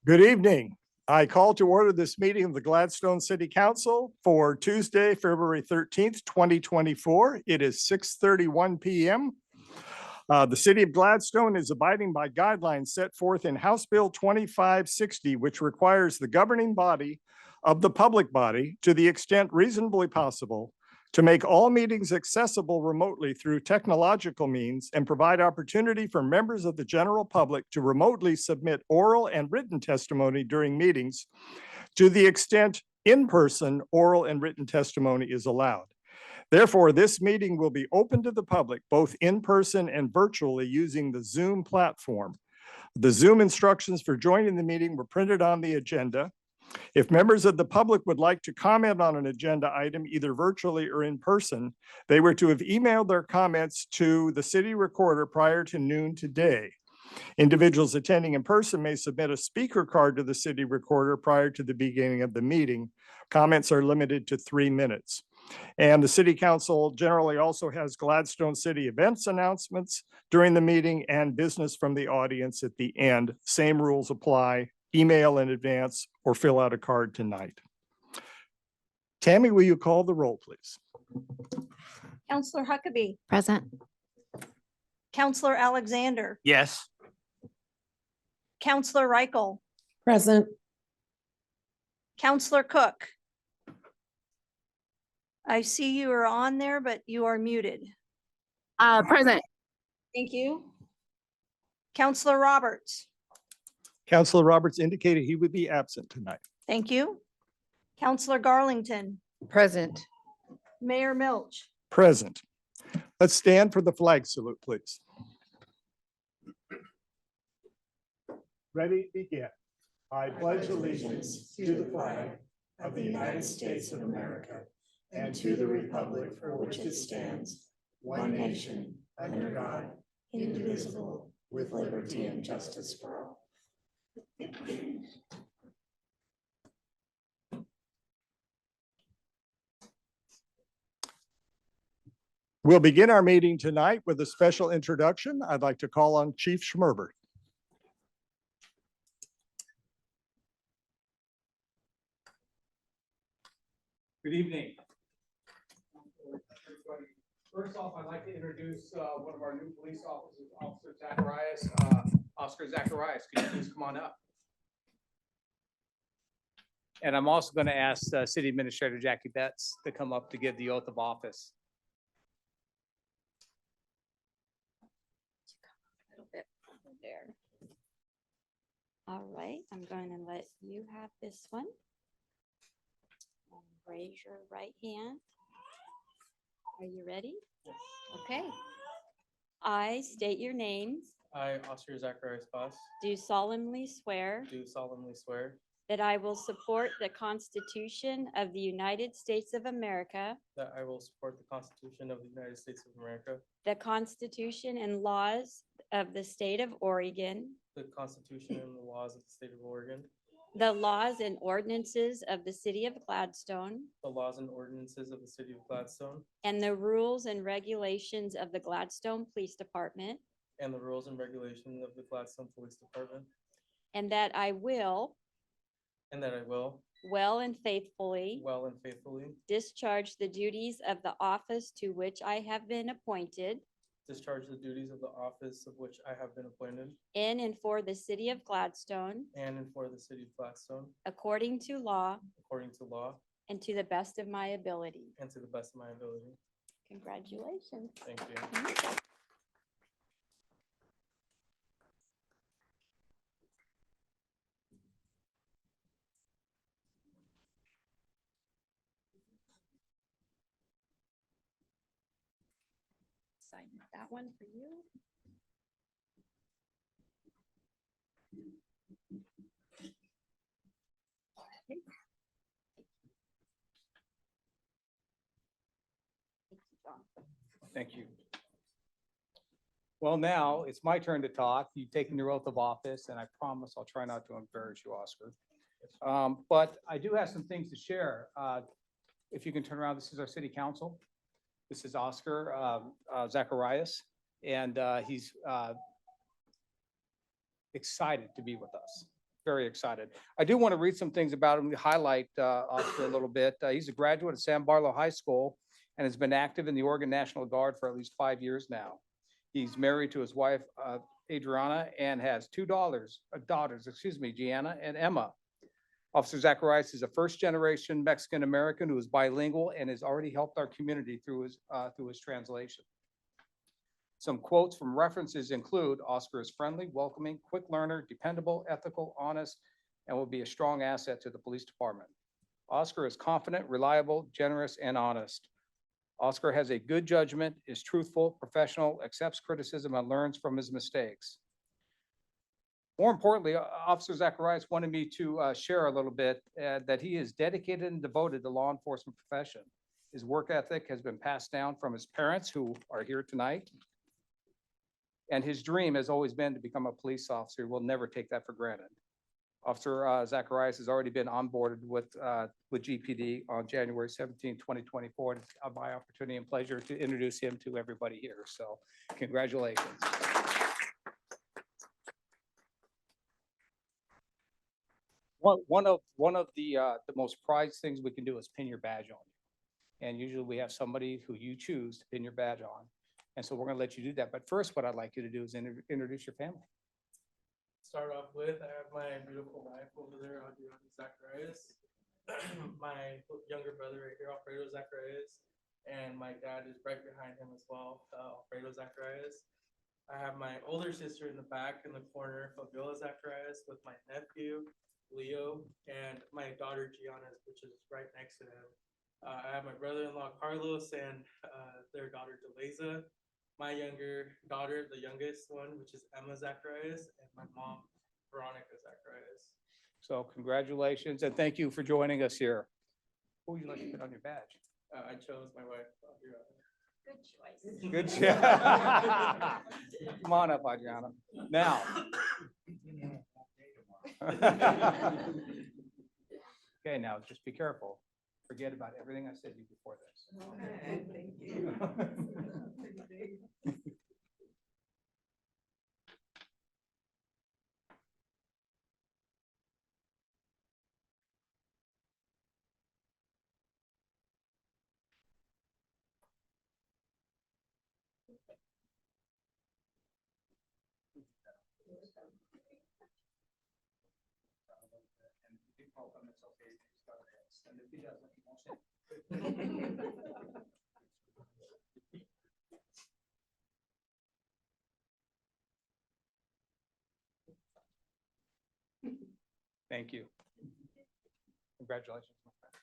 Good evening. I call to order this meeting of the Gladstone City Council for Tuesday, February 13th, 2024. It is 6:31 p.m. The City of Gladstone is abiding by guidelines set forth in House Bill 2560, which requires the governing body of the public body, to the extent reasonably possible, to make all meetings accessible remotely through technological means and provide opportunity for members of the general public to remotely submit oral and written testimony during meetings to the extent in-person oral and written testimony is allowed. Therefore, this meeting will be open to the public, both in person and virtually, using the Zoom platform. The Zoom instructions for joining the meeting were printed on the agenda. If members of the public would like to comment on an agenda item, either virtually or in person, they were to have emailed their comments to the city recorder prior to noon today. Individuals attending in person may submit a speaker card to the city recorder prior to the beginning of the meeting. Comments are limited to 3 minutes. And the City Council generally also has Gladstone City events announcements during the meeting and business from the audience at the end. Same rules apply. Email in advance or fill out a card tonight. Tammy, will you call the roll, please? Counselor Huckabee. Present. Counselor Alexander. Yes. Counselor Reichel. Present. Counselor Cook. I see you are on there, but you are muted. Present. Thank you. Counselor Roberts. Councilor Roberts indicated he would be absent tonight. Thank you. Counselor Garlington. Present. Mayor Milch. Present. Let's stand for the flag salute, please. Ready, begin. I pledge allegiance to the flag of the United States of America and to the republic for which it stands, one nation, under God, indivisible, with liberty and justice for all. We'll begin our meeting tonight with a special introduction. I'd like to call on Chief Schmerbert. Good evening. First off, I'd like to introduce one of our new police officers, Officer Zacharias, Oscar Zacharias. Could you please come on up? And I'm also going to ask City Administrator Jackie Betts to come up to give the oath of office. A little bit there. All right, I'm going to let you have this one. And raise your right hand. Are you ready? Okay. I state your names. I, Oscar Zacharias Boss, Do solemnly swear do solemnly swear that I will support the Constitution of the United States of America, that I will support the Constitution of the United States of America, the Constitution and laws of the state of Oregon, the Constitution and the laws of the state of Oregon, the laws and ordinances of the city of Gladstone, the laws and ordinances of the city of Gladstone, and the rules and regulations of the Gladstone Police Department, and the rules and regulations of the Gladstone Police Department, and that I will and that I will well and faithfully well and faithfully discharge the duties of the office to which I have been appointed discharge the duties of the office of which I have been appointed in and for the city of Gladstone, and for the city of Gladstone, according to law according to law and to the best of my ability. and to the best of my ability. Congratulations. Thank you. Sign that one for you. Okay. Thank you, John. Thank you. Well, now it's my turn to talk. You've taken your oath of office, and I promise I'll try not to embarrass you, Oscar. But I do have some things to share. If you can turn around, this is our city council. This is Oscar Zacharias, and he's excited to be with us. very excited. I do want to read some things about him, to highlight Oscar a little bit. He's a graduate of San Barlow High School and has been active in the Oregon National Guard for at least 5 years now. He's married to his wife, Adriana, and has two daughters, Gianna and Emma. Officer Zacharias is a first-generation Mexican-American who is bilingual and has already helped our community through his translation. Some quotes from references include: Oscar is friendly, welcoming, quick learner, dependable, ethical, honest, and will be a strong asset to the police department. Oscar is confident, reliable, generous, and honest. Oscar has a good judgment, is truthful, professional, accepts criticism, and learns from his mistakes. More importantly, Officer Zacharias wanted me to share a little bit that he is dedicated and devoted to law enforcement profession. His work ethic has been passed down from his parents, who are here tonight. And his dream has always been to become a police officer. We'll never take that for granted. Officer Zacharias has already been onboarded with GPD on January 17, 2024. It's my opportunity and pleasure to introduce him to everybody here. So congratulations. One of the most prized things we can do is pin your badge on you. And usually we have somebody who you choose to pin your badge on. And so we're going to let you do that. But first, what I'd like you to do is introduce your family. Start off with, I have my beautiful wife over there, Adriana Zacharias. My younger brother right here, Alfredo Zacharias. And my dad is right behind him as well, Alfredo Zacharias. I have my older sister in the back in the corner, Fabiola Zacharias, with my nephew, Leo, and my daughter, Gianna, which is right next to him. I have my brother-in-law, Carlos, and their daughter, Deleza. My younger daughter, the youngest one, which is Emma Zacharias, and my mom, Veronica Zacharias. So congratulations and thank you for joining us here. Who would you like to put on your badge? I chose my wife, Adriana. Good choice. Good job. Come on up, Adriana. Now. Okay, now just be careful. Forget about everything I said to you before this. Okay, thank you. Thank you. Congratulations, my friend.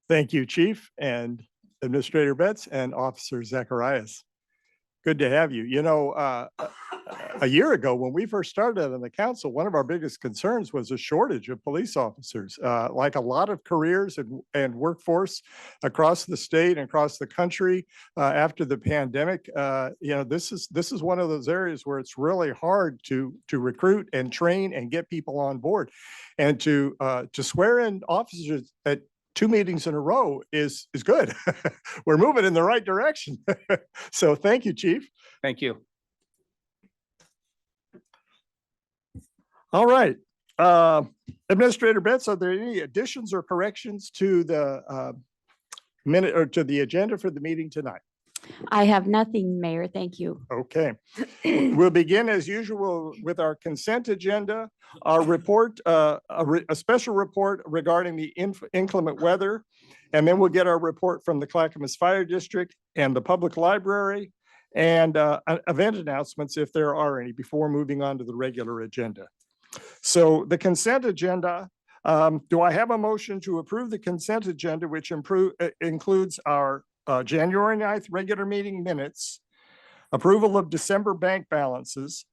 Thank you, Chief and Administrator Betts and Officer Zacharias. Good to have you. You know, a year ago, when we first started on the council, one of our biggest concerns was a shortage of police officers. Like a lot of careers and workforce across the state and across the country after the pandemic, you know, this is one of those areas where it's really hard to recruit and train and get people on board. And to swear in officers at 2 meetings in a row is good. We're moving in the right direction. So thank you, Chief. Thank you. All right. Administrator Betts, are there any additions or corrections to the minute or to the agenda for the meeting tonight? I have nothing, Mayor. Thank you. Okay. We'll begin as usual with our consent agenda, our report, a special report regarding the inclement weather, and then we'll get our report from the Clackamas Fire District and the Public Library, and event announcements if there are any before moving on to the regular agenda. So the consent agenda, do I have a motion to approve the consent agenda, which includes our January 9th regular meeting minutes, approval of December bank balances,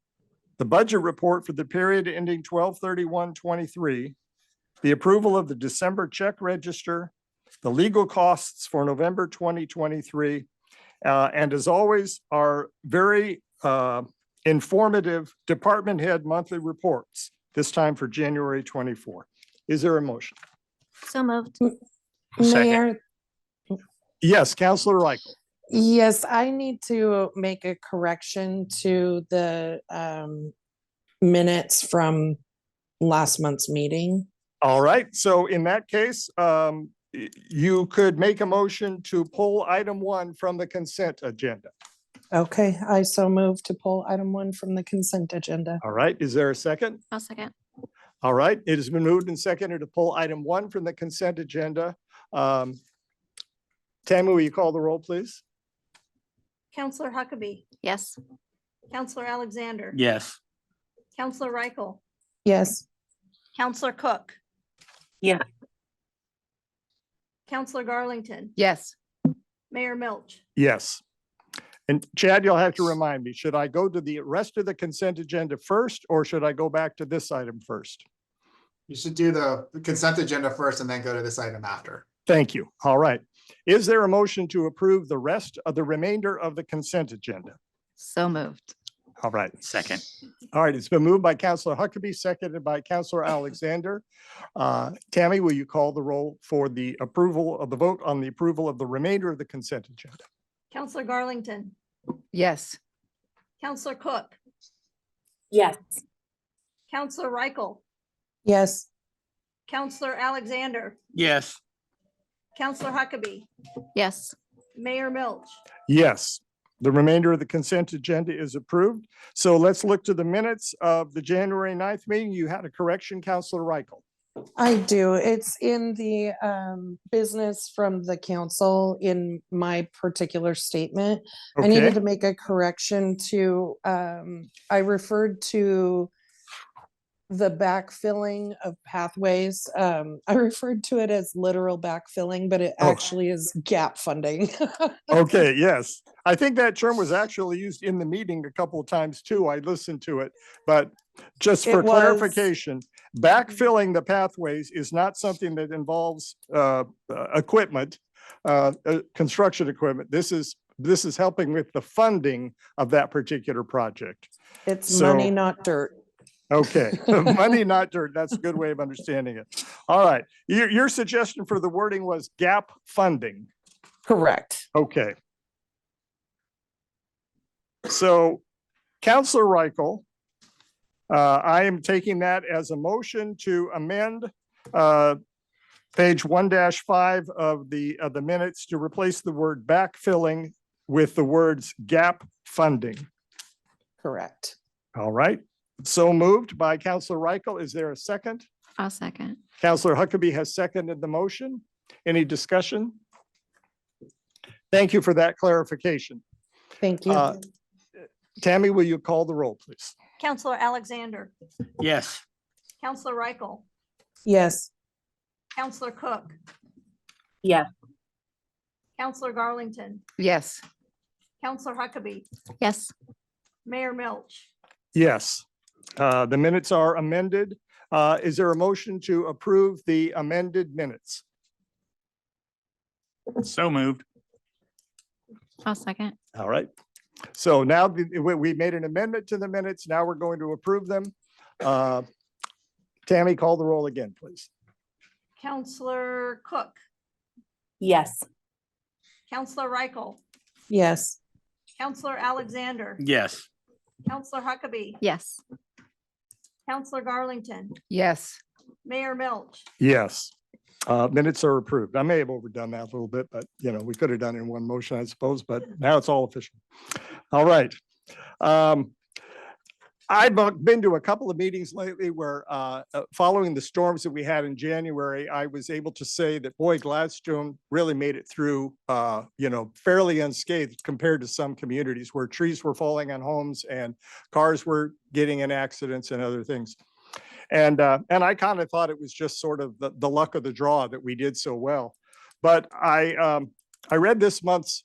the budget report for the period ending 12/31/23, the approval of the December check register, the legal costs for November 2023, and as always, our very informative department head monthly reports. this time for January 24. Is there a motion? So moved. Mayor, Yes, Counselor Reichel. yes, I need to make a correction to the minutes from last month's meeting. All right, so in that case, you could make a motion to pull item 1 from the consent agenda. Okay, I so move to pull item 1 from the consent agenda. All right, is there a second? I'll second. All right, it has been moved and seconded to pull item 1 from the consent agenda. Tammy, will you call the roll, please? Counselor Huckabee. Yes. Counselor Alexander. Yes. Counselor Reichel. Yes, Counselor Cook. Yeah. Counselor Garlington. Yes. Mayor Milch. Yes. And Chad, you'll have to remind me, should I go to the rest of the consent agenda first, or should I go back to this item first? You should do the consent agenda first and then go to this item after. Thank you. All right. Is there a motion to approve the rest of the remainder of the consent agenda? So moved. All right. Second. All right. It's been moved by Counselor Huckabee, seconded by Counselor Alexander. Tammy, will you call the roll for the approval of the vote on the approval of the remainder of the consent agenda? Counselor Garlington. Yes. Counselor Cook. Yes. Counselor Reichel. yes, Counselor Alexander. Yes. Counselor Huckabee. Yes. Mayor Milch. Yes. The remainder of the consent agenda is approved. So let's look to the minutes of the January 9th meeting. You had a correction, Counselor Reichel. I do. It's in the business from the council in my particular statement. I needed Okay, to make a correction to, I referred to the backfilling of pathways. I referred to it as literal backfilling, but it Oh. actually is gap funding. okay, yes. I think that term was actually used in the meeting a couple of times too. I listened to it, but just for It was. clarification, backfilling the pathways is not something that involves equipment, construction equipment. This is helping with the funding of that particular project. It's So- money, not dirt. Okay, money, not dirt. That's a good way of understanding it. All right, your suggestion for the wording was gap funding. Correct. Okay. So Counselor Reichel, I am taking that as a motion to amend page 1-5 of the minutes to replace the word backfilling with the words gap funding. Correct. All right, so moved by Counselor Reichel. Is there a second? I'll second. Counselor Huckabee has seconded the motion. Any discussion? Thank you for that clarification. Thank you. Tammy, will you call the roll, please? Counselor Alexander. Yes. Counselor Reichel. Yes, Counselor Cook. Yeah. Counselor Garlington. Yes. Counselor Huckabee. Yes. Mayor Milch. Yes, the minutes are amended. Is there a motion to approve the amended minutes? So moved. I'll second. All right. So now we made an amendment to the minutes. Now we're going to approve them. Tammy, call the roll again, please. Counselor Cook. Yes. Counselor Reichel. yes, Counselor Alexander. Yes. Counselor Huckabee. Yes. Counselor Garlington. Yes. Mayor Milch. Yes, minutes are approved. I may have overdone that a little bit, but we could have done it in one motion, I suppose, but now it's all official. All right. I've been to a couple of meetings lately where following the storms that we had in January, I was able to say that, boy, Gladstone really made it through, fairly unscathed compared to some communities where trees were falling on homes and cars were getting in accidents and other things. And I kind of thought it was just sort of the luck of the draw that we did so well. But I read this month's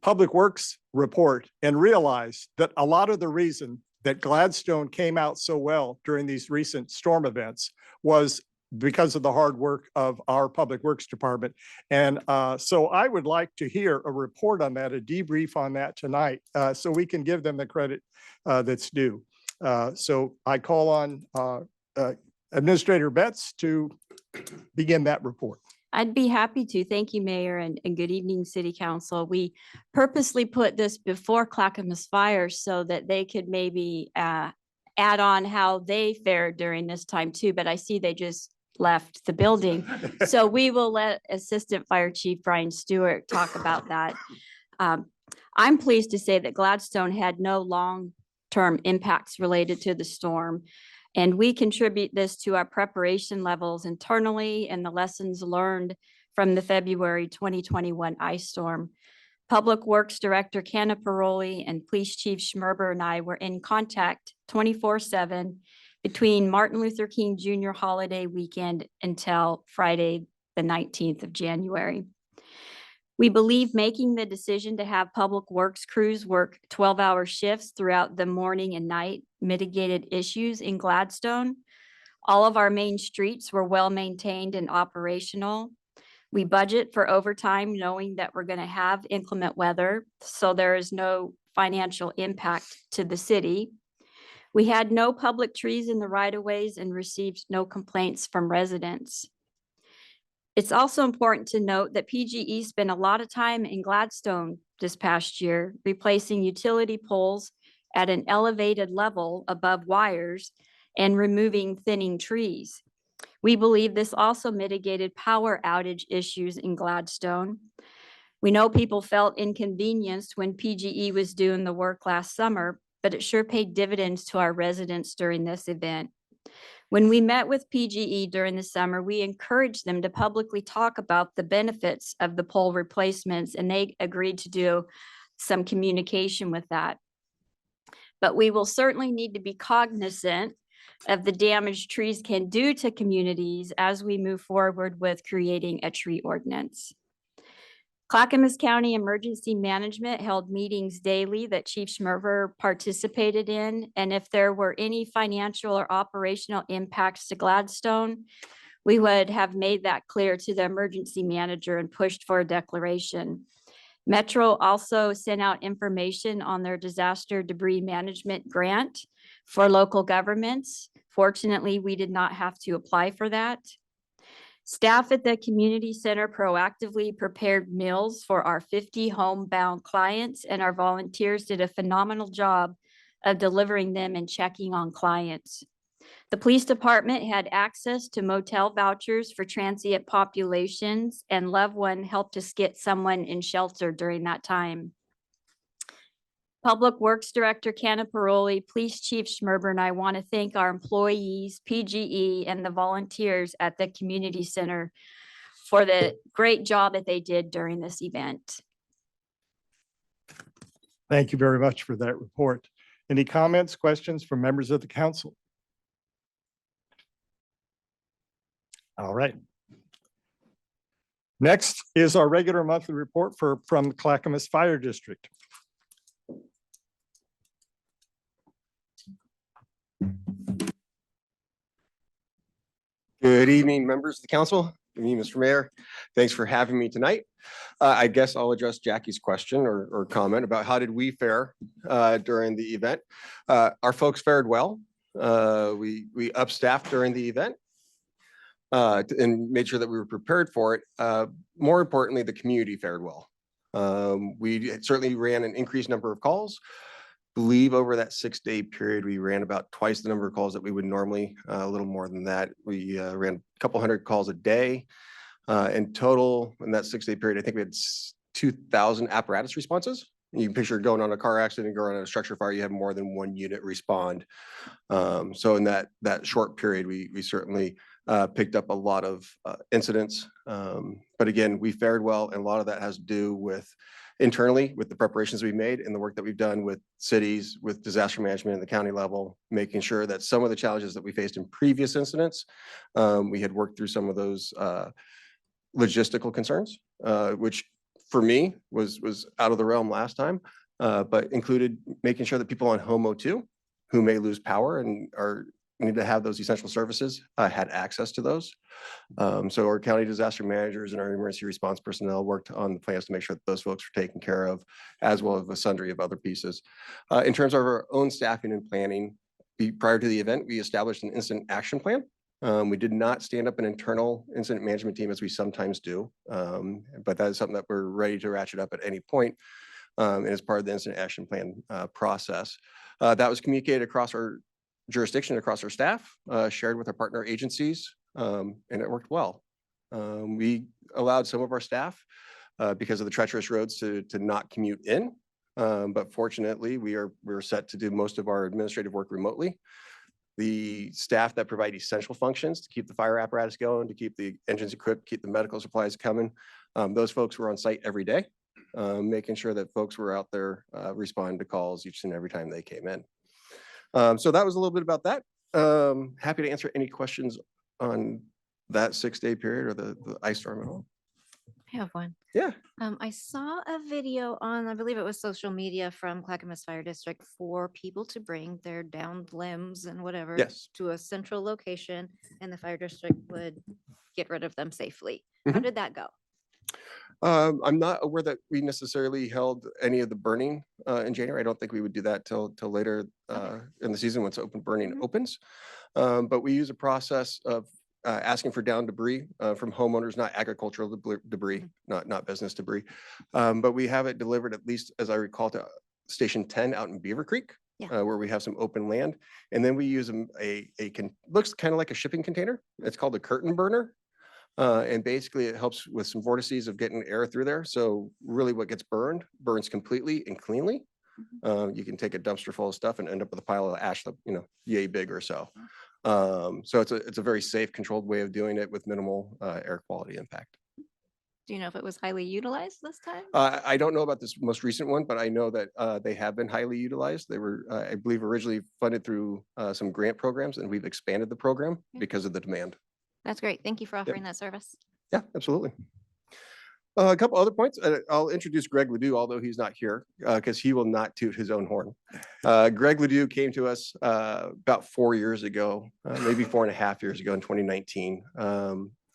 Public Works report and realized that a lot of the reason that Gladstone came out so well during these recent storm events was because of the hard work of our Public Works Department. And so I would like to hear a report on that, a debrief on that tonight, so we can give them the credit that's due. So I call on Administrator Betts to begin that report. I'd be happy to. Thank you, Mayor, and good evening, City Council. We purposely put this before Clackamas Fire so that they could maybe add on how they fared during this time too, but I see they just left the building. So we will let Assistant Fire Chief Brian Stewart talk about that. I'm pleased to say that Gladstone had no long-term impacts related to the storm. And we contribute this to our preparation levels internally and the lessons learned from the February 2021 ice storm. Public Works Director Canna Paroli and Police Chief Schmerber and I were in contact 24/7 between Martin Luther King Jr. holiday weekend until Friday, the 19th of January. We believe making the decision to have Public Works crews work 12-hour shifts throughout the morning and night mitigated issues in Gladstone. All of our main streets were well maintained and operational. We budget for overtime knowing that we're going to have inclement weather, so there is no financial impact to the city. We had no public trees in the right-of-ways and received no complaints from residents. It's also important to note that PGE spent a lot of time in Gladstone this past year, replacing utility poles at an elevated level above wires and removing thinning trees. We believe this also mitigated power outage issues in Gladstone. We know people felt inconvenienced when PGE was doing the work last summer, but it sure paid dividends to our residents during this event. When we met with PGE during the summer, we encouraged them to publicly talk about the benefits of the pole replacements, and they agreed to do some communication with that. But we will certainly need to be cognizant of the damage trees can do to communities as we move forward with creating a tree ordinance. Clackamas County Emergency Management held meetings daily that Chief Schmerber participated in, and if there were any financial or operational impacts to Gladstone, we would have made that clear to the emergency manager and pushed for a declaration. Metro also sent out information on their disaster debris management grant for local governments. Fortunately, we did not have to apply for that. Staff at the community center proactively prepared meals for our 50 homebound clients, and our volunteers did a phenomenal job of delivering them and checking on clients. The police department had access to motel vouchers for transient populations, and Loved One helped us get someone in shelter during that time. Public Works Director Canna Paroli, Police Chief Schmerber, and I want to thank our employees, PGE, and the volunteers at the community center for the great job that they did during this event. Thank you very much for that report. Any comments, questions from members of the council? All right. Next is our regular monthly report from the Clackamas Fire District. Good evening, members of the council. Good evening, Mr. Mayor. Thanks for having me tonight. I guess I'll address Jackie's question or comment about how did we fare during the event. Our folks fared well. We upstaffed during the event and made sure that we were prepared for it. More importantly, the community fared well. We certainly ran an increased number of calls. Believe over that 6-day period, we ran about twice the number of calls that we would normally, a little more than that. We ran a couple hundred calls a day. In total, in that 6-day period, I think we had 2,000 apparatus responses. You can picture going on a car accident and going on a structure fire, you have more than one unit respond. So in that short period, we certainly picked up a lot of incidents. But again, we fared well, and a lot of that has to do with internally with the preparations we made and the work that we've done with cities, with disaster management at the county level, making sure that some of the challenges that we faced in previous incidents, we had worked through some of those logistical concerns, which for me was out of the realm last time, but included making sure that people on HOMO 2 who may lose power and need to have those essential services had access to those. So our county disaster managers and our emergency response personnel worked on the plans to make sure that those folks were taken care of, as well as a sundry of other pieces. In terms of our own staffing and planning, prior to the event, we established an incident action plan. We did not stand up an internal incident management team as we sometimes do, but that is something that we're ready to ratchet up at any point, and as part of the incident action plan process. That was communicated across our jurisdiction, across our staff, shared with our partner agencies, and it worked well. We allowed some of our staff, because of the treacherous roads, to not commute in. But fortunately, we're set to do most of our administrative work remotely. The staff that provide essential functions to keep the fire apparatus going, to keep the engines equipped, keep the medical supplies coming, those folks were on site every day, making sure that folks were out there responding to calls each and every time they came in. So that was a little bit about that. Happy to answer any questions on that 6-day period or the ice storm at all. I have one. Yeah. I saw a video on, I believe it was social media from Clackamas Fire District for people to bring their downed limbs and whatever Yes. to a central location, and the fire district would get rid of them safely. How Mhm. did that go? I'm not aware that we necessarily held any of the burning in January. I don't think we would do that till later in the season once open burning opens. But we use a process of asking for down debris from homeowners, not agricultural debris, not business debris. But we have it delivered, at least as I recall, to Station 10 out in Beaver Creek, Yeah. where we have some open land. And then we use looks kind of like a shipping container. It's called a curtain burner. And basically it helps with some vortices of getting air through there. So really what gets burned burns completely and cleanly. You can take a dumpster full of stuff and end up with a pile of ash, yay big or so. So it's a very safe, controlled way of doing it with minimal air quality impact. Do you know if it was highly utilized this time? I don't know about this most recent one, but I know that they have been highly utilized. They were, I believe, originally funded through some grant programs, and we've expanded the program because of the demand. That's great. Thank you for offering that service. Yeah, absolutely. A couple other points. I'll introduce Greg Ledoux, although he's not here, because he will not toot his own horn. Greg Ledoux came to us about 4 years ago, maybe 4.5 years ago in 2019.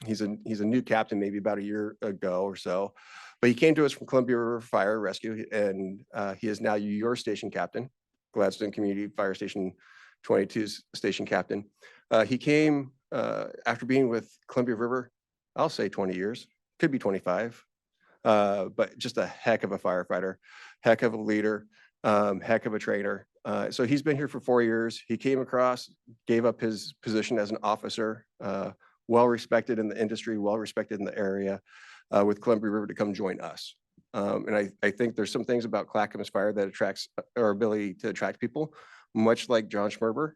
He's a new captain, maybe about a year ago or so, but he came to us from Columbia River Fire Rescue, and he is now your station captain, Gladstone Community Fire Station 22's station captain. He came after being with Columbia River, I'll say 20 years, could be 25. But just a heck of a firefighter, heck of a leader, heck of a trainer. So he's been here for 4 years. He came across, gave up his position as an officer, well respected in the industry, well respected in the area, with Columbia River to come join us. And I think there's some things about Clackamas Fire that attracts our ability to attract people, much like John Schmerber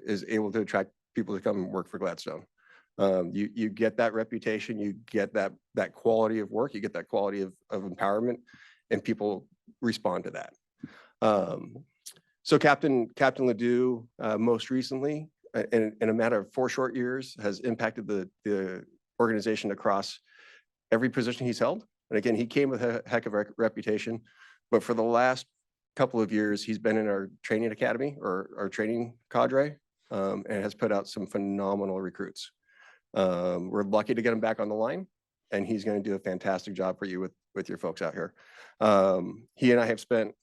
is able to attract people to come and work for Gladstone. You get that reputation, you get that quality of work, you get that quality of empowerment, and people respond to that. So Captain Ledoux, most recently, in a matter of 4 short years, has impacted the organization across every position he's held. And again, he came with a heck of a reputation, but for the last couple of years, he's been in our training academy or our training cadre, and has put out some phenomenal recruits. We're lucky to get him back on the line, and he's going to do a fantastic job for you with your folks out here. He and I have spent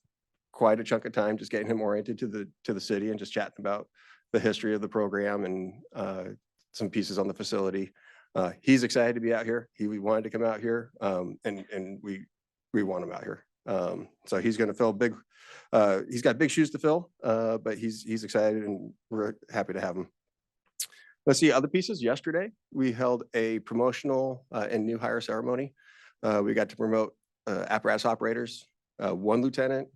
quite a chunk of time just getting him oriented to the city and just chatting about the history of the program and some pieces on the facility. He's excited to be out here. We wanted to come out here, and we want him out here. So he's going to fill he's got big shoes to fill, but he's excited, and we're happy to have him. Let's see other pieces. Yesterday, we held a promotional and new hire ceremony. We got to promote apparatus operators, 1 lieutenant,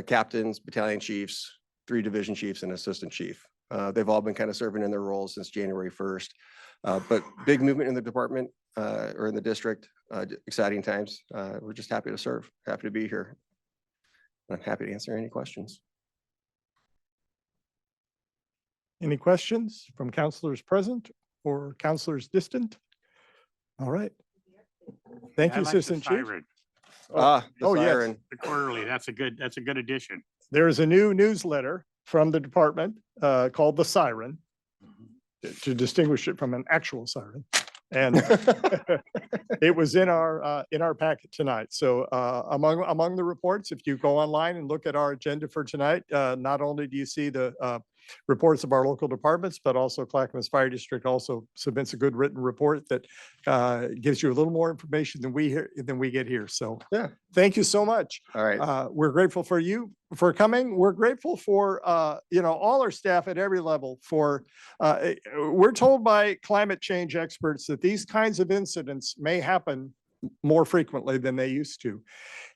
captains, battalion chiefs, 3 division chiefs, and assistant chief. They've all been kind of serving in their roles since January 1st. But big movement in the department or in the district, exciting times. We're just happy to serve, happy to be here. I'm happy to answer any questions. Any questions from counselors present or counselors distant? All right. Thank I you, like the Assistant Chief. siren, The oh, yes. siren. the quarterly, that's a good addition. There is a new newsletter from the department called The Siren to distinguish it from an actual siren. And it was in our packet tonight. So among the reports, if you go online and look at our agenda for tonight, not only do you see the reports of our local departments, but also Clackamas Fire District also submits a good written report that gives you a little more information than we get here. So Yeah. thank you so much. All right. We're grateful for you for coming. We're grateful for, all our staff at every level for, we're told by climate change experts that these kinds of incidents may happen more frequently than they used to.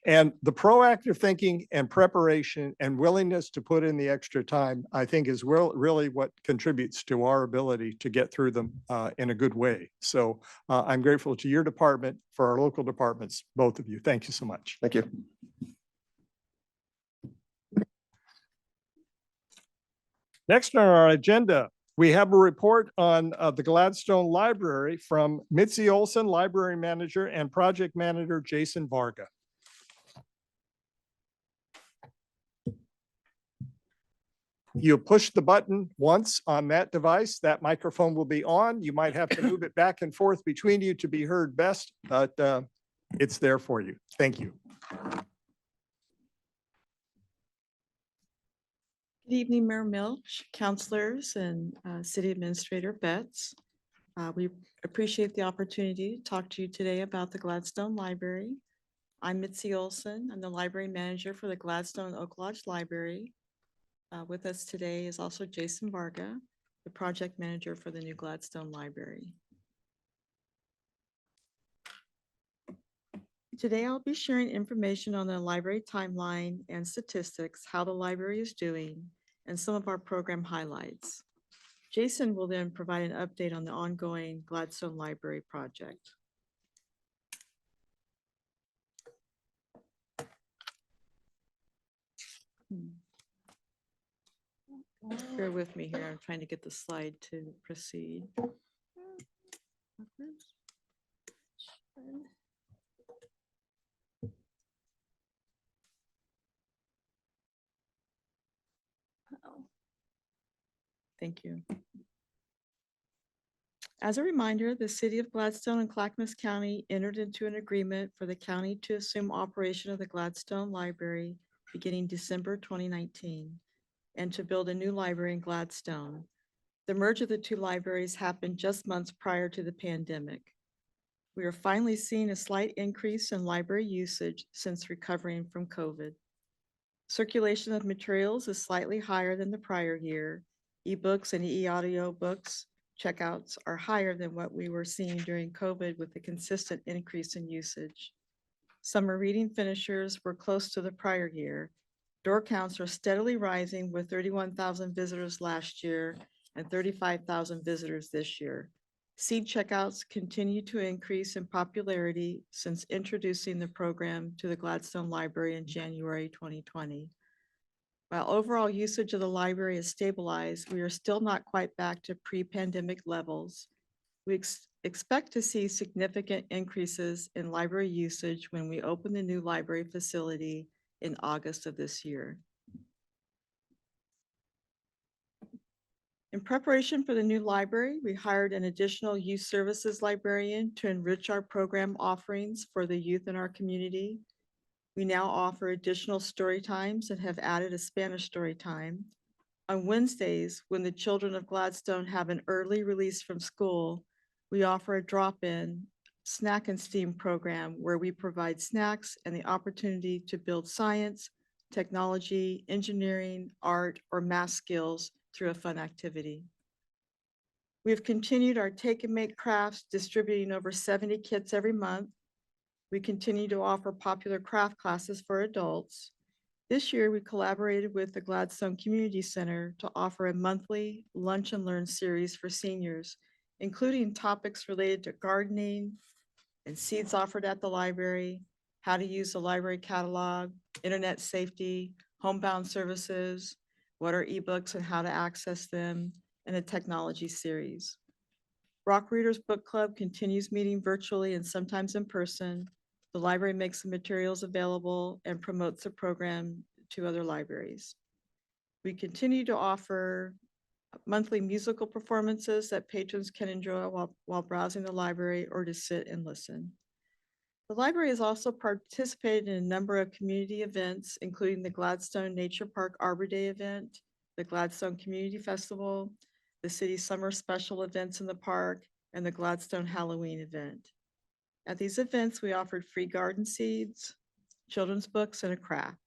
And the proactive thinking and preparation and willingness to put in the extra time, I think is really what contributes to our ability to get through them in a good way. So I'm grateful to your department, for our local departments, both of you. Thank you so much. Thank you. Next on our agenda, we have a report on the Gladstone Library from Mitzi Olson, Library Manager, and Project Manager Jason Varga. You push the button once on that device, that microphone will be on. You might have to move it back and forth between you to be heard best, but it's there for you. Thank you. Good evening, Mayor Milch, councilors, and City Administrator Betts. We appreciate the opportunity to talk to you today about the Gladstone Library. I'm Mitzi Olson. I'm the Library Manager for the Gladstone Oak Lodge Library. With us today is also Jason Varga, the Project Manager for the new Gladstone Library. Today, I'll be sharing information on the library timeline and statistics, how the library is doing, and some of our program highlights. Jason will then provide an update on the ongoing Gladstone Library project. Bear with me here. I'm trying to get the slide to proceed. Thank you. As a reminder, the City of Gladstone and Clackamas County entered into an agreement for the county to assume operation of the Gladstone Library beginning December 2019 and to build a new library in Gladstone. The merge of the two libraries happened just months prior to the pandemic. We are finally seeing a slight increase in library usage since recovering from COVID. Circulation of materials is slightly higher than the prior year. Ebooks and e-audio books checkouts are higher than what we were seeing during COVID with a consistent increase in usage. Summer reading finishers were close to the prior year. Door counts are steadily rising with 31,000 visitors last year and 35,000 visitors this year. Seed checkouts continue to increase in popularity since introducing the program to the Gladstone Library in January 2020. While overall usage of the library is stabilized, we are still not quite back to pre-pandemic levels. We expect to see significant increases in library usage when we open the new library facility in August of this year. In preparation for the new library, we hired an additional youth services librarian to enrich our program offerings for the youth in our community. We now offer additional story times and have added a Spanish story time. On Wednesdays, when the children of Gladstone have an early release from school, we offer a drop-in snack and STEAM program where we provide snacks and the opportunity to build science, technology, engineering, art, or math skills through a fun activity. We have continued our take and make crafts, distributing over 70 kits every month. We continue to offer popular craft classes for adults. This year, we collaborated with the Gladstone Community Center to offer a monthly lunch and learn series for seniors, including topics related to gardening and seeds offered at the library, how to use the library catalog, internet safety, homebound services, what are ebooks and how to access them, and a technology series. Rock Readers Book Club continues meeting virtually and sometimes in person. The library makes the materials available and promotes the program to other libraries. We continue to offer monthly musical performances that patrons can enjoy while browsing the library or to sit and listen. The library has also participated in a number of community events, including the Gladstone Nature Park Arbor Day event, the Gladstone Community Festival, the city's summer special events in the park, and the Gladstone Halloween event. At these events, we offered free garden seeds, children's books, and a craft.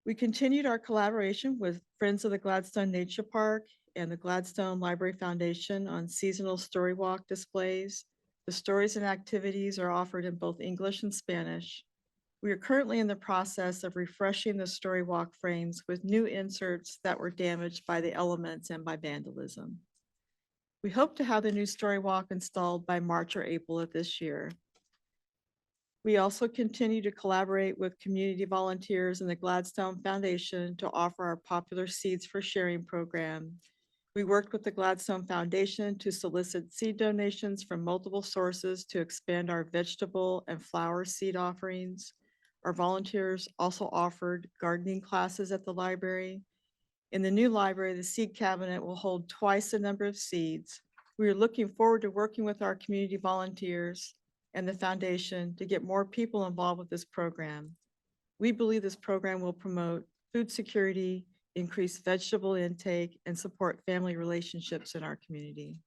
We continued our collaboration with Friends of the Gladstone Nature Park and the Gladstone Library Foundation on seasonal story walk displays. The stories and activities are offered in both English and Spanish. We are currently in the process of refreshing the story walk frames with new inserts that were damaged by the elements and by vandalism. We hope to have the new story walk installed by March or April of this year. We also continue to collaborate with community volunteers and the Gladstone Foundation to offer our popular Seeds for Sharing program. We worked with the Gladstone Foundation to solicit seed donations from multiple sources to expand our vegetable and flower seed offerings. Our volunteers also offered gardening classes at the library. In the new library, the seed cabinet will hold twice the number of seeds. We are looking forward to working with our community volunteers and the foundation to get more people involved with this program. We believe this program will promote food security, increase vegetable intake, and support family relationships in our community.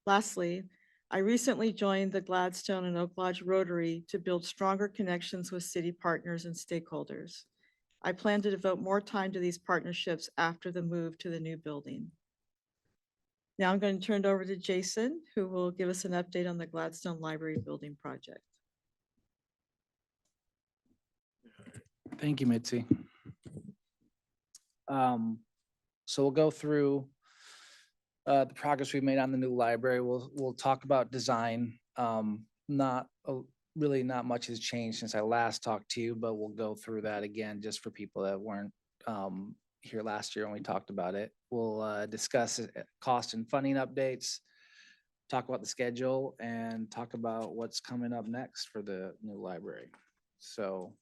Lastly, I recently joined the Gladstone and Oak Lodge Rotary to build stronger connections with city partners and stakeholders. I plan to devote more time to these partnerships after the move to the new building. Now I'm going to turn it over to Jason, who will give us an update on the Gladstone Library Building project. Thank you, Mitzi. So we'll go through the progress we've made on the new library. We'll talk about design. Really not much has changed since I last talked to you, but we'll go through that again just for people that weren't here last year when we talked about it. We'll discuss cost and funding updates, talk about the schedule, and talk about what's coming up next for the new library. So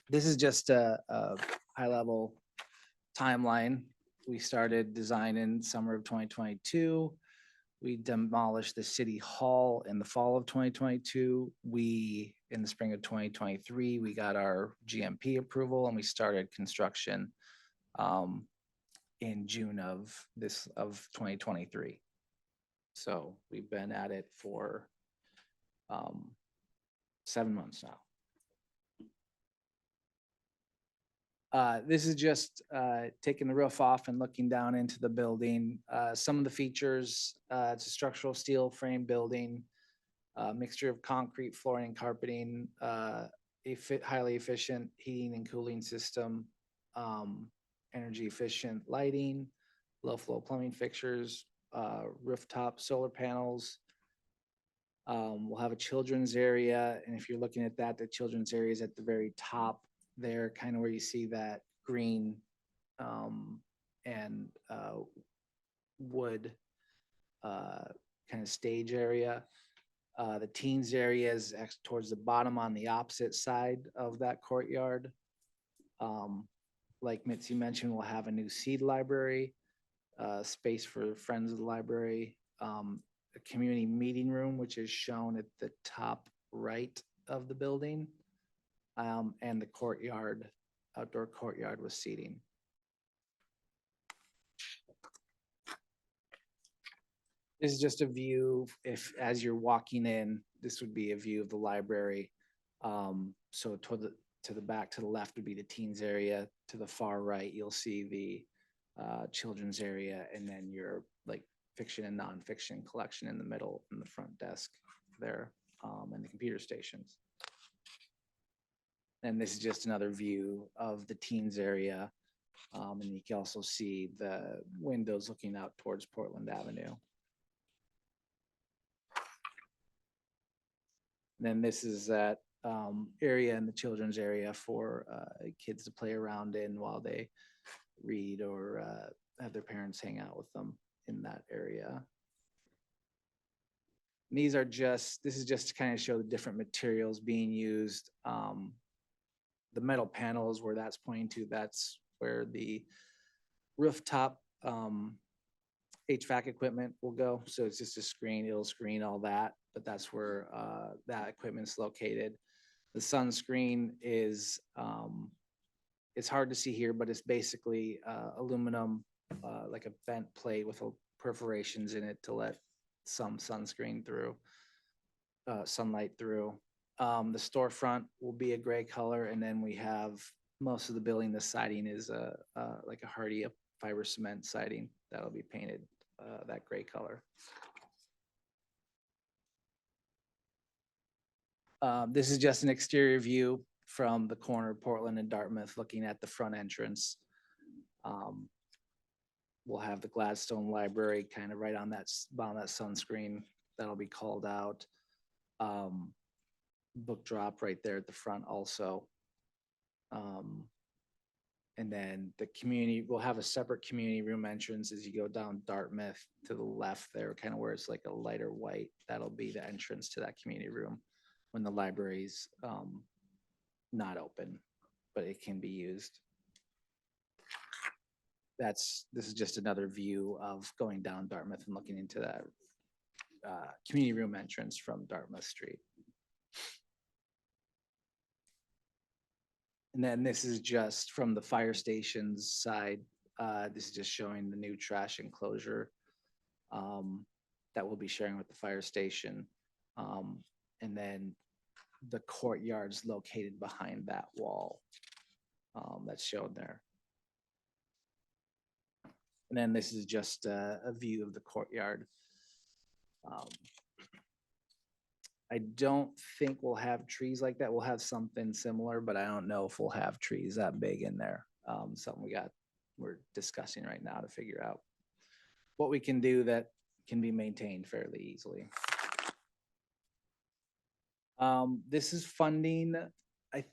this is just a high-level timeline. We started designing summer of 2022. We demolished the city hall in the fall of 2022. In the spring of 2023, we got our GMP approval and we started construction in June of 2023. So we've been at it for 7 months now. This is just taking the roof off and looking down into the building. Some of the features, it's a structural steel frame building, mixture of concrete flooring and carpeting, highly efficient heating and cooling system, energy efficient lighting, low flow plumbing fixtures, rooftop solar panels. We'll have a children's area. And if you're looking at that, the children's area is at the very top there, kind of where you see that green and wood kind of stage area. The teens area is towards the bottom on the opposite side of that courtyard. Like Mitzi mentioned, we'll have a new seed library, space for friends of the library, a community meeting room, which is shown at the top right of the building, and the courtyard, outdoor courtyard with seating. This is just a view. As you're walking in, this would be a view of the library. So to the back, to the left would be the teens area. To the far right, you'll see the children's area, and then your like fiction and nonfiction collection in the middle, in the front desk there, and the computer stations. And this is just another view of the teens area. And you can also see the windows looking out towards Portland Avenue. Then this is that area in the children's area for kids to play around in while they read or have their parents hang out with them in that area. And this is just to kind of show the different materials being used. The metal panels where that's pointing to, that's where the rooftop HVAC equipment will go. So it's just a screen, it'll screen all that, but that's where that equipment's located. The sunscreen is it's hard to see here, but it's basically aluminum, like a bent plate with perforations in it to let some sunscreen through, sunlight through. The storefront will be a gray color, and then we have most of the building, the siding is like a hardy fiber cement siding that'll be painted that gray color. This is just an exterior view from the corner of Portland and Dartmouth, looking at the front entrance. We'll have the Gladstone Library kind of right on that sunscreen that'll be called out. Book drop right there at the front also. And then the community, we'll have a separate community room entrance as you go down Dartmouth to the left there, kind of where it's like a lighter white. That'll be the entrance to that community room when the library's not open, but it can be used. This is just another view of going down Dartmouth and looking into that community room entrance from Dartmouth Street. And then this is just from the fire station's side. This is just showing the new trash enclosure that we'll be sharing with the fire station. And then the courtyard's located behind that wall that's shown there. And then this is just a view of the courtyard. I don't think we'll have trees like that. We'll have something similar, but I don't know if we'll have trees that big in there. Something we're discussing right now to figure out what we can do that can be maintained fairly easily. This is funding. I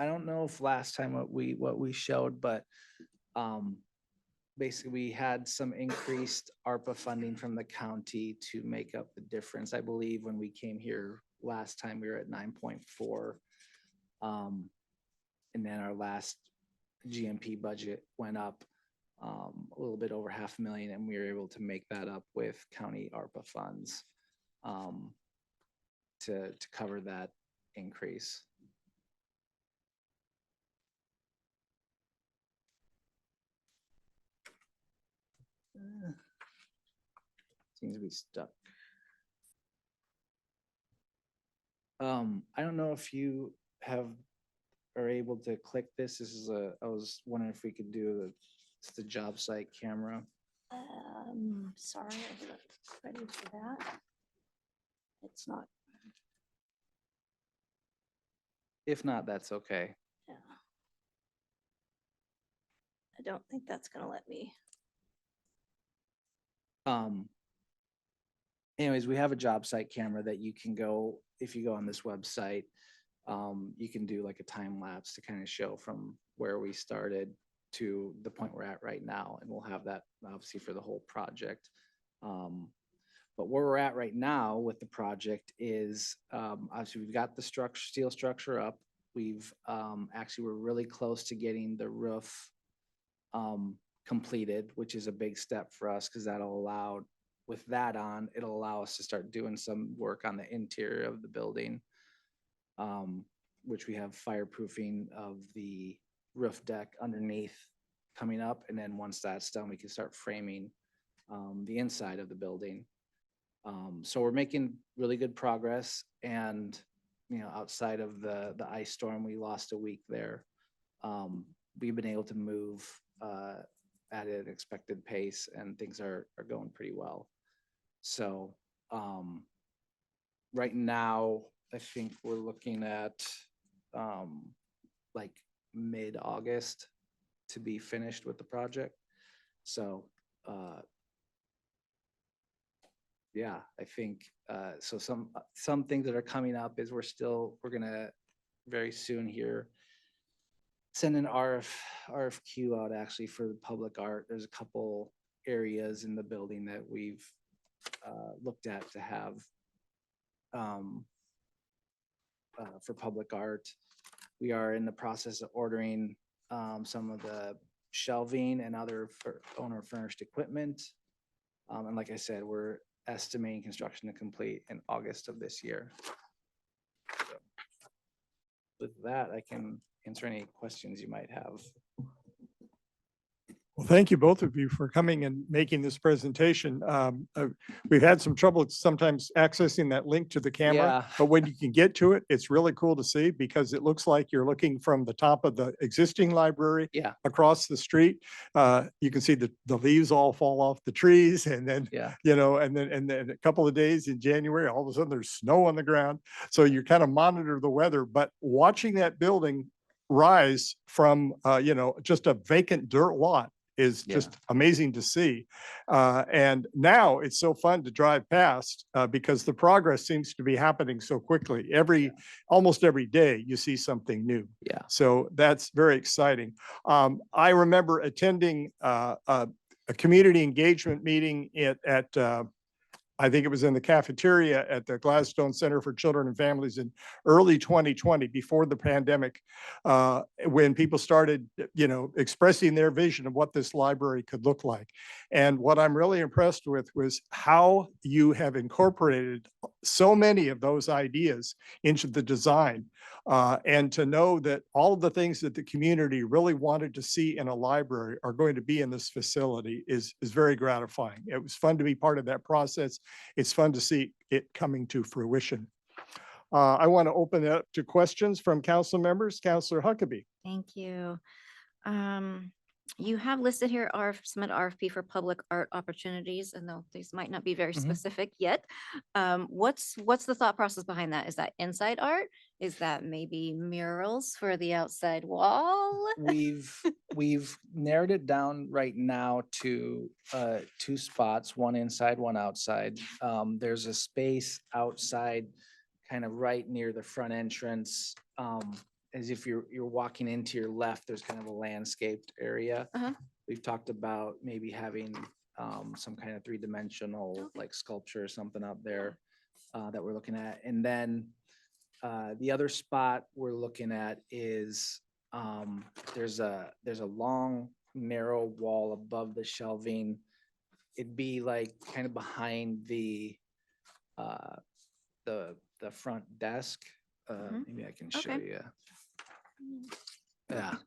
don't know if last time what we showed, but basically we had some increased ARPA funding from the county to make up the difference. I believe when we came here last time, we were at 9.4. And then our last GMP budget went up a little bit over $500,000, and we were able to make that up with county ARPA funds to cover that increase. Seems to be stuck. I don't know if you are able to click this. This is I was wondering if we could do the job site camera. Sorry, I wasn't ready for that. It's not. If not, that's okay. Yeah. I don't think that's gonna let me. Anyways, we have a job site camera that you can go, if you go on this website, you can do like a time lapse to kind of show from where we started to the point we're at right now. And we'll have that obviously for the whole project. But where we're at right now with the project is obviously we've got the steel structure up. We've we're really close to getting the roof completed, which is a big step for us because that'll allow, with that on, it'll allow us to start doing some work on the interior of the building, which we have fireproofing of the roof deck underneath coming up. And then once that's done, we can start framing the inside of the building. So we're making really good progress. And, outside of the ice storm, we lost a week there. We've been able to move at an expected pace, and things are going pretty well. So right now, I think we're looking at like mid-August to be finished with the project. So yeah, I think so. Some things that are coming up is we're gonna very soon here send an RFQ out actually for the public art. There's a couple areas in the building that we've looked at to have for public art. We are in the process of ordering some of the shelving and other owner furnished equipment. And like I said, we're estimating construction to complete in August of this year. So with that, I can answer any questions you might have. Well, thank you, both of you, for coming and making this presentation. We've had some trouble sometimes accessing that link to the camera, Yeah. but when you can get to it, it's really cool to see because it looks like you're looking from the top of the existing library Yeah. across the street. You can see the leaves all fall off the trees, and then Yeah. and then a couple of days in January, all of a sudden there's snow on the ground. So you kind of monitor the weather, but watching that building rise from just a vacant dirt lot is Yeah. just amazing to see. And now it's so fun to drive past because the progress seems to be happening so quickly. Almost every day you see something new. Yeah. So that's very exciting. I remember attending a community engagement meeting at I think it was in the cafeteria at the Gladstone Center for Children and Families in early 2020, before the pandemic, when people started, expressing their vision of what this library could look like. And what I'm really impressed with was how you have incorporated so many of those ideas into the design. And to know that all of the things that the community really wanted to see in a library are going to be in this facility is very gratifying. It was fun to be part of that process. It's fun to see it coming to fruition. I want to open it up to questions from council members. Councillor Huckabee. Thank you. You have listed here submit RFP for public art opportunities, and though these might not be very Mhm. specific yet, what's the thought process behind that? Is that inside art? Is that maybe murals for the outside wall? We've narrowed it down right now to 2 spots, one inside, one outside. There's a space outside, kind of right near the front entrance. As if you're walking into your left, there's kind of a landscaped area. Uh-huh. We've talked about maybe having some kind of 3-dimensional like sculpture or something up there that we're looking at. And then the other spot we're looking at is there's a long narrow wall above the shelving. It'd be like kind of behind the front desk. Maybe I can show Okay. you. Yeah.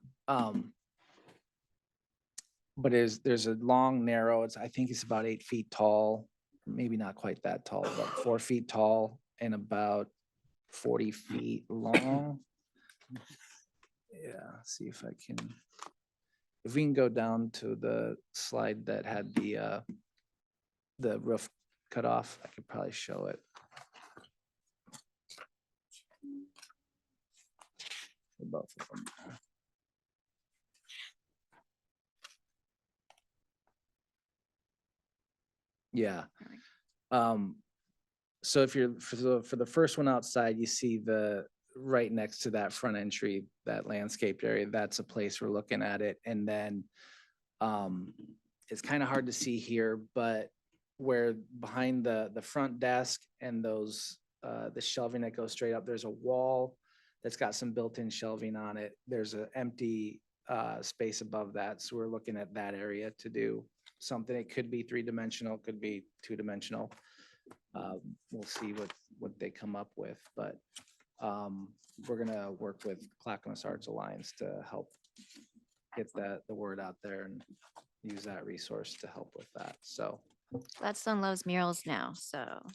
But there's a long, narrow, I think it's about 8 feet tall, maybe not quite that tall, about 4 feet tall and about 40 feet long. Yeah, see if if we can go down to the slide that had the roof cut off, I could probably show it. Both of them. Yeah. So if you're for the first one outside, you see the right next to that front entry, that landscaped area, that's a place we're looking at it. And then it's kind of hard to see here, but where behind the front desk and those the shelving that goes straight up, there's a wall that's got some built-in shelving on it. There's an empty space above that. So we're looking at that area to do something. It could be 3-dimensional, could be 2-dimensional. We'll see what they come up with, but we're gonna work with Clackamas Arts Alliance to help get the word out there and use that resource to help with that. So Gladstone loves murals now, so.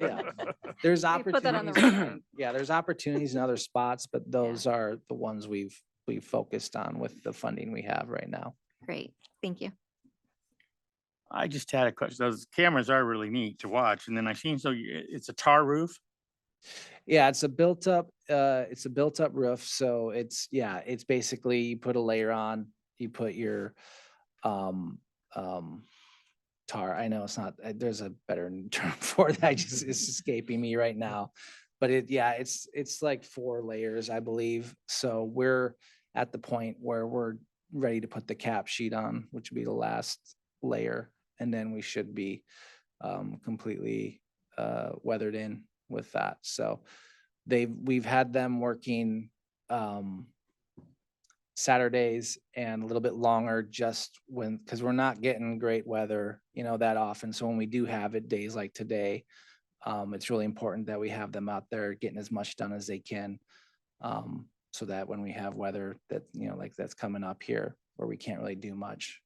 yeah, there's We put that on the opportunities. resume. Yeah, there's opportunities in other spots, but those are the ones we've focused on with the funding we have right now. Great, thank you. I just had a question. Those cameras are really neat to watch. And then I seen, it's a tar roof. Yeah, it's a built up roof. So it's basically you put a layer on, you put your tar. I know it's not, there's a better term for that. It's escaping me right now. But it's like 4 layers, I believe. So we're at the point where we're ready to put the cap sheet on, which would be the last layer. And then we should be completely weathered in with that. So we've had them working Saturdays and a little bit longer just because we're not getting great weather, that often. So when we do have it, days like today, it's really important that we have them out there getting as much done as they can. so that when we have weather that, like that's coming up here where we can't really do much.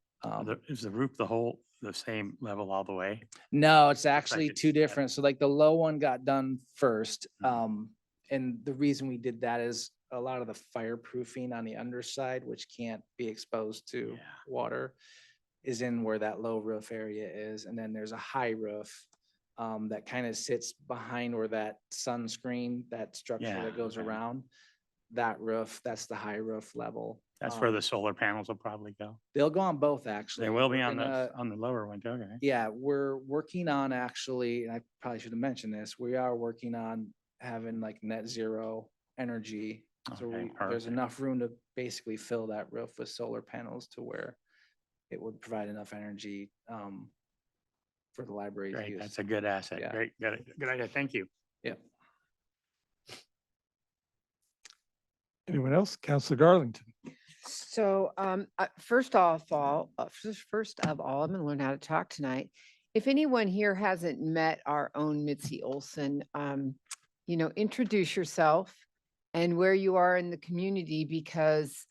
Is the roof the same level all the way? No, it's like actually it's two at- different. So like the low one got done first. Mhm. And the reason we did that is a lot of the fireproofing on the underside, which can't be exposed to Yeah. water, is in where that low roof area is. And then there's a high roof that kind of sits behind where that sunscreen, that structure Yeah, that goes okay. around that roof. That's the high roof level. That's where the solar panels will probably go. They'll go on both, actually. They will be We're on gonna- the lower one, okay. Yeah, we're working on actually, and I probably should have mentioned this, we are working on having like net zero energy. So Okay, there's perfect. enough room to basically fill that roof with solar panels to where it would provide enough energy for the library's Great, use. that's a good asset. Yeah. Great, good idea. Thank you. Yeah. Anyone else? Counselor Garlington. So, first of all, I'm gonna learn how to talk tonight. If anyone here hasn't met our own Mitzi Olson, introduce yourself and where you are in the community, because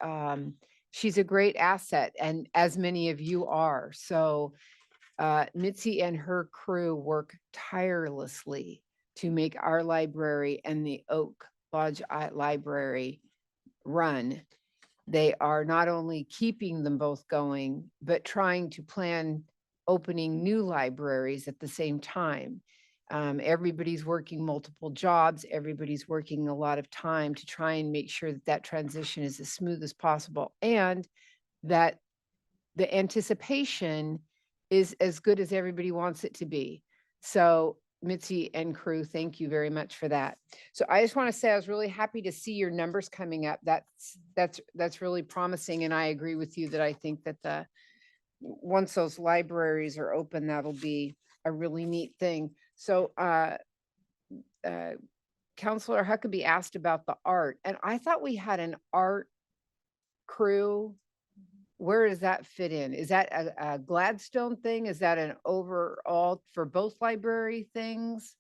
she's a great asset, and as many of you are. So Mitzi and her crew work tirelessly to make our library and the Oak Lodge Library run. They are not only keeping them both going, but trying to plan opening new libraries at the same time. Everybody's working multiple jobs. Everybody's working a lot of time to try and make sure that that transition is as smooth as possible, and that the anticipation is as good as everybody wants it to be. So Mitzi and crew, thank you very much for that. So I just want to say I was really happy to see your numbers coming up. That's really promising. And I agree with you that I think that once those libraries are open, that'll be a really neat thing. So Counselor Huckabee asked about the art, and I thought we had an art crew. Where does that fit in? Is that a Gladstone thing? Is that an overall for both library things?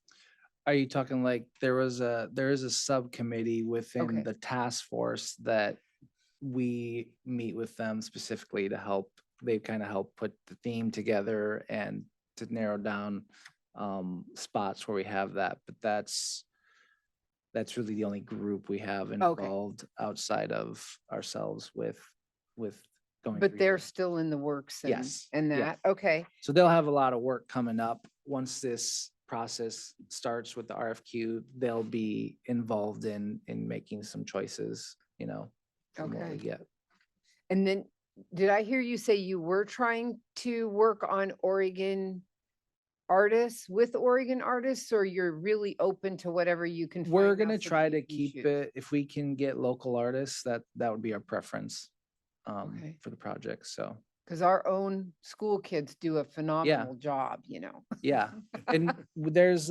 Are you talking like there is a subcommittee within Okay. the task force that we meet with them specifically to help, they kind of help put the theme together and to narrow down spots where we have that, but that's really the only group we have involved outside of ourselves with going. But through they're here. still in the works and, Yes, and yeah. that, okay. So they'll have a lot of work coming up. Once this process starts with the RFQ, they'll be involved in making some choices, from what we Okay. get. And then, did I hear you say you were trying to work on Oregon artists with Oregon artists, or you're really open to whatever you can find? We're now gonna so that try you to can keep choose? it, if we can get local artists, that would be our preference Okay. for the project, so. Because our own school kids do a phenomenal job, Yeah, and there's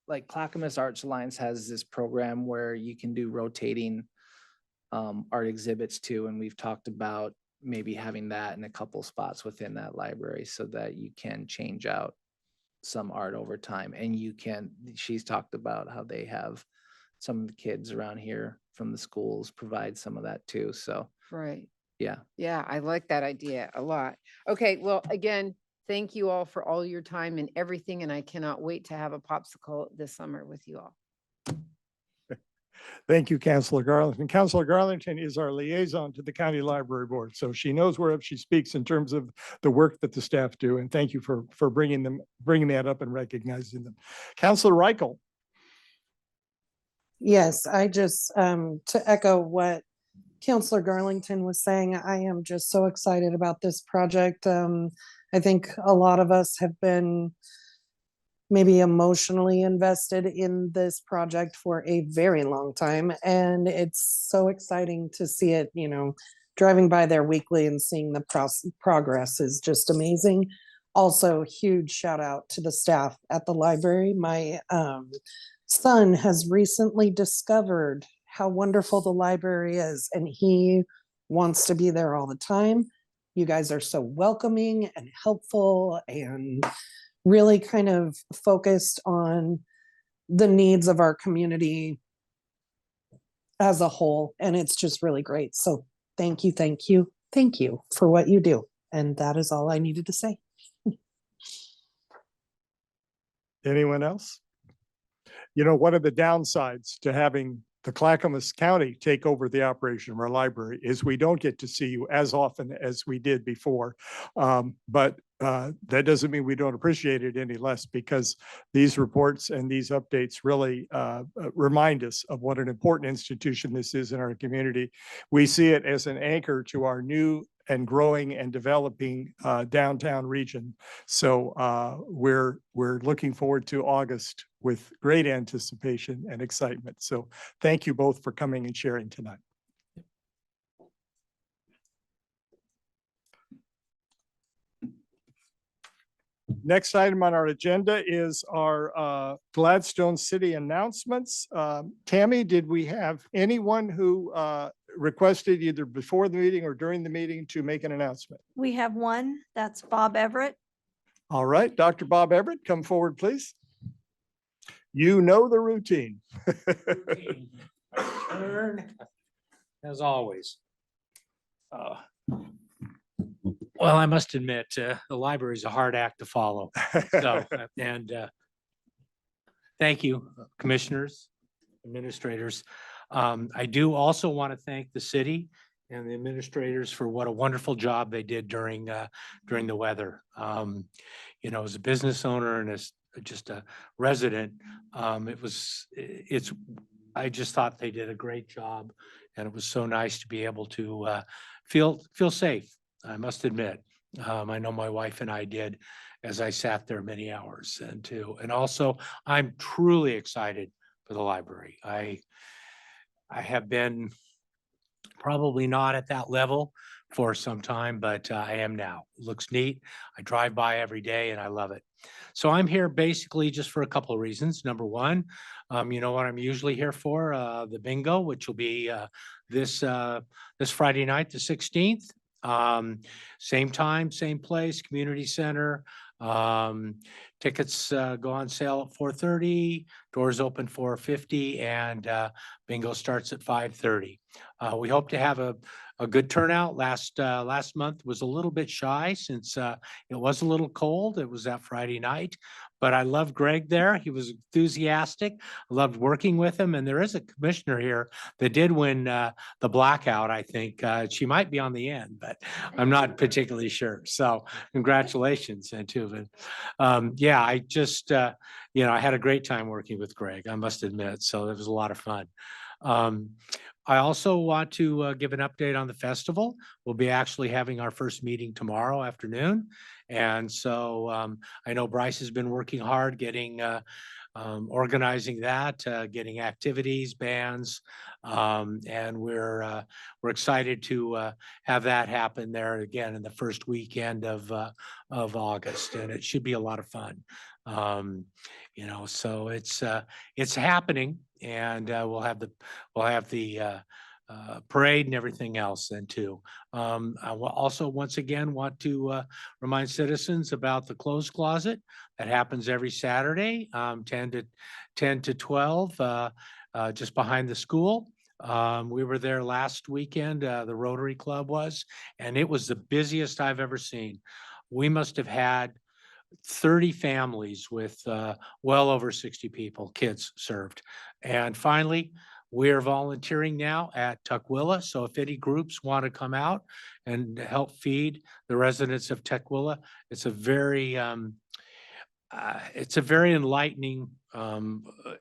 like Clackamas Arts Alliance has this program where you can do rotating art exhibits too, and we've talked about maybe having that in a couple spots within that library so that you can change out some art over time. And she's talked about how they have some of the kids around here from the schools provide some of that too, so Right. yeah. Yeah, I like that idea a lot. Okay, well, again, thank you all for all your time and everything, and I cannot wait to have a popsicle this summer with you all. Thank you, Counselor Garlington. Counselor Garlington is our liaison to the County Library Board, so she knows where she speaks in terms of the work that the staff do. And thank you for bringing that up and recognizing them. Counselor Reichel. Yes, I just, to echo what Counselor Garlington was saying, I am just so excited about this project. I think a lot of us have been maybe emotionally invested in this project for a very long time. And it's so exciting to see it, driving by there weekly and seeing the progress is just amazing. Also, huge shout out to the staff at the library. My son has recently discovered how wonderful the library is, and he wants to be there all the time. You guys are so welcoming and helpful and really kind of focused on the needs of our community as a whole, and it's just really great. So thank you, thank you, thank you for what you do. And that is all I needed to say. Anyone else? You know, one of the downsides to having the Clackamas County take over the operation of our library is we don't get to see you as often as we did before. But that doesn't mean we don't appreciate it any less, because these reports and these updates really remind us of what an important institution this is in our community. We see it as an anchor to our new and growing and developing downtown region. So we're looking forward to August with great anticipation and excitement. So thank you both for coming and sharing tonight. Next item on our agenda is our Gladstone City announcements. Tammy, did we have anyone who requested either before the meeting or during the meeting to make an announcement? We have one, that's Bob Everett. All right, Dr. Bob Everett, come forward, please. You know the routine. Turn, as always. Well, I must admit, the library is a hard act to follow. So, and thank you, commissioners, administrators. I do also want to thank the city and the administrators for what a wonderful job they did during the weather. You know, as a business owner and as just a resident, I just thought they did a great job, and it was so nice to be able to feel safe. I must admit, I know my wife and I did, as I sat there many hours. And also, I'm truly excited for the library. I have been probably not at that level for some time, but I am now. It looks neat. I drive by every day and I love it. So I'm here basically just for a couple of reasons. Number one, you know what I'm usually here for, the bingo, which will be this Friday night, the 16th. Same time, same place, community center. Tickets go on sale at 4:30, doors open 4:50, and bingo starts at 5:30. We hope to have a good turnout. Last month was a little bit shy since it was a little cold. It was that Friday night, but I love Greg there. He was enthusiastic. I loved working with him. And there is a commissioner here that did win the blackout, I think. She might be on the end, but I'm not particularly sure. So congratulations, too. Yeah, I just, you know, I had a great time working with Greg, I must admit. So it was a lot of fun. I also want to give an update on the festival. We'll be actually having our first meeting tomorrow afternoon. And so I know Bryce has been working hard getting organizing that, getting activities, bands, and we're excited to have that happen there again in the first weekend of August, and it should be a lot of fun. You know, so it's happening, and we'll have the parade and everything else then too. I will also once again want to remind citizens about the clothes closet that happens every Saturday, 10 to 12, just behind the school. We were there last weekend, the Rotary Club was, and it was the busiest I've ever seen. We must have had 30 families with well over 60 people, kids served. And finally, we're volunteering now at Tukwila. So if any groups want to come out and help feed the residents of Tukwila, it's a very enlightening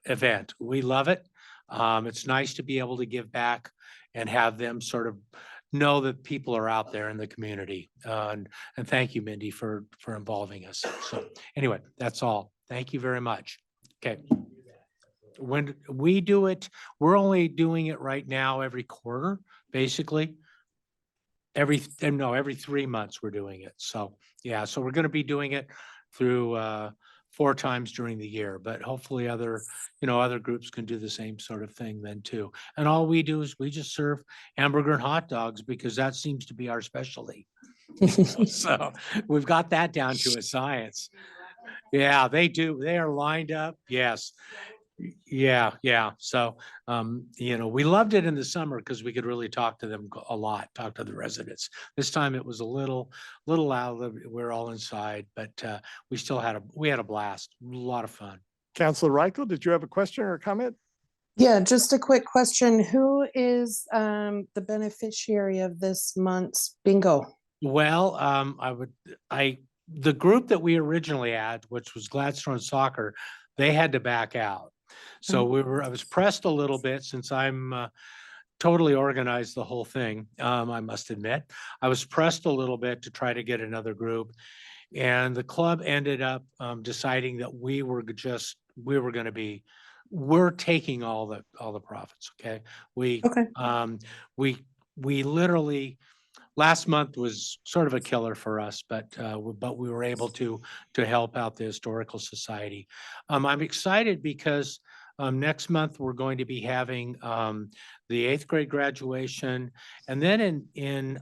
event. We love it. It's nice to be able to give back and have them sort of know that people are out there in the community. And thank you, Mindy, for involving us. So anyway, that's all. Thank you very much. Okay. When we do it, we're only doing it right now every quarter, basically. Every 3 months we're doing it. So yeah, so we're going to be doing it through 4 times during the year, but hopefully other groups can do the same sort of thing then too. And all we do is we just serve hamburger and hot dogs because that seems to be our specialty. So we've got that down to a science. Yeah, they do. They are lined up. Yes. Yeah. So, we loved it in the summer because we could really talk to them a lot, talk to the residents. This time it was a little out of we're all inside, but we had a blast, a lot of fun. Counselor Reichel, did you have a question or a comment? Yeah, just a quick question. Who is the beneficiary of this month's bingo? Well, the group that we originally had, which was Gladstone Soccer, they had to back out. So I was pressed a little bit since I'm totally organized the whole thing. I must admit, I was pressed a little bit to try to get another group. And the club ended up deciding that we're taking all the profits. Okay. We literally, last month was sort of a killer for us, but we were able to help out the Historical Society. I'm excited because next month we're going to be having the 8th grade graduation, and then in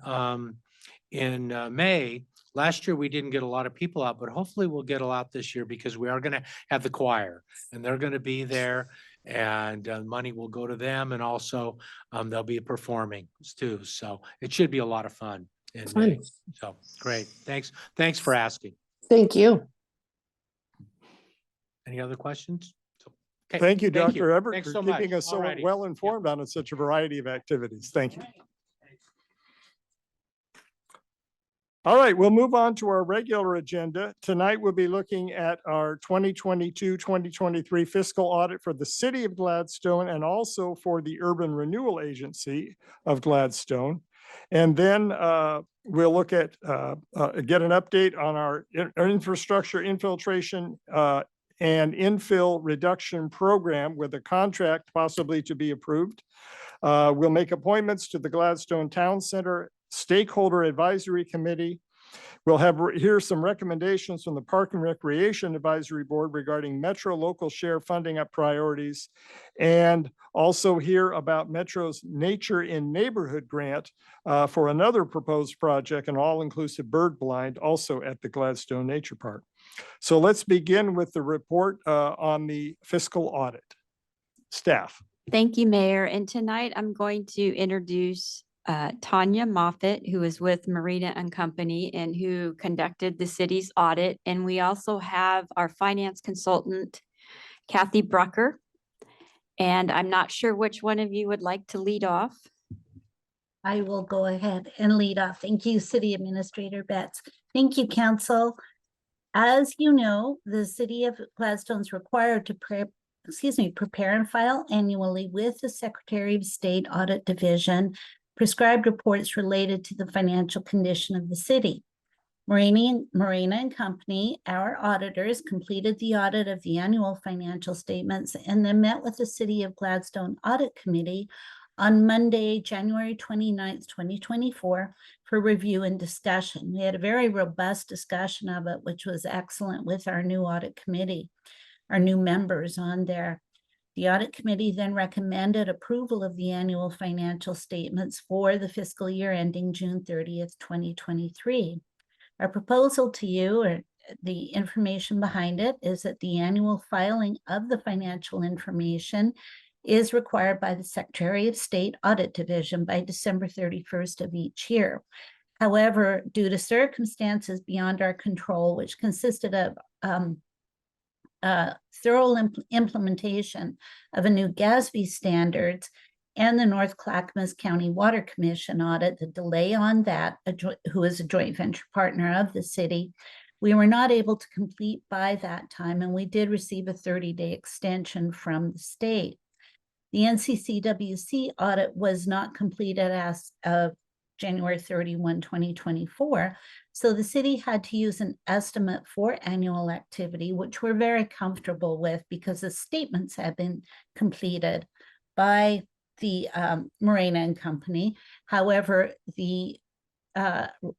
May. Last year we didn't get a lot of people out, but hopefully we'll get a lot this year because we are going to have the choir, and they're going to be there, and money will go to them, and also they'll be performing too. So it should be a lot of fun in May. So great. Thanks for asking. Thank you. Any other questions? Okay, Thank you, Dr. Everett, Thanks for so much. keeping us so Alrighty. well informed on such a variety of activities. Thank you. All right, we'll move on to our regular agenda. Tonight, we'll be looking at our 2022-2023 fiscal audit for the city of Gladstone and also for the Urban Renewal Agency of Gladstone. And then we'll look at, get an update on our infrastructure infiltration and infill reduction program with a contract possibly to be approved. We'll make appointments to the Gladstone Town Center Stakeholder Advisory Committee. We'll hear some recommendations from the Park and Recreation Advisory Board regarding Metro local share funding up priorities, and also hear about Metro's Nature in Neighborhood grant for another proposed project, an all-inclusive bird blind, also at the Gladstone Nature Park. So let's begin with the report on the fiscal audit. Staff. Thank you, Mayor. And tonight I'm going to introduce Tanya Moffett, who is with Marina and Company and who conducted the city's audit. And we also have our finance consultant, Kathy Brucker. And I'm not sure which one of you would like to lead off. I will go ahead and lead off. Thank you, City Administrator Betts. Thank you, Council. As you know, the City of Gladstone is required to prepare and file annually with the Secretary of State Audit Division prescribed reports related to the financial condition of the city. Marina and Company, our auditors, completed the audit of the annual financial statements and then met with the City of Gladstone Audit Committee on Monday, January 29th, 2024, for review and discussion. We had a very robust discussion of it, which was excellent with our new audit committee, our new members on there. The audit committee then recommended approval of the annual financial statements for the fiscal year ending June 30th, 2023. Our proposal to you, or the information behind it, is that the annual filing of the financial information is required by the Secretary of State Audit Division by December 31st of each year. However, due to circumstances beyond our control, which consisted of thorough implementation of a new GASB standards and the North Clackamas County Water Commission audit, the delay on that, who is a joint venture partner of the city, we were not able to complete by that time, and we did receive a 30-day extension from the state. The NCCWC audit was not completed as of January 31, 2024. So the city had to use an estimate for annual activity, which we're very comfortable with because the statements have been completed by the Marina and Company. However, the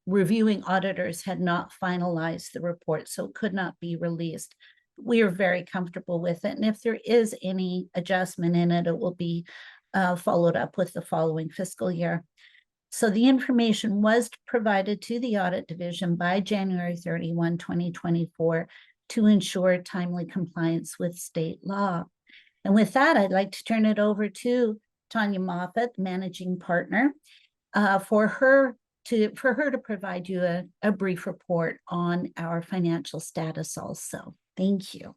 reviewing auditors had not finalized the report, so it could not be released. We are very comfortable with it. And if there is any adjustment in it, it will be followed up with the following fiscal year. So the information was provided to the Audit Division by January 31, 2024 to ensure timely compliance with state law. And with that, I'd like to turn it over to Tanya Moffett, Managing Partner, for her to provide you a brief report on our financial status also. Thank you.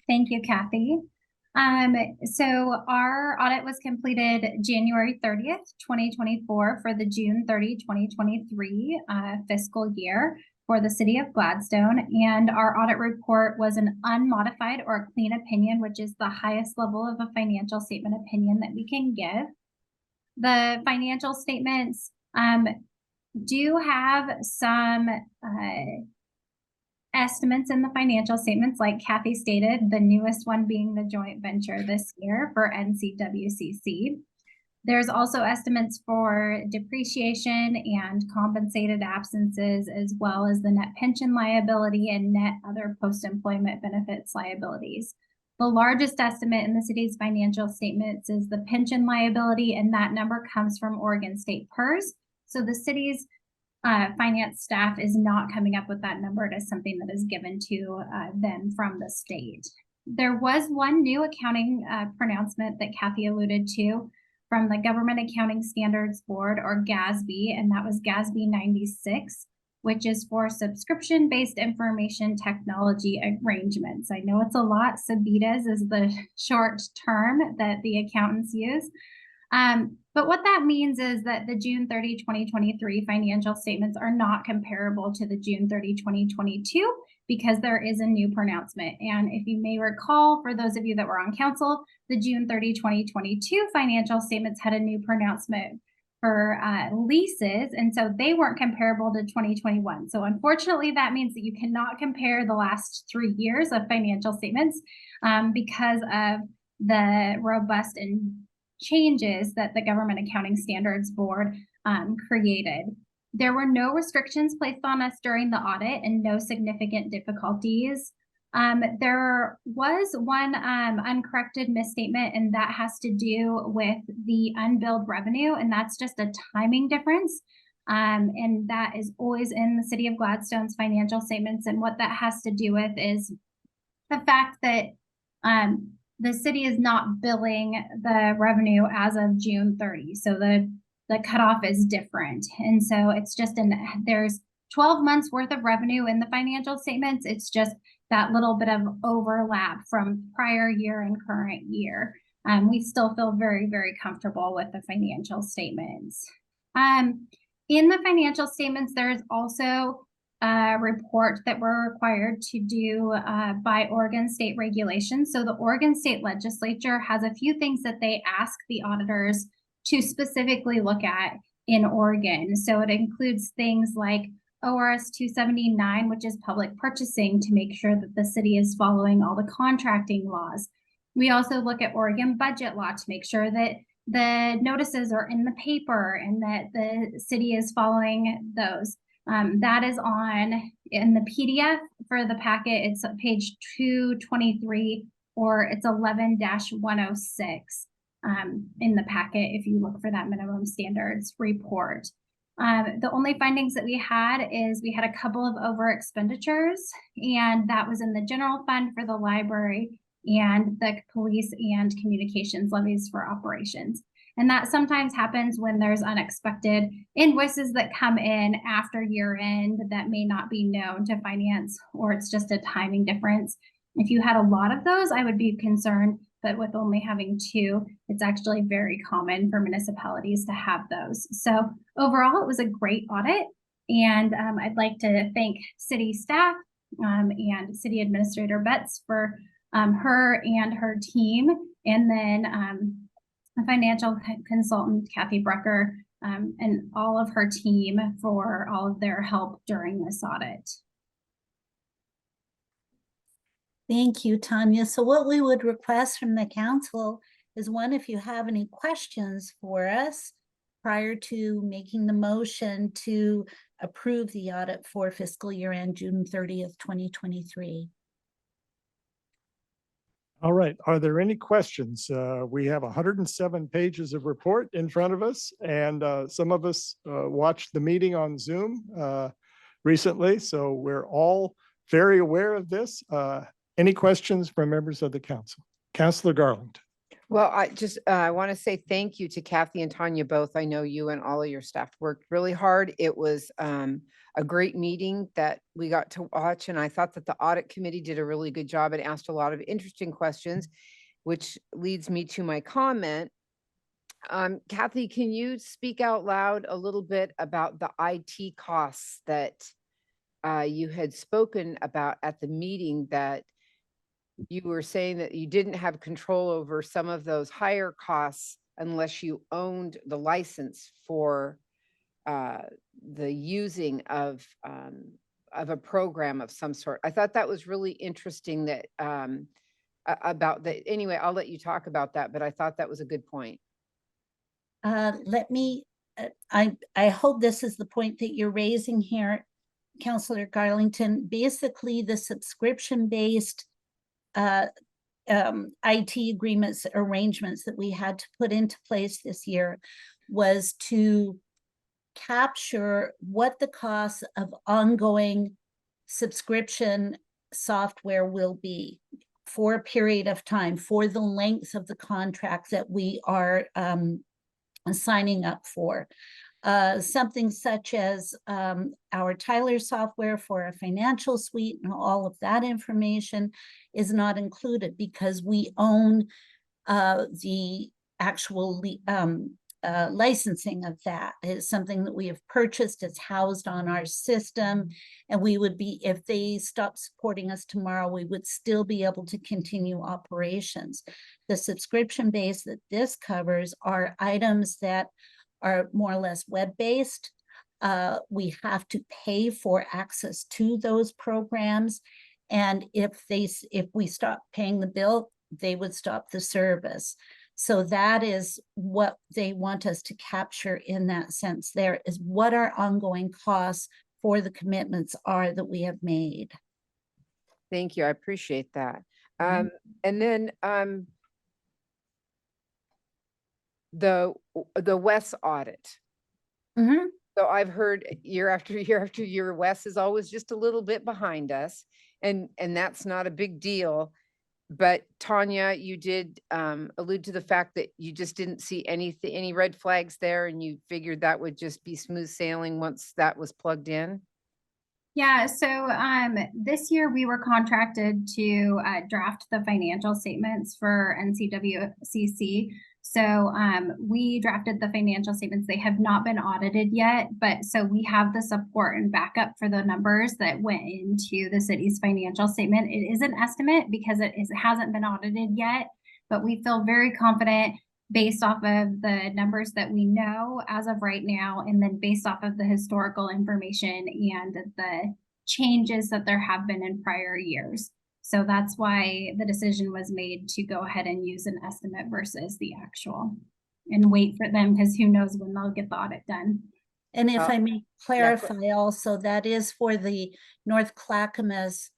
Thank you, Kathy. So our audit was completed January 30th, 2024 for the June 30, 2023 fiscal year for the city of Gladstone. And our audit report was an unmodified or clean opinion, which is the highest level of a financial statement opinion that we can give. The financial statements do have some estimates in the financial statements, like Kathy stated, the newest one being the joint venture this year for NCWCC. There's also estimates for depreciation and compensated absences, as well as the net pension liability and net other post-employment benefits liabilities. The largest estimate in the city's financial statements is the pension liability, and that number comes from Oregon State PERS. So the city's finance staff is not coming up with that number. It is something that is given to them from the state. There was one new accounting pronouncement that Kathy alluded to from the Government Accounting Standards Board, or GASB, and that was GASB 96, which is for subscription-based information technology arrangements. I know it's a lot. SABITAs is the short term that the accountants use. But what that means is that the June 30, 2023 financial statements are not comparable to the June 30, 2022, because there is a new pronouncement. And if you may recall, for those of you that were on council, the June 30, 2022 financial statements had a new pronouncement for leases, and so they weren't comparable to 2021. So unfortunately, that means that you cannot compare the last 3 years of financial statements because of the robust and changes that the Government Accounting Standards Board created. There were no restrictions placed on us during the audit and no significant difficulties. There was one uncorrected misstatement, and that has to do with the unbilled revenue, and that's just a timing difference. And that is always in the City of Gladstone's financial statements. And what that has to do with is the fact that the city is not billing the revenue as of June 30. So the cutoff is different. And so it's just there's 12 months worth of revenue in the financial statements. It's just that little bit of overlap from prior year and current year. We still feel very, very comfortable with the financial statements. In the financial statements, there's also a report that we're required to do by Oregon State regulations. So the Oregon State Legislature has a few things that they ask the auditors to specifically look at in Oregon. So it includes things like ORS 279, which is public purchasing, to make sure that the city is following all the contracting laws. We also look at Oregon budget law to make sure that the notices are in the paper and that the city is following those. That is in the PDF for the packet. It's page 223, or it's 11-106 in the packet if you look for that minimum standards report. The only findings that we had is we had a couple of over expenditures, and that was in the general fund for the library and the police and communications levies for operations. And that sometimes happens when there's unexpected invoices that come in after year end that may not be known to finance, or it's just a timing difference. If you had a lot of those, I would be concerned, but with only having 2, it's actually very common for municipalities to have those. So overall, it was a great audit. And I'd like to thank city staff and City Administrator Betts for her and her team. And then financial consultant Kathy Brucker and all of her team for all of their help during this audit. Thank you, Tanya. So what we would request from the council is, one, if you have any questions for us prior to making the motion to approve the audit for fiscal year end June 30th, 2023. All right. Are there any questions? We have 107 pages of report in front of us, and some of us watched the meeting on Zoom recently, so we're all very aware of this. Any questions from members of the council? Councillor Garland. Well, I want to say thank you to Kathy and Tanya both. I know you and all of your staff worked really hard. It was a great meeting that we got to watch, and I thought that the audit committee did a really good job and asked a lot of interesting questions, which leads me to my comment. Kathy, can you speak out loud a little bit about the IT costs that you had spoken about at the meeting, that you were saying that you didn't have control over some of those higher costs unless you owned the license for the using of a program of some sort. I thought that was really interesting that about that. Anyway, I'll let you talk about that, but I thought that was a good point. Let me, I hope this is the point that you're raising here, Councillor Garlington. Basically, the subscription-based IT agreements, arrangements that we had to put into place this year was to capture what the costs of ongoing subscription software will be for a period of time, for the length of the contract that we are signing up for. Something such as our Tyler software for a financial suite and all of that information is not included because we own the actual licensing of that. Is something that we have purchased. It's housed on our system, and we would be, if they stop supporting us tomorrow, we would still be able to continue operations. The subscription base that this covers are items that are more or less web-based. We have to pay for access to those programs, and if we stop paying the bill, they would stop the service. So that is what they want us to capture in that sense. There is what our ongoing costs for the commitments are that we have made. Thank you. I appreciate that. And then the WES audit. So I've heard year after year after year, WES is always just a little bit behind us, and that's not a big deal. But Tanya, you did allude to the fact that you just didn't see any red flags there, and you figured that would just be smooth sailing once that was plugged in. Yeah, so this year we were contracted to draft the financial statements for NCWCC. So we drafted the financial statements. They have not been audited yet, but so we have the support and backup for the numbers that went into the city's financial statement. It is an estimate because it hasn't been audited yet, but we feel very confident based off of the numbers that we know as of right now, and then based off of the historical information and the changes that there have been in prior years. So that's why the decision was made to go ahead and use an estimate versus the actual, and wait for them, because who knows when they'll get the audit done. And if I may clarify also, that is for the North Clackamas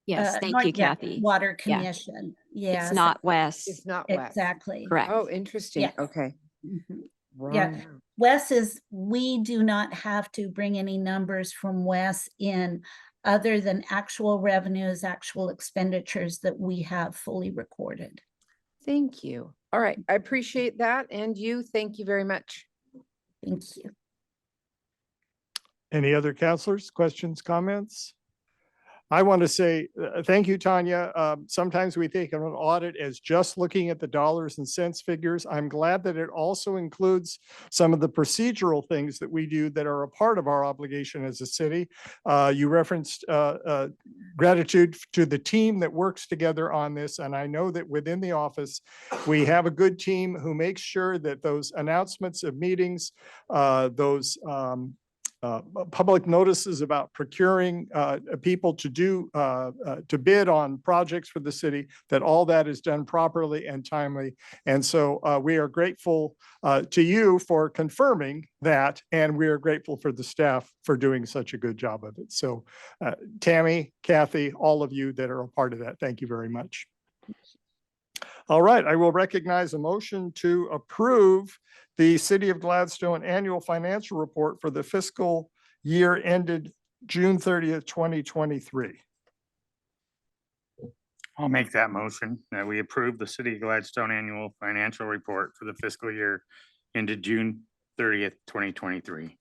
Yes, thank you, Kathy. Water Yeah. Commission. Yes. It's not West. It's not West. Exactly. Correct. Oh, interesting. Yeah. Okay. Yeah. Wes is, we do not have to bring any numbers from Wes in other than actual revenues, actual expenditures that we have fully recorded. Thank you. All right. I appreciate that. And you, thank you very much. Thank you. Any other counselors, questions, comments? I want to say thank you, Tanya. Sometimes we think of an audit as just looking at the dollars and cents figures. I'm glad that it also includes some of the procedural things that we do that are a part of our obligation as a city. You referenced gratitude to the team that works together on this. And I know that within the office, we have a good team who makes sure that those announcements of meetings, those public notices about procuring people to do to bid on projects for the city, that all that is done properly and timely. And so we are grateful to you for confirming that, and we are grateful for the staff for doing such a good job of it. So Tammy, Kathy, all of you that are a part of that, thank you very much. All right, I will recognize a motion to approve the City of Gladstone Annual Financial Report for the fiscal year ended June 30th, 2023. I'll make that motion that we approve the City of Gladstone Annual Financial Report for the fiscal year into June 30th, 2023.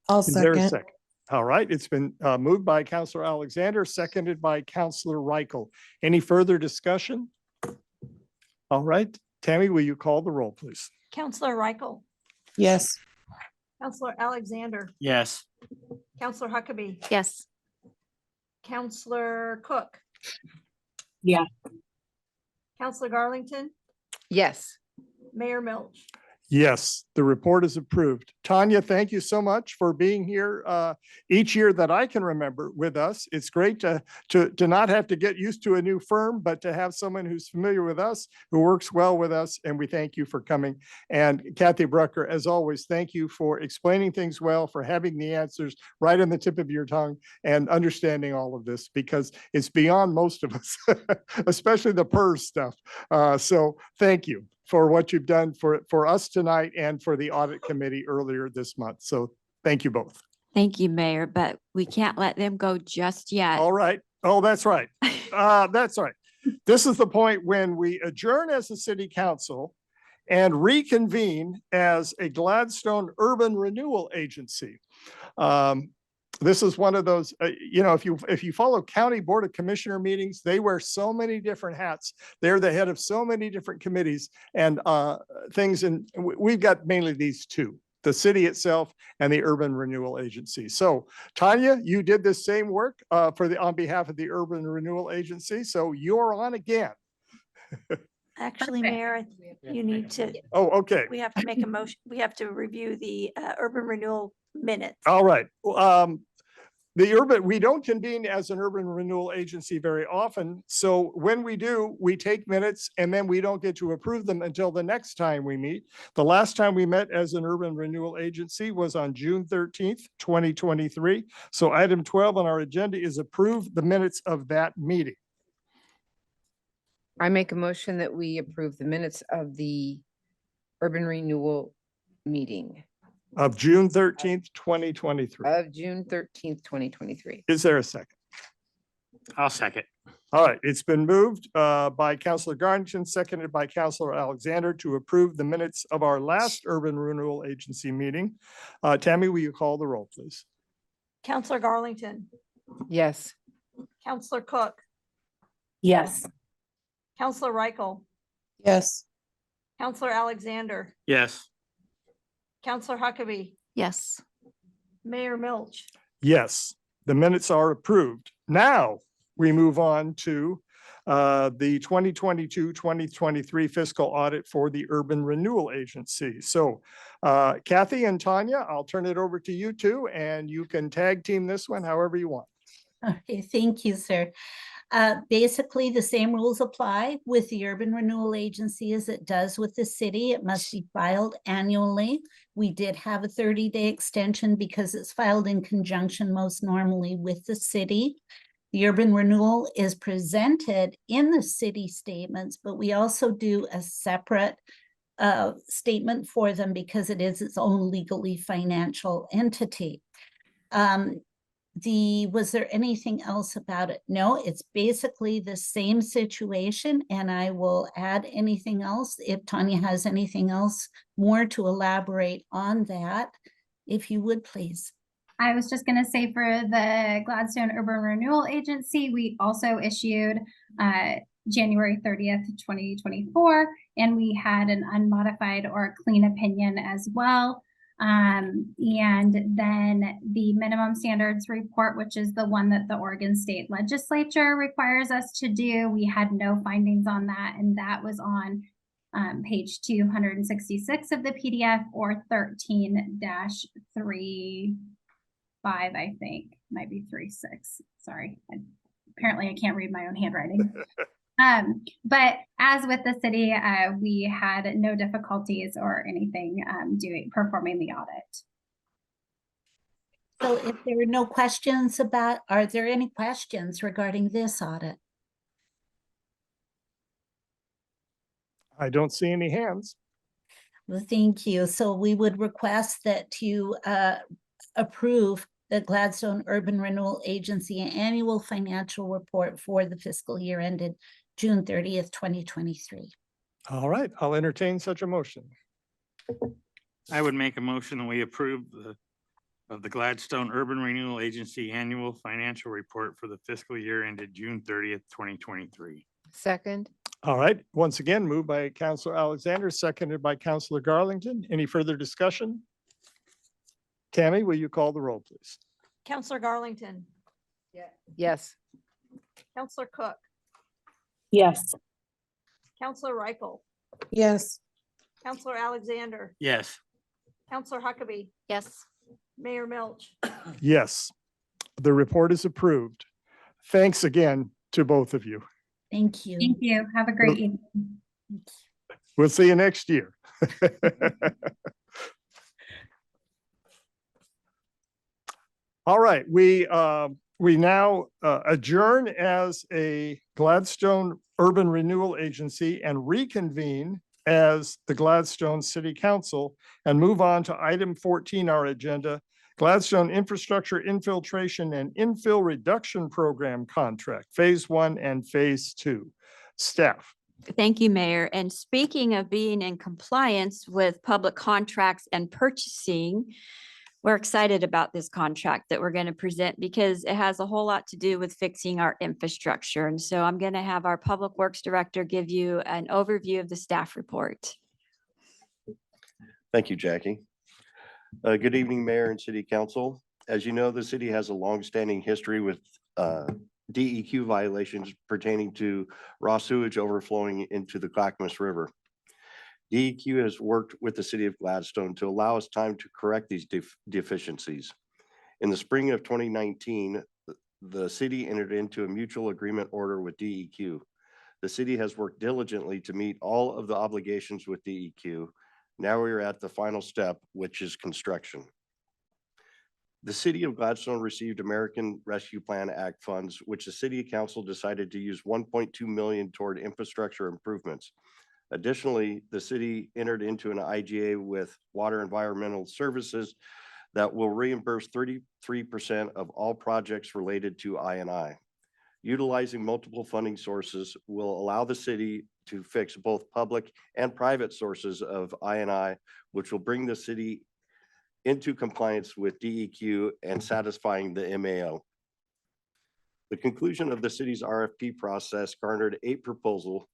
I'll Is there a second. second? All right, it's been moved by Counselor Alexander, seconded by Counselor Reichel. Any further discussion? All right, Tammy, will you call the roll, please? Counselor Reichel, Yes. Counselor Alexander, Yes. Counselor Huckabee, Yes. Counselor Cook. Yeah. Counselor Garlington, Yes. Mayor Milch. Yes, the report is approved. Tanya, thank you so much for being here each year that I can remember with us. It's great to not have to get used to a new firm, but to have someone who's familiar with us, who works well with us, and we thank you for coming. And Kathy Brucker, as always, thank you for explaining things well, for having the answers right on the tip of your tongue and understanding all of this, because it's beyond most of us, especially the PERS stuff. So thank you for what you've done for us tonight and for the audit committee earlier this month. So thank you both. Thank you, Mayor, but we can't let them go just yet. All right. Oh, that's right. That's right. This is the point when we adjourn as a city council and reconvene as a Gladstone Urban Renewal Agency. This is one of those, if you follow County Board of Commissioner meetings, they wear so many different hats. They're the head of so many different committees and things. And we've got mainly these two, the city itself and the Urban Renewal Agency. So Tanya, you did the same work on behalf of the Urban Renewal Agency. So you're on again. Actually, Mayor, you need to, Oh, okay. we have to make a motion. We have to review the urban renewal minutes. All right. We don't convene as an urban renewal agency very often. So when we do, we take minutes and then we don't get to approve them until the next time we meet. The last time we met as an urban renewal agency was on June 13th, 2023. So item 12 on our agenda is approve the minutes of that meeting. I make a motion that we approve the minutes of the urban renewal meeting Of June 13th, 2023. of June 13th, 2023. Is there a second? I'll second. All right, it's been moved by Counselor Garnison, seconded by Counselor Alexander to approve the minutes of our last Urban Renewal Agency meeting. Tammy, will you call the roll, please? Counselor Garlington, Yes. Counselor Cook, Yes. Counselor Reichel, Yes. Counselor Alexander, Yes. Counselor Huckabee, Yes. Mayor Milch. Yes, the minutes are approved. Now we move on to the 2022-2023 fiscal audit for the Urban Renewal Agency. So Kathy and Tanya, I'll turn it over to you two, and you can tag team this one however you want. Okay, thank you, sir. Basically, the same rules apply with the Urban Renewal Agency as it does with the city. It must be filed annually. We did have a 30-day extension because it's filed in conjunction most normally with the city. The urban renewal is presented in the city statements, but we also do a separate statement for them because it is its own legally financial entity. Was there anything else about it? No, it's basically the same situation, and I will add anything else if Tanya has anything else more to elaborate on that, if you would, please. I was just going to say for the Gladstone Urban Renewal Agency, we also issued January 30th, 2024, and we had an unmodified or clean opinion as well. And then the minimum standards report, which is the one that the Oregon State Legislature requires us to do, we had no findings on that, and that was on page 266 of the PDF or 13-35, I think, might be 36. Sorry, apparently I can't read my own handwriting. But as with the city, we had no difficulties or anything performing the audit. So if there are no questions are there any questions regarding this audit? I don't see any hands. Well, thank you. So we would request that you approve the Gladstone Urban Renewal Agency Annual Financial Report for the fiscal year ended June 30th, 2023. All right, I'll entertain such a motion. I would make a motion that we approve of the Gladstone Urban Renewal Agency Annual Financial Report for the fiscal year ended June 30th, 2023. Second, All right, once again, moved by Counselor Alexander, seconded by Counselor Garlington. Any further discussion? Tammy, will you call the roll, please? Counselor Garlington, yes. Counselor Cook, Yes. Counselor Reichel, Yes. Counselor Alexander, Yes. Counselor Huckabee, Yes. Mayor Milch. Yes, the report is approved. Thanks again to both of you. Thank you. Thank you. Have a great evening. We'll see you next year. All right, we now adjourn as a Gladstone Urban Renewal Agency and reconvene as the Gladstone City Council and move on to item 14, our agenda, Gladstone Infrastructure Infiltration and Infill Reduction Program Contract, Phase 1 and Phase 2. Staff. Thank you, Mayor. And speaking of being in compliance with public contracts and purchasing, we're excited about this contract that we're going to present because it has a whole lot to do with fixing our infrastructure. And so I'm going to have our Public Works Director give you an overview of the staff report. Thank you, Jackie. Good evening, Mayor and City Council. As you know, the city has a longstanding history with DEQ violations pertaining to raw sewage overflowing into the Clackamas River. DEQ has worked with the city of Gladstone to allow us time to correct these deficiencies. In the spring of 2019, the city entered into a mutual agreement order with DEQ. The city has worked diligently to meet all of the obligations with DEQ. Now we are at the final step, which is construction. The city of Gladstone received American Rescue Plan Act funds, which the city council decided to use 1.2 million toward infrastructure improvements. Additionally, the city entered into an IGA with Water Environmental Services that will reimburse 33% of all projects related to I&I. Utilizing multiple funding sources will allow the city to fix both public and private sources of I&I, which will bring the city into compliance with DEQ and satisfying the MAO. The conclusion of the city's RFP process garnered 8 proposals.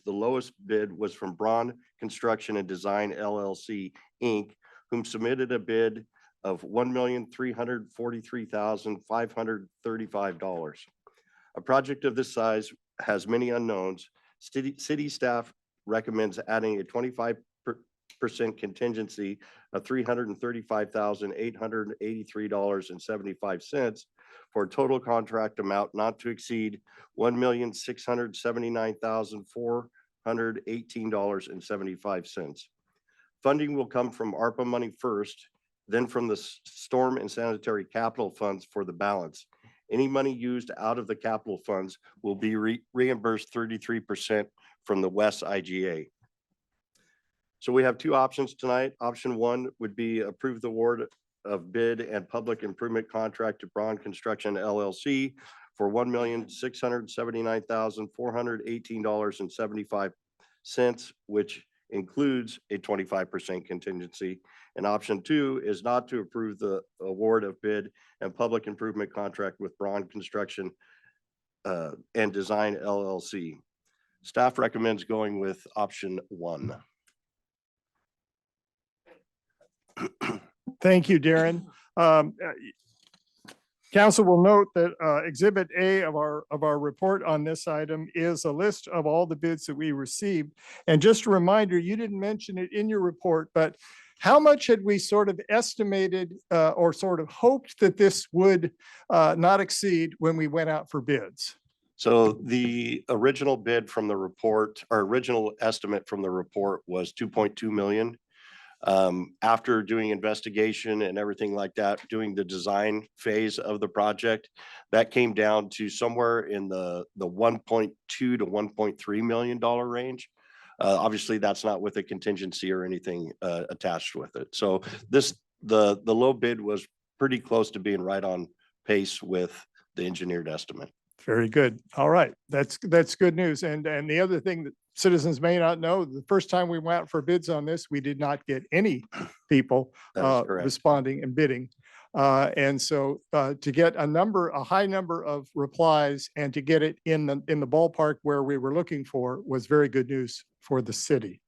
The lowest bid was from Braun Construction and Design LLC, Inc., whom submitted a bid of $1,343,535. A project of this size has many unknowns. City staff recommends adding a 25% contingency of $335,883.75 for a total contract amount not to exceed $1,679,418.75. Funding will come from ARPA money first, then from the storm and sanitary capital funds for the balance. Any money used out of the capital funds will be reimbursed 33% from the West IGA. So we have 2 options tonight. Option 1 would be approve the award of bid and public improvement contract to Braun Construction LLC for $1,679,418.75, which includes a 25% contingency. And option 2 is not to approve the award of bid and public improvement contract with Braun Construction and Design LLC. Staff recommends going with option 1. Thank you, Darren. Council will note that Exhibit A of our report on this item is a list of all the bids that we received. And just a reminder, you didn't mention it in your report, but how much had we sort of estimated or sort of hoped that this would not exceed when we went out for bids? So the original bid from the report, or original estimate from the report was 2.2 million. After doing investigation and everything like that, doing the design phase of the project, that came down to somewhere in the 1.2 to 1.3 million dollar range. Obviously, that's not with a contingency or anything attached with it. So the low bid was pretty close to being right on pace with the engineered estimate. Very good. All right. That's good news. And the other thing that citizens may not know, the first time we went out for bids on this, we did not get any people That is correct. responding and bidding. And so to get a high number of replies and to get it in the ballpark where we were looking for was very good news for the city.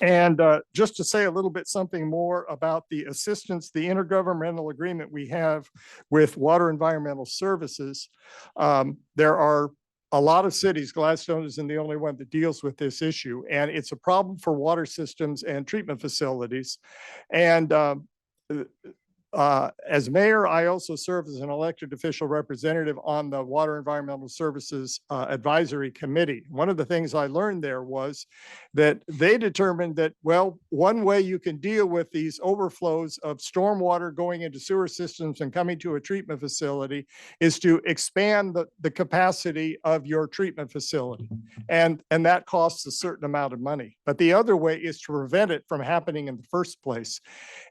And just to say a little bit something more about the assistance, the intergovernmental agreement we have with Water Environmental Services, there are a lot of cities, Gladstone isn't the only one that deals with this issue, and it's a problem for water systems and treatment facilities. And as mayor, I also serve as an elected official representative on the Water Environmental Services Advisory Committee. One of the things I learned there was that they determined that, well, one way you can deal with these overflows of stormwater going into sewer systems and coming to a treatment facility is to expand the capacity of your treatment facility. And that costs a certain amount of money. But the other way is to prevent it from happening in the first place.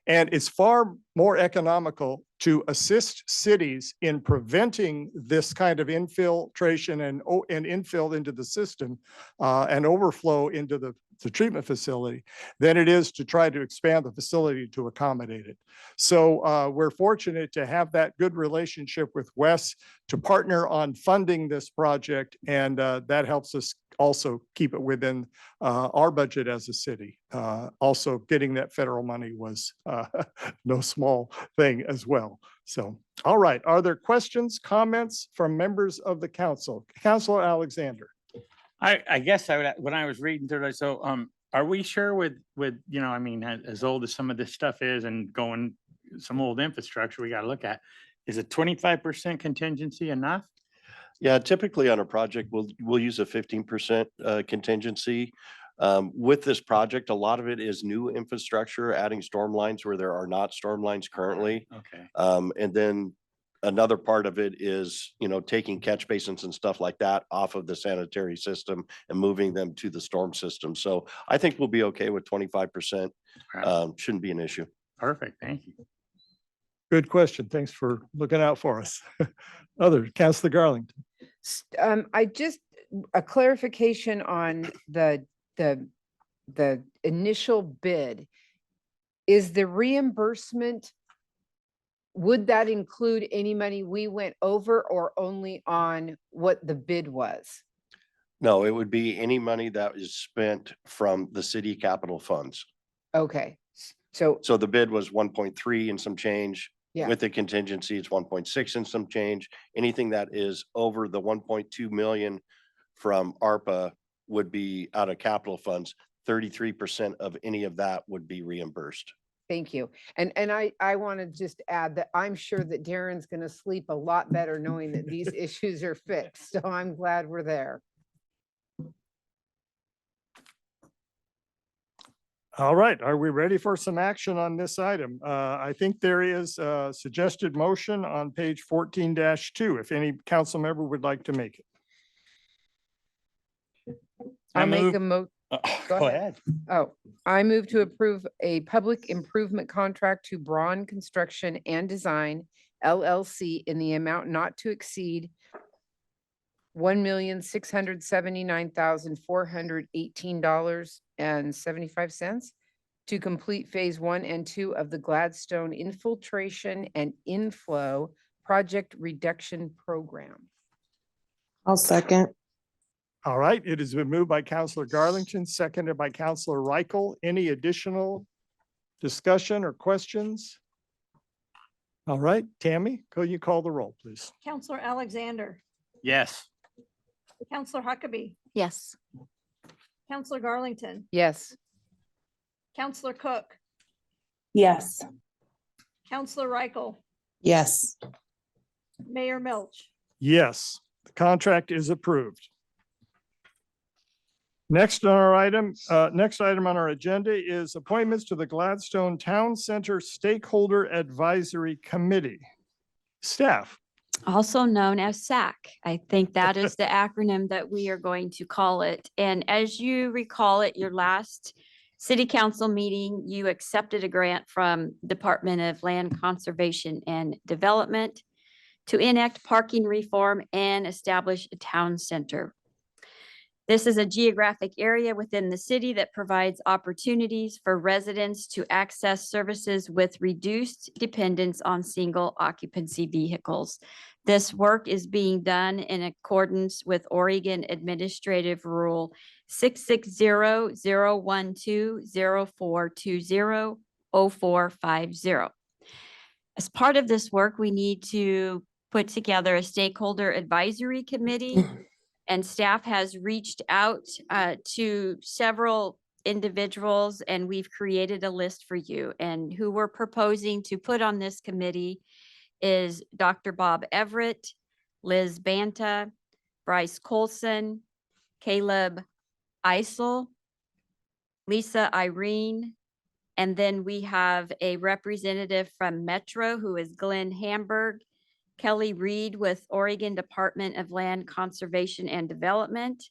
And it's far more economical to assist cities in preventing this kind of infiltration and infill into the system and overflow into the treatment facility than it is to try to expand the facility to accommodate it. So we're fortunate to have that good relationship with Wes to partner on funding this project, and that helps us also keep it within our budget as a city. Also, getting that federal money was no small thing as well. So, all right. Are there questions, comments from members of the council? Councilor Alexander. I guess when I was reading through it, so are we sure with I mean, as old as some of this stuff is and going some old infrastructure we got to look at, is a 25% contingency enough? Yeah, typically on a project, we'll use a 15% contingency. With this project, a lot of it is new infrastructure, adding storm lines where there are not storm lines currently. Okay. And then another part of it is, taking catch basins and stuff like that off of the sanitary system and moving them to the storm system. So I think we'll be okay with 25%. Shouldn't be an issue. Perfect. Thank you. Good question. Thanks for looking out for us. Councilor Garlington. I just, a clarification on the initial bid. Is the reimbursement, would that include any money we went over or only on what the bid was? No, it would be any money that is spent from the city capital funds. Okay, so the bid was 1.3 and some change. Yeah. With the contingency, it's 1.6 and some change. Anything that is over the 1.2 million from ARPA would be out of capital funds. 33% of any of that would be reimbursed. thank you. And I want to just add that I'm sure that Darren's going to sleep a lot better knowing that these issues are fixed. So I'm glad we're there. All right, are we ready for some action on this item? I think there is a suggested motion on page 14-2, if any council member would like to make it. I'll make a Go ahead. Oh, I move to approve a public improvement contract to Braun Construction and Design LLC in the amount not to exceed $1,679,418.75 to complete phase 1 and 2 of the Gladstone Infiltration and Inflow Project Reduction Program. I'll second. All right, it has been moved by Councilor Garlington, seconded by Councilor Reichel. Any additional discussion or questions? All right, Tammy, could you call the roll, please? Counselor Alexander, Yes. Counselor Huckabee, Yes. Counselor Garlington, Yes. Counselor Cook, Yes. Counselor Reichel, Yes. Mayor Milch. Yes, the contract is approved. Next on our item, next item on our agenda is appointments to the Gladstone Town Center Stakeholder Advisory Committee. Staff. Also known as SAC. I think that is the acronym that we are going to call it. And as you recall at your last city council meeting, you accepted a grant from Department of Land Conservation and Development to enact parking reform and establish a town center. This is a geographic area within the city that provides opportunities for residents to access services with reduced dependence on single occupancy vehicles. This work is being done in accordance with Oregon Administrative Rule 660-012-0420-0450. As part of this work, we need to put together a stakeholder advisory committee. And staff has reached out to several individuals, and we've created a list for you. And who we're proposing to put on this committee is Dr. Bob Everett, Liz Banta, Bryce Colson, Caleb Isel, Lisa Irene, and then we have a representative from Metro who is Glenn Hamburg, Kelly Reed with Oregon Department of Land Conservation and Development.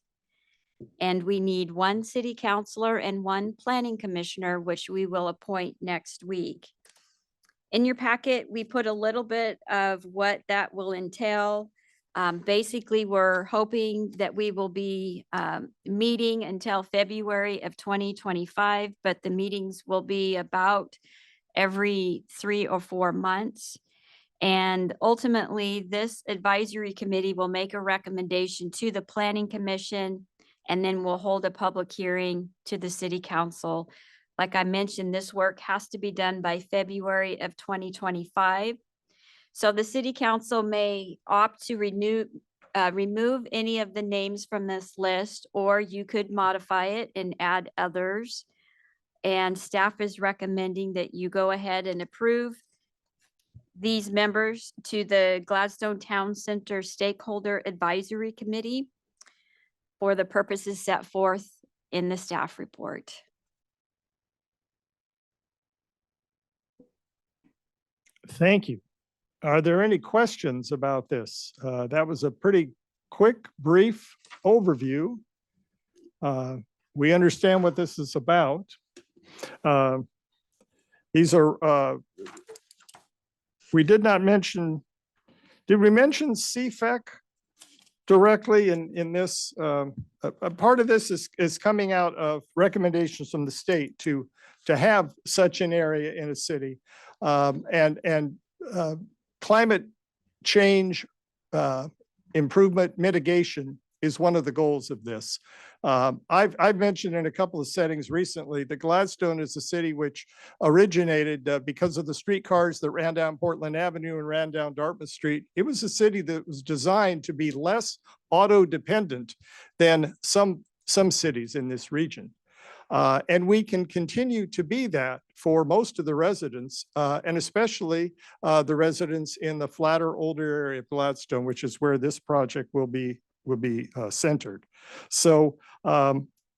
And we need one city councilor and one planning commissioner, which we will appoint next week. In your packet, we put a little bit of what that will entail. Basically, we're hoping that we will be meeting until February of 2025, but the meetings will be about every 3 or 4 months. And ultimately, this advisory committee will make a recommendation to the planning commission, and then we'll hold a public hearing to the city council. Like I mentioned, this work has to be done by February of 2025. So the city council may opt to remove any of the names from this list, or you could modify it and add others. And staff is recommending that you go ahead and approve these members to the Gladstone Town Center Stakeholder Advisory Committee for the purposes set forth in the staff report. Thank you. Are there any questions about this? That was a pretty quick, brief overview. We understand what this is about. These are we did not mention, did we mention CFEC directly in this? A part of this is coming out of recommendations from the state to have such an area in a city. And climate change improvement mitigation is one of the goals of this. I've mentioned in a couple of settings recently that Gladstone is a city which originated because of the streetcars that ran down Portland Avenue and ran down Dartmouth Street. It was a city that was designed to be less auto dependent than some cities in this region. And we can continue to be that for most of the residents, and especially the residents in the flatter, older area of Gladstone, which is where this project will be centered. So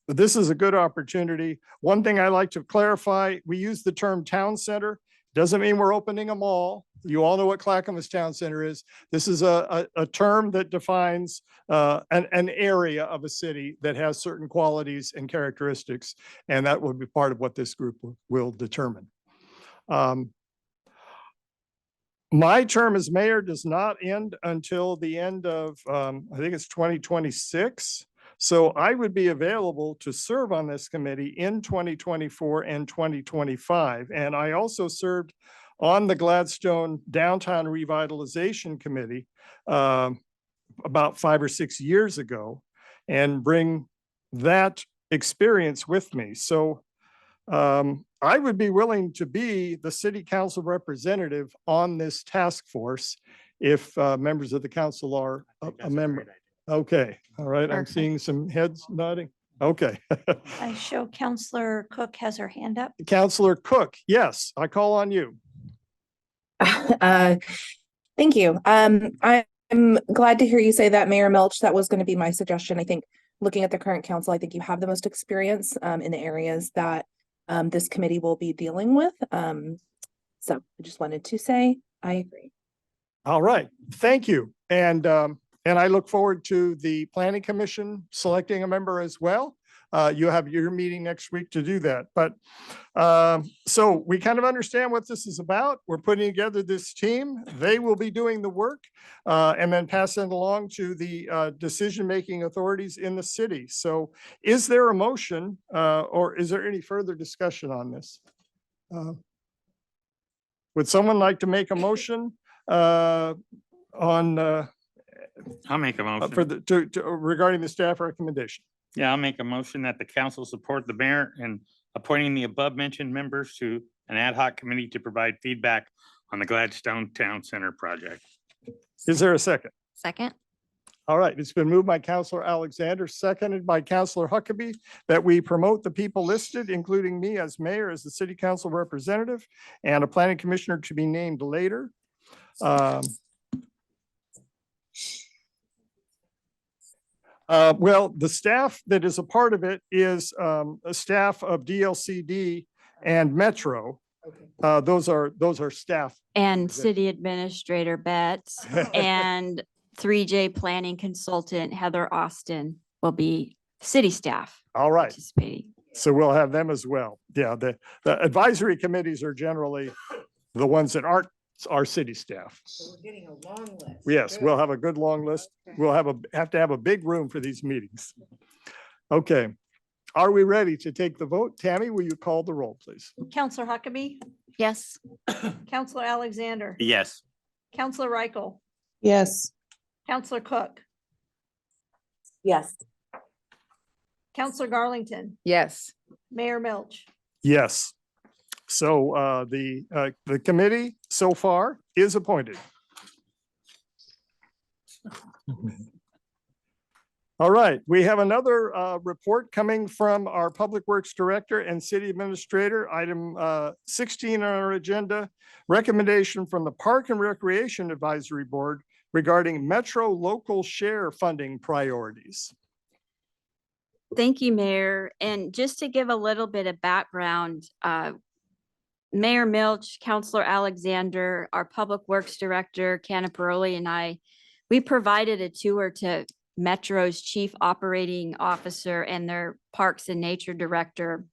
this is a good opportunity. One thing I like to clarify, we use the term town center. Doesn't mean we're opening a mall. You all know what Clackamas Town Center is. This is a term that defines an area of a city that has certain qualities and characteristics, and that will be part of what this group will determine. My term as mayor does not end until the end of, I think it's 2026. So I would be available to serve on this committee in 2024 and 2025. And I also served on the Gladstone Downtown Revitalization Committee about 5 or 6 years ago, and bring that experience with me. So I would be willing to be the city council representative on this task force if members of the council are a member. Okay, all right, I'm Perfect. seeing some heads nodding. Okay. I show Counselor Cook has her hand up. Counselor Cook, yes, I call on you. Thank you. I'm glad to hear you say that, Mayor Milch. That was going to be my suggestion. I think looking at the current council, I think you have the most experience in the areas that this committee will be dealing with. So I just wanted to say I agree. All right, thank you. And I look forward to the Planning Commission selecting a member as well. you have your meeting next week to do that. But so we kind of understand what this is about. We're putting together this team. They will be doing the work and then pass it along to the decision-making authorities in the city. So is there a motion or is there any further discussion on this? Would someone like to make a motion on I'll make a motion. for the regarding the staff recommendation? Yeah, I'll make a motion that the council support the mayor in appointing the above mentioned members to an ad hoc committee to provide feedback on the Gladstone Town Center project. Is there a second? Second. All right, it's been moved by Counselor Alexander, seconded by Counselor Huckabee, that we promote the people listed, including me as mayor, as the city council representative, and a planning commissioner to be named later. Well, the staff that is a part of it is a staff of DLCD and Metro. Those are staff. And city administrator Betts and 3J planning consultant Heather Austin will be city staff All right. participating. So we'll have them as well. Yeah, the advisory committees are generally the ones that aren't our city staff. So we're getting a long list. Yes, we'll have a good long list. We'll have to have a big room for these meetings. Okay. Are we ready to take the vote? Tammy, will you call the roll, please? Counselor Huckabee, Yes. Counselor Alexander, Yes. Counselor Reichel, Yes. Counselor Cook, Yes. Counselor Garlington, Yes. Mayor Milch. Yes. So the committee so far is appointed. All right, we have another report coming from our Public Works Director and City Administrator. Item 16 on our agenda, recommendation from the Park and Recreation Advisory Board regarding Metro local share funding priorities. Thank you, Mayor. And just to give a little bit of background, Mayor Milch, Counselor Alexander, our Public Works Director, Canaparoli, and I, we provided a tour to Metro's Chief Operating Officer and their Parks and Nature Director.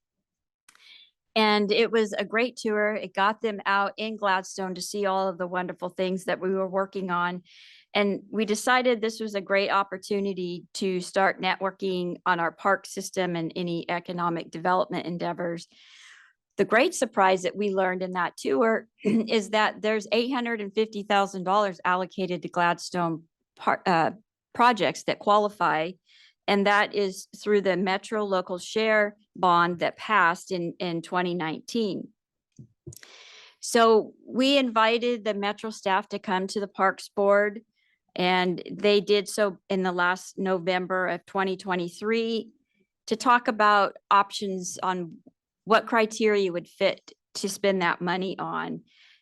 And it was a great tour. It got them out in Gladstone to see all of the wonderful things that we were working on. And we decided this was a great opportunity to start networking on our park system and any economic development endeavors. The great surprise that we learned in that tour is that there's $850,000 allocated to Gladstone projects that qualify. And that is through the Metro local share bond that passed in 2019. So we invited the Metro staff to come to the Parks Board, and they did so in the last November of 2023 to talk about options on what criteria would fit to spend that money on.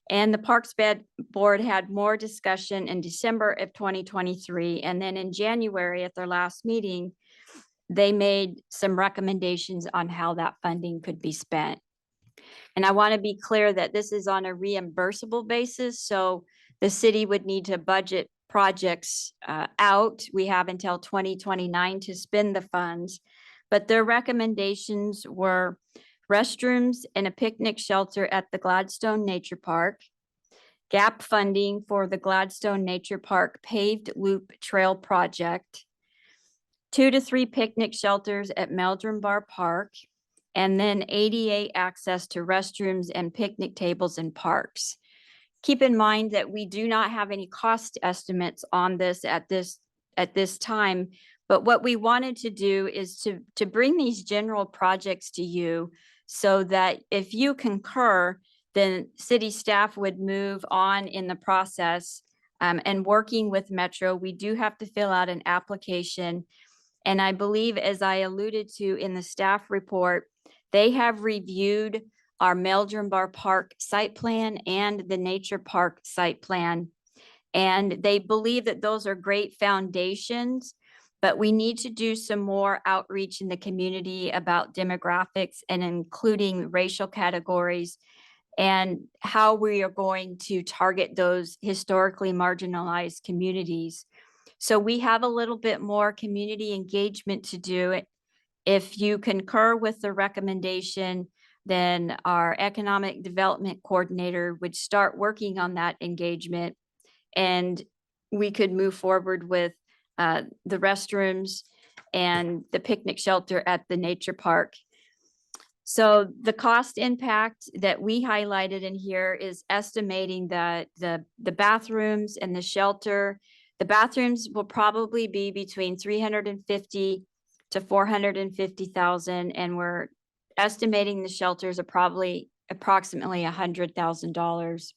And the Parks Board had more discussion in December of 2023. And then in January at their last meeting, they made some recommendations on how that funding could be spent. And I want to be clear that this is on a reimbursable basis. So the city would need to budget projects out. We have until 2029 to spend the funds, but their recommendations were restrooms and a picnic shelter at the Gladstone Nature Park, gap funding for the Gladstone Nature Park paved loop trail project, 2 to 3 picnic shelters at Meldrum Bar Park, and then ADA access to restrooms and picnic tables in parks. Keep in mind that we do not have any cost estimates on this at this time, but what we wanted to do is to bring these general projects to you so that if you concur, then city staff would move on in the process. And working with Metro, we do have to fill out an application. And I believe, as I alluded to in the staff report, they have reviewed our Meldrum Bar Park site plan and the Nature Park site plan. And they believe that those are great foundations, but we need to do some more outreach in the community about demographics and including racial categories and how we are going to target those historically marginalized communities. So we have a little bit more community engagement to do. If you concur with the recommendation, then our economic development coordinator would start working on that engagement. And we could move forward with the restrooms and the picnic shelter at the nature park. So the cost impact that we highlighted in here is estimating that the bathrooms and the shelter, the bathrooms will probably be between 350 to 450,000, and we're estimating the shelters are probably approximately $100,000.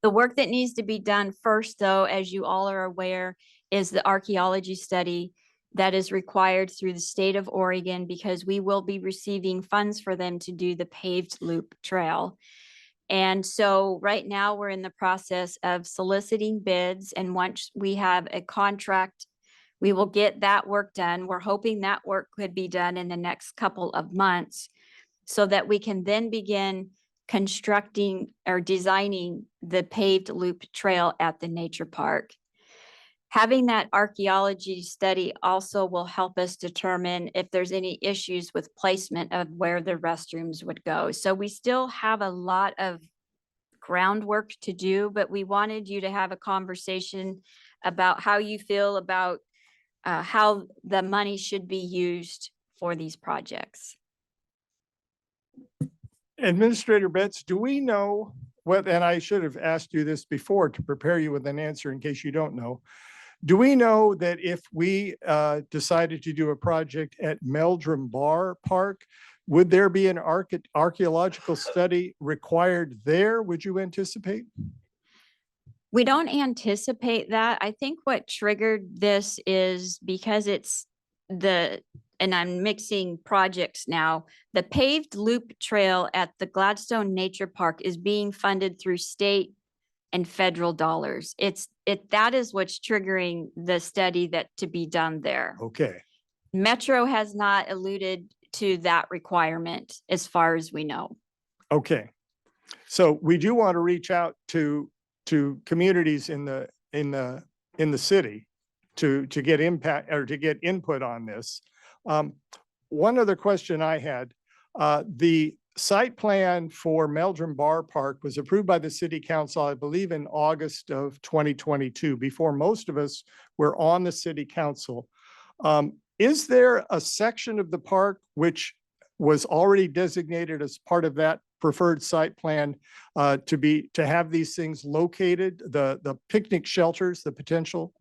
The work that needs to be done first, though, as you all are aware, is the archaeology study that is required through the state of Oregon, because we will be receiving funds for them to do the paved loop trail. And so right now we're in the process of soliciting bids, and once we have a contract, we will get that work done. We're hoping that work could be done in the next couple of months so that we can then begin constructing or designing the paved loop trail at the nature park. Having that archaeology study also will help us determine if there's any issues with placement of where the restrooms would go. So we still have a lot of groundwork to do, but we wanted you to have a conversation about how you feel about how the money should be used for these projects. Administrator Betts, do we know what, and I should have asked you this before to prepare you with an answer in case you don't know. Do we know that if we decided to do a project at Meldrum Bar Park, would there be an archaeological study required there? Would you anticipate? We don't anticipate that. I think what triggered this is because it's and I'm mixing projects now, the paved loop trail at the Gladstone Nature Park is being funded through state and federal dollars. That is what's triggering the study that to be done there. Okay. Metro has not alluded to that requirement as far as we know. Okay. So we do want to reach out to communities in the city to get impact or to get input on this. One other question I had, the site plan for Meldrum Bar Park was approved by the city council, I believe in August of 2022, before most of us were on the city council. Is there a section of the park which was already designated as part of that preferred site plan to have these things located, the picnic shelters, the potential?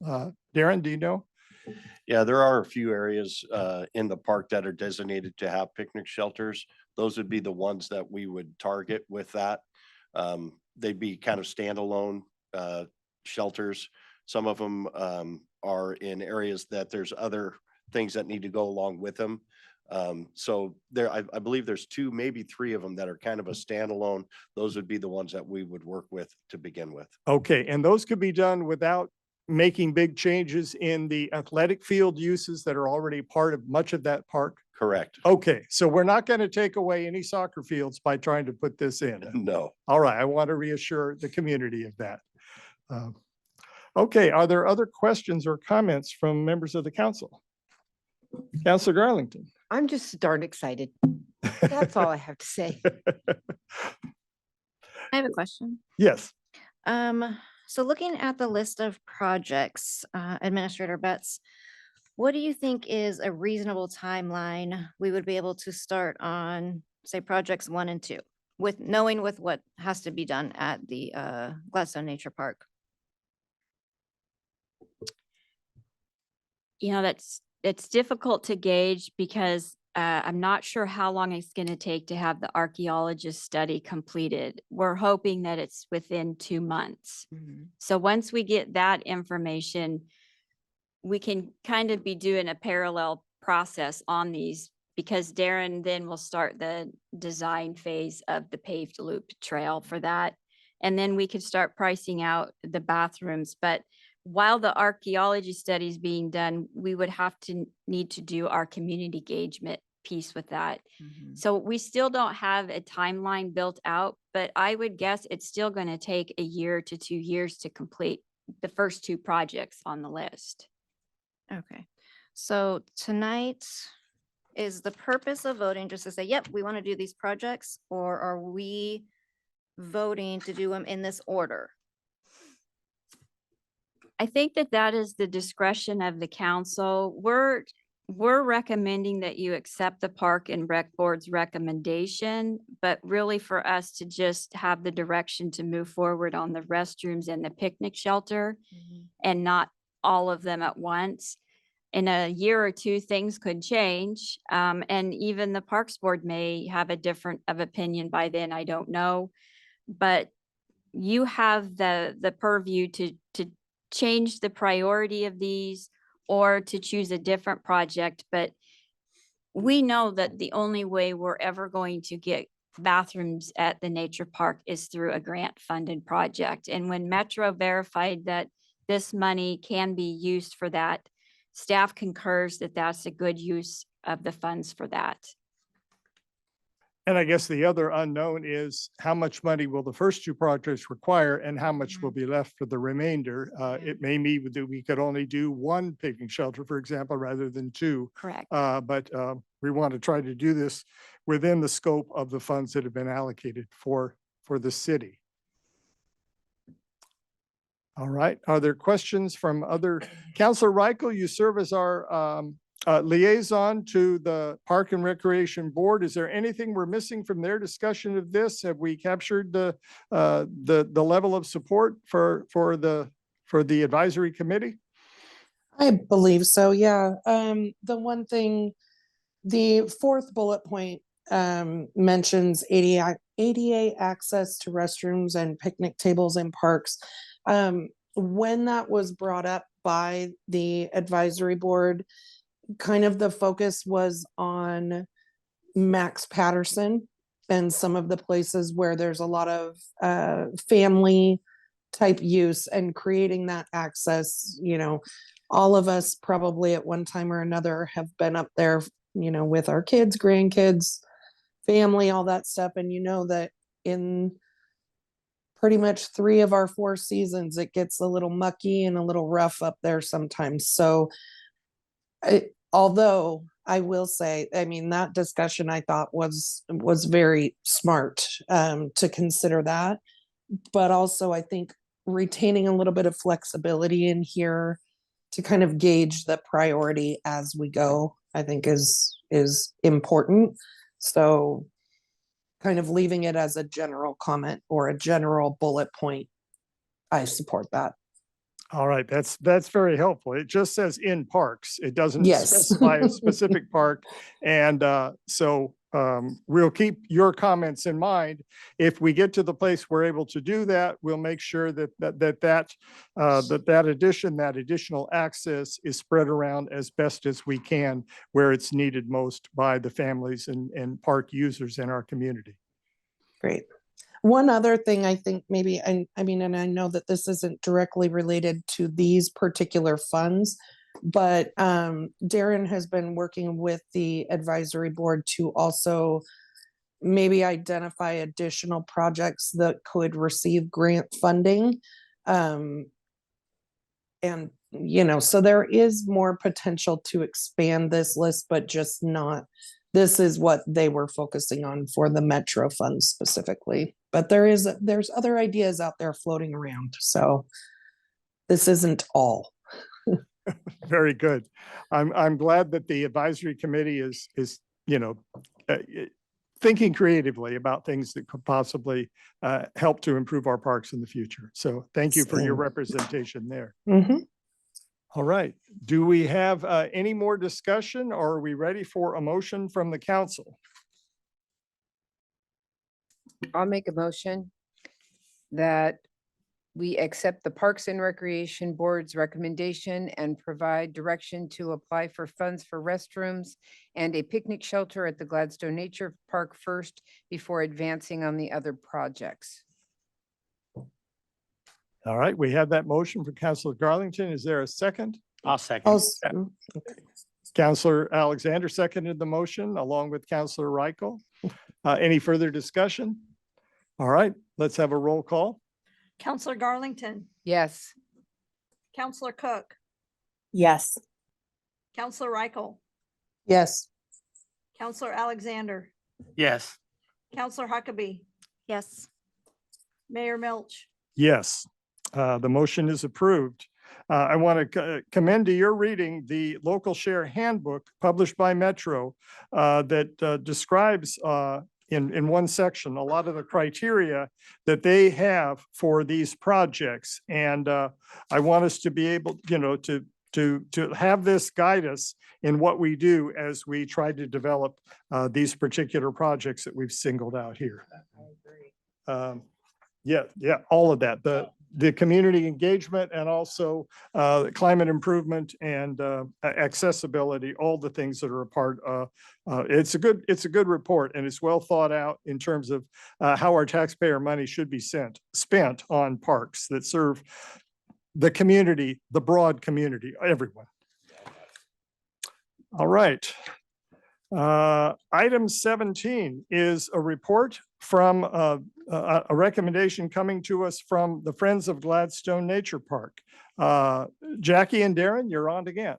Darren, do you know? Yeah, there are a few areas in the park that are designated to have picnic shelters. Those would be the ones that we would target with that. They'd be kind of standalone shelters. Some of them are in areas that there's other things that need to go along with them. So there, I believe there's two, maybe three of them that are kind of a standalone. Those would be the ones that we would work with to begin with. Okay, and those could be done without making big changes in the athletic field uses that are already part of much of that park? Correct. Okay, so we're not going to take away any soccer fields by trying to put this in. No. All right, I want to reassure the community of that. Okay, are there other questions or comments from members of the council? Councilor Garlington. I'm just darn excited. That's all I have to say. I have a question. Yes. So looking at the list of projects, Administrator Betts, what do you think is a reasonable timeline we would be able to start on, say, projects 1 and 2, with knowing with what has to be done at the Gladstone Nature Park? You know, it's difficult to gauge because I'm not sure how long it's going to take to have the archaeologist study completed. We're hoping that it's within 2 months. So once we get that information, we can kind of be doing a parallel process on these, because Darren then will start the design phase of the paved loop trail for that. And then we could start pricing out the bathrooms. But while the archaeology study is being done, we would have to need to do our community engagement piece with that. So we still don't have a timeline built out, but I would guess it's still going to take 1 year to 2 years to complete the first 2 projects on the list. Okay, so tonight, is the purpose of voting just to say, yep, we want to do these projects, or are we voting to do them in this order? I think that that is the discretion of the council. We're recommending that you accept the Park and Rec Board's recommendation, but really for us to just have the direction to move forward on the restrooms and the picnic shelter and not all of them at once. In a year or two, things could change. And even the Parks Board may have a different of opinion by then, I don't know. But you have the purview to change the priority of these or to choose a different project. But we know that the only way we're ever going to get bathrooms at the nature park is through a grant funded project. And when Metro verified that this money can be used for that, staff concurs that that's a good use of the funds for that. And I guess the other unknown is how much money will the first two projects require and how much will be left for the remainder? It may mean that we could only do one picnic shelter, for example, rather than two. Correct. But we want to try to do this within the scope of the funds that have been allocated for the city. All right. Are there questions from other? Councilor Reichel, you serve as our liaison to the Park and Recreation Board. Is there anything we're missing from their discussion of this? Have we captured the level of support for the advisory committee? I believe so, yeah. The one thing, the fourth bullet point mentions ADA access to restrooms and picnic tables in parks. When that was brought up by the advisory board, kind of the focus was on Max Patterson and some of the places where there's a lot of family type use and creating that access. You know, all of us probably at one time or another have been up there, you know, with our kids, grandkids, family, all that stuff. And you know that in pretty much 3 of our 4 seasons, it gets a little mucky and a little rough up there sometimes. So although I will say, I mean, that discussion I thought was very smart to consider that. But also I think retaining a little bit of flexibility in here to kind of gauge the priority as we go, I think is important. So kind of leaving it as a general comment or a general bullet point, I support that. All right, that's very helpful. It just says in parks. It doesn't Yes. specify a specific park. And so we'll keep your comments in mind. If we get to the place we're able to do that, we'll make sure that additional access is spread around as best as we can where it's needed most by the families and park users in our community. Great. One other thing I think maybe, I mean, and I know that this isn't directly related to these particular funds, but Darren has been working with the advisory board to also maybe identify additional projects that could receive grant funding. And, you know, so there is more potential to expand this list, but just not, this is what they were focusing on for the Metro funds specifically. But there's other ideas out there floating around. So this isn't all. Very good. I'm glad that the advisory committee is you know, thinking creatively about things that could possibly help to improve our parks in the future. So thank you for your representation there. Mm-hmm. All right. Do we have any more discussion or are we ready for a motion from the council? I'll make a motion that we accept the Parks and Recreation Board's recommendation and provide direction to apply for funds for restrooms and a picnic shelter at the Gladstone Nature Park first before advancing on the other projects. All right, we have that motion for Councilor Garlington. Is there a second? I'll second. Councilor Alexander seconded the motion along with Councilor Reichel. Any further discussion? All right, let's have a roll call. Counselor Garlington, Yes. Counselor Cook, Yes. Counselor Reichel, Yes. Counselor Alexander, Yes. Counselor Huckabee, Yes. Mayor Milch. Yes, the motion is approved. I want to commend to your reading the local share handbook published by Metro that describes in one section a lot of the criteria that they have for these projects. And I want us to be able, to have this guide us in what we do as we try to develop these particular projects that we've singled out here. Yeah, all of that, the community engagement and also climate improvement and accessibility, all the things that are a part of. It's a good report, and it's well thought out in terms of how our taxpayer money should be spent on parks that serve the community, the broad community, everyone. All right. Item 17 is a report from a recommendation coming to us from the Friends of Gladstone Nature Park. Jackie and Darren, you're on again.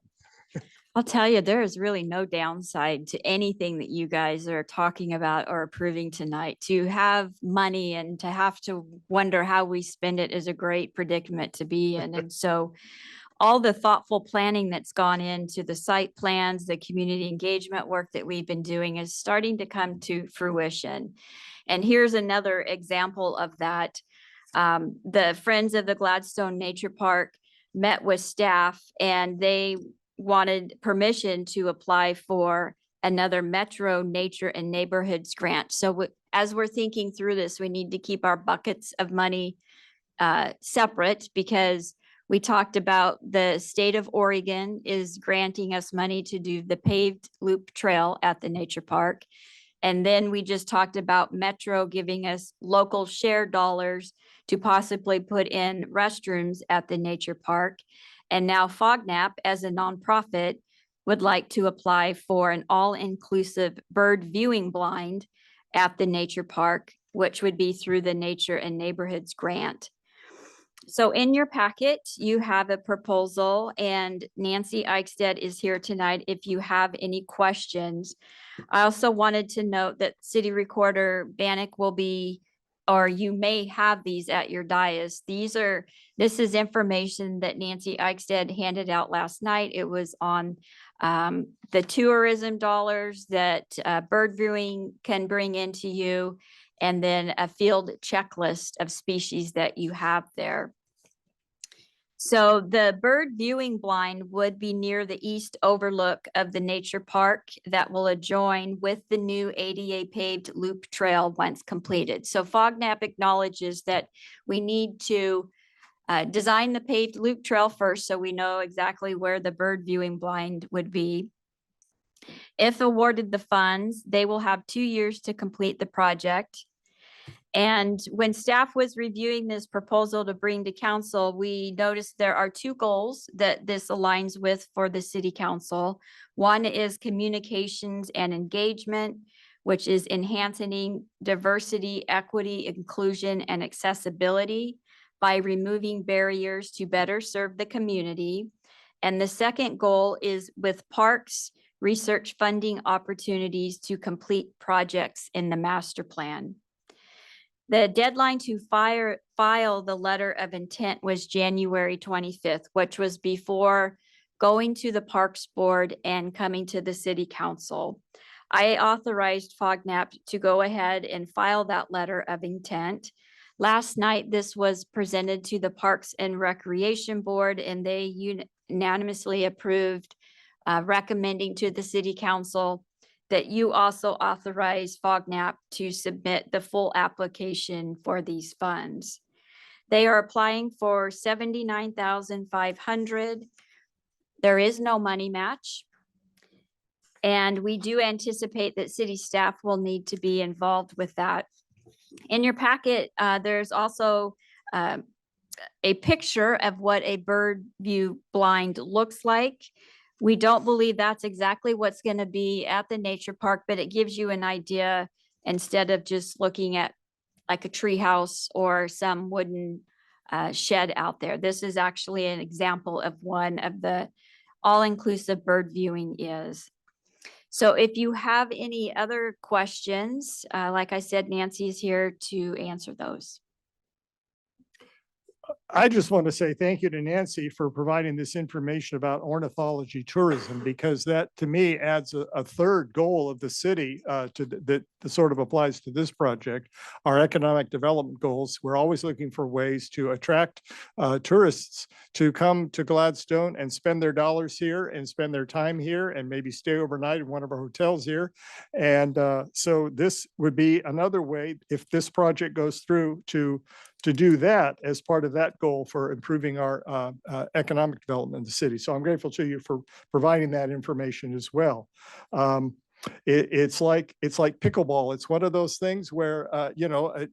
I'll tell you, there is really no downside to anything that you guys are talking about or approving tonight. To have money and to have to wonder how we spend it is a great predicament to be in. And so all the thoughtful planning that's gone into the site plans, the community engagement work that we've been doing is starting to come to fruition. And here's another example of that. The Friends of the Gladstone Nature Park met with staff and they wanted permission to apply for another Metro Nature and Neighborhoods grant. So as we're thinking through this, we need to keep our buckets of money separate, because we talked about the state of Oregon is granting us money to do the paved loop trail at the nature park. And then we just talked about Metro giving us local share dollars to possibly put in restrooms at the nature park. And now FOGNAP, as a nonprofit, would like to apply for an all-inclusive bird viewing blind at the nature park, which would be through the Nature and Neighborhoods grant. So in your packet, you have a proposal, and Nancy Eichstead is here tonight if you have any questions. I also wanted to note that City Recorder Bannock will be, or you may have these at your dais. This is information that Nancy Eichstead handed out last night. It was on the tourism dollars that bird viewing can bring into you, and then a field checklist of species that you have there. So the bird viewing blind would be near the east overlook of the nature park that will adjoin with the new ADA paved loop trail once completed. So FOGNAP acknowledges that we need to design the paved loop trail first, so we know exactly where the bird viewing blind would be. If awarded the funds, they will have 2 years to complete the project. And when staff was reviewing this proposal to bring to council, we noticed there are 2 goals that this aligns with for the city council. One is communications and engagement, which is enhancing diversity, equity, inclusion, and accessibility by removing barriers to better serve the community. And the second goal is with parks, research funding opportunities to complete projects in the master plan. The deadline to file the letter of intent was January 25th, which was before going to the Parks Board and coming to the City Council. I authorized FOGNAP to go ahead and file that letter of intent. Last night, this was presented to the Parks and Recreation Board, and they unanimously approved, recommending to the City Council that you also authorize FOGNAP to submit the full application for these funds. They are applying for $79,500. There is no money match. And we do anticipate that city staff will need to be involved with that. In your packet, there's also a picture of what a bird view blind looks like. We don't believe that's exactly what's going to be at the nature park, but it gives you an idea instead of just looking at like a tree house or some wooden shed out there. This is actually an example of one of the all-inclusive bird viewing is. So if you have any other questions, like I said, Nancy is here to answer those. I just want to say thank you to Nancy for providing this information about ornithology tourism, because that to me adds a third goal of the city that sort of applies to this project. Our economic development goals, we're always looking for ways to attract tourists to come to Gladstone and spend their dollars here and spend their time here and maybe stay overnight in one of our hotels here. And so this would be another way, if this project goes through, to do that as part of that goal for improving our economic development in the city. So I'm grateful to you for providing that information as well. It's like pickleball. It's one of those things where, a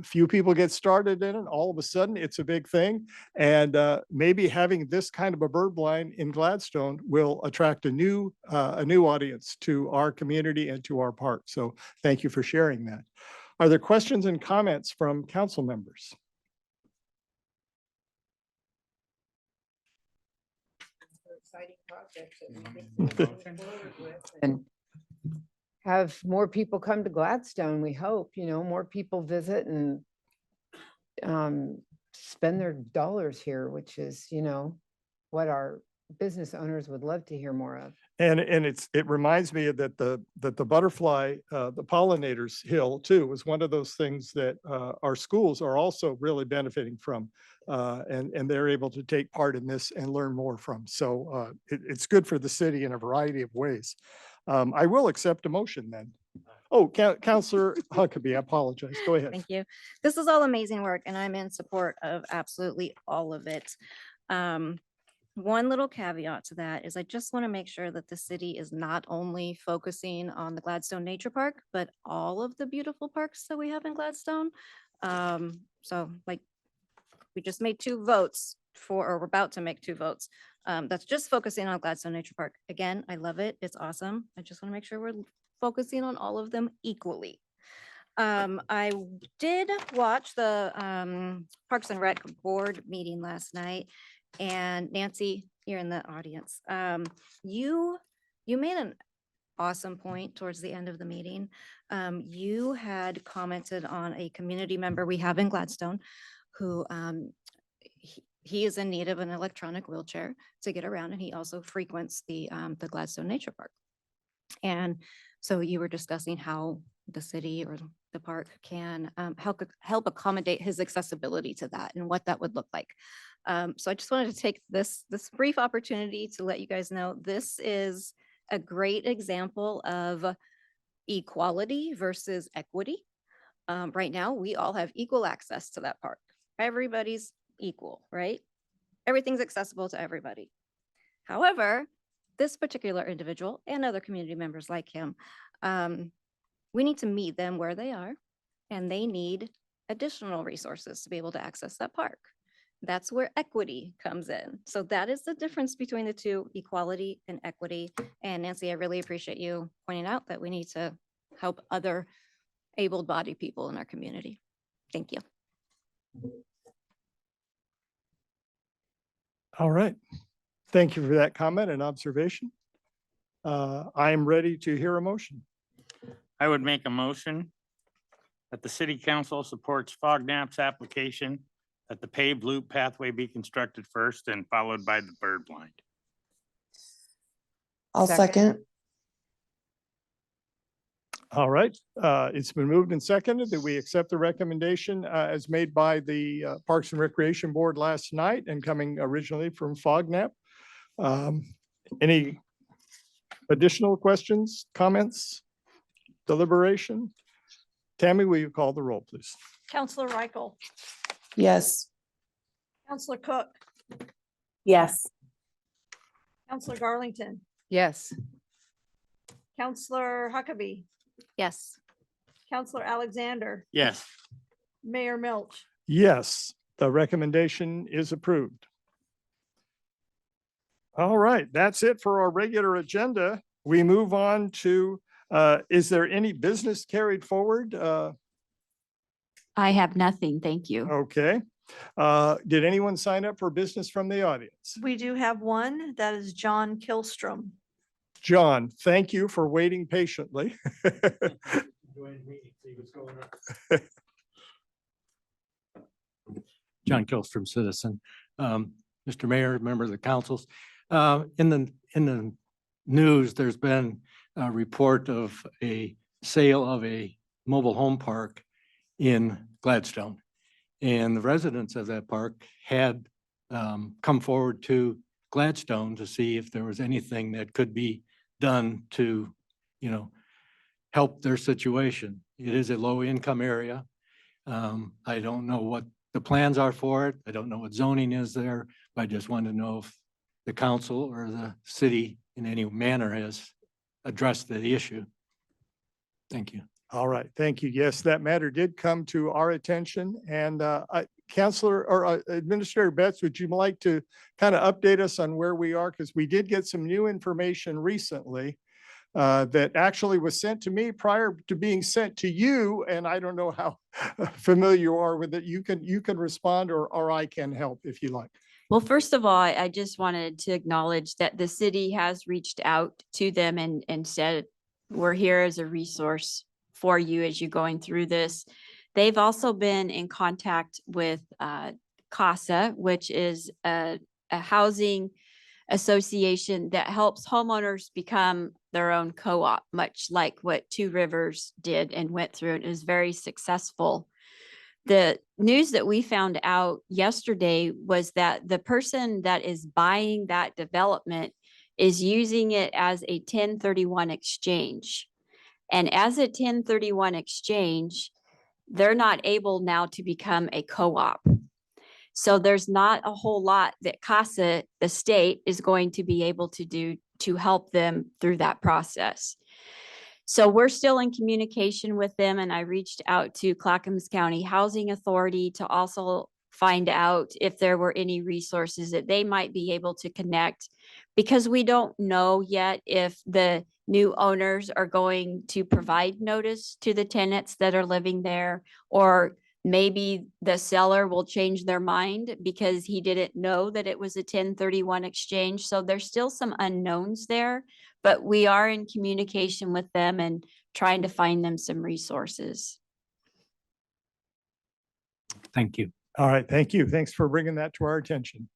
few people get started in it, all of a sudden it's a big thing. And maybe having this kind of a bird blind in Gladstone will attract a new audience to our community and to our park. So thank you for sharing that. Are there questions and comments from council members? And have more people come to Gladstone, we hope, more people visit and spend their dollars here, which is, what our business owners would love to hear more of. And it reminds me that the butterfly, the pollinators hill too, was one of those things that our schools are also really benefiting from. And they're able to take part in this and learn more from. So it's good for the city in a variety of ways. I will accept a motion then. Oh, Councillor Huckabee, I apologize. Go ahead. Thank you. This is all amazing work and I'm in support of absolutely all of it. One little caveat to that is I just want to make sure that the city is not only focusing on the Gladstone Nature Park, but all of the beautiful parks that we have in Gladstone. So like we just made 2 votes or we're about to make 2 votes. That's just focusing on Gladstone Nature Park. Again, I love it. It's awesome. I just want to make sure we're focusing on all of them equally. I did watch the Parks and Rec board meeting last night. And Nancy, you're in the audience. You made an awesome point towards the end of the meeting. You had commented on a community member we have in Gladstone who he is in need of an electronic wheelchair to get around, and he also frequents the Gladstone Nature Park. And so you were discussing how the city or the park can help accommodate his accessibility to that and what that would look like. So I just wanted to take this brief opportunity to let you guys know this is a great example of equality versus equity. Right now, we all have equal access to that park. Everybody's equal, right? Everything's accessible to everybody. However, this particular individual and other community members like him, we need to meet them where they are, and they need additional resources to be able to access that park. That's where equity comes in. So that is the difference between the two, equality and equity. And Nancy, I really appreciate you pointing out that we need to help other able-bodied people in our community. Thank you. All right. Thank you for that comment and observation. I am ready to hear a motion. I would make a motion that the city council supports Fognap's application that the paved loop pathway be constructed first and followed by the bird blind. I'll second. All right. It's been moved and seconded that we accept the recommendation as made by the Parks and Recreation Board last night and coming originally from Fognap. Any additional questions, comments, deliberation? Tammy, will you call the roll, please? Counselor Reichel, Yes. Counselor Cook, Yes. Counselor Garlington, Yes. Counselor Huckabee, Yes. Counselor Alexander, Yes. Mayor Milch. Yes, the recommendation is approved. All right, that's it for our regular agenda. We move on to, is there any business carried forward? I have nothing, thank you. Okay. Did anyone sign up for business from the audience? We do have one, that is John Kilstrom. John, thank you for waiting patiently. John Killstrom, citizen. Mr. Mayor, member of the councils. In the news, there's been a report of a sale of a mobile home park in Gladstone. And the residents of that park had come forward to Gladstone to see if there was anything that could be done to, help their situation. It is a low income area. I don't know what the plans are for it. I don't know what zoning is there. But I just wanted to know if the council or the city in any manner has addressed the issue. Thank you. All right, thank you. Yes, that matter did come to our attention. And Counselor or Administrator Betts, would you like to kind of update us on where we are? Because we did get some new information recently that actually was sent to me prior to being sent to you. And I don't know how familiar you are with it. You can respond or I can help if you like. Well, first of all, I just wanted to acknowledge that the city has reached out to them and said, we're here as a resource for you as you're going through this. They've also been in contact with CASA, which is a housing association that helps homeowners become their own co-op, much like what Two Rivers did and went through. It was very successful. The news that we found out yesterday was that the person that is buying that development is using it as a 1031 exchange. And as a 1031 exchange, they're not able now to become a co-op. So there's not a whole lot that CASA, the state, is going to be able to do to help them through that process. So we're still in communication with them, and I reached out to Clackamas County Housing Authority to also find out if there were any resources that they might be able to connect, because we don't know yet if the new owners are going to provide notice to the tenants that are living there, or maybe the seller will change their mind because he didn't know that it was a 1031 exchange. So there's still some unknowns there, but we are in communication with them and trying to find them some resources. Thank you. All right, thank you. Thanks for bringing that to our attention.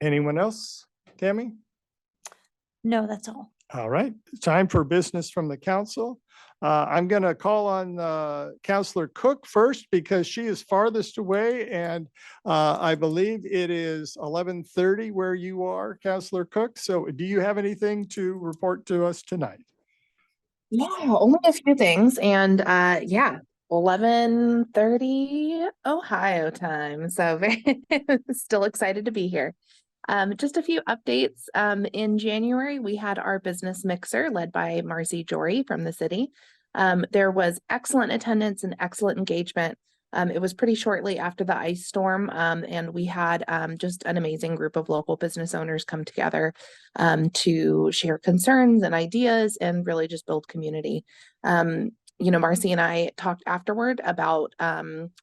Anyone else, Tammy? No, that's all. All right, time for business from the council. I'm going to call on Counselor Cook first because she is farthest away, and I believe it is 11:30 where you are, Counselor Cook. So do you have anything to report to us tonight? Yeah, only a few things. And 11:30 Ohio time. So very still excited to be here. Just a few updates. In January, we had our business mixer led by Marcy Jory from the city. There was excellent attendance and excellent engagement. It was pretty shortly after the ice storm, and we had just an amazing group of local business owners come together to share concerns and ideas and really just build community. Marcy and I talked afterward about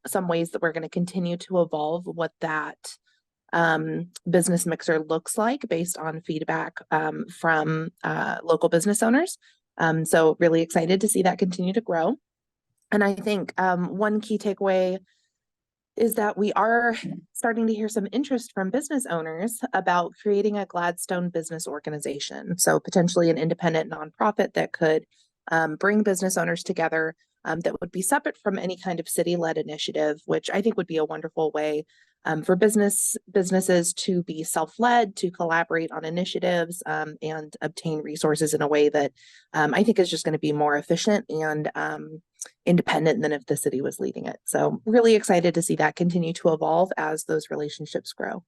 some ways that we're going to continue to evolve what that business mixer looks like based on feedback from local business owners. So really excited to see that continue to grow. And I think one key takeaway is that we are starting to hear some interest from business owners about creating a Gladstone business organization. So potentially an independent nonprofit that could bring business owners together that would be separate from any kind of city-led initiative, which I think would be a wonderful way for businesses to be self-led, to collaborate on initiatives and obtain resources in a way that I think is just going to be more efficient and independent than if the city was leading it. So really excited to see that continue to evolve as those relationships grow.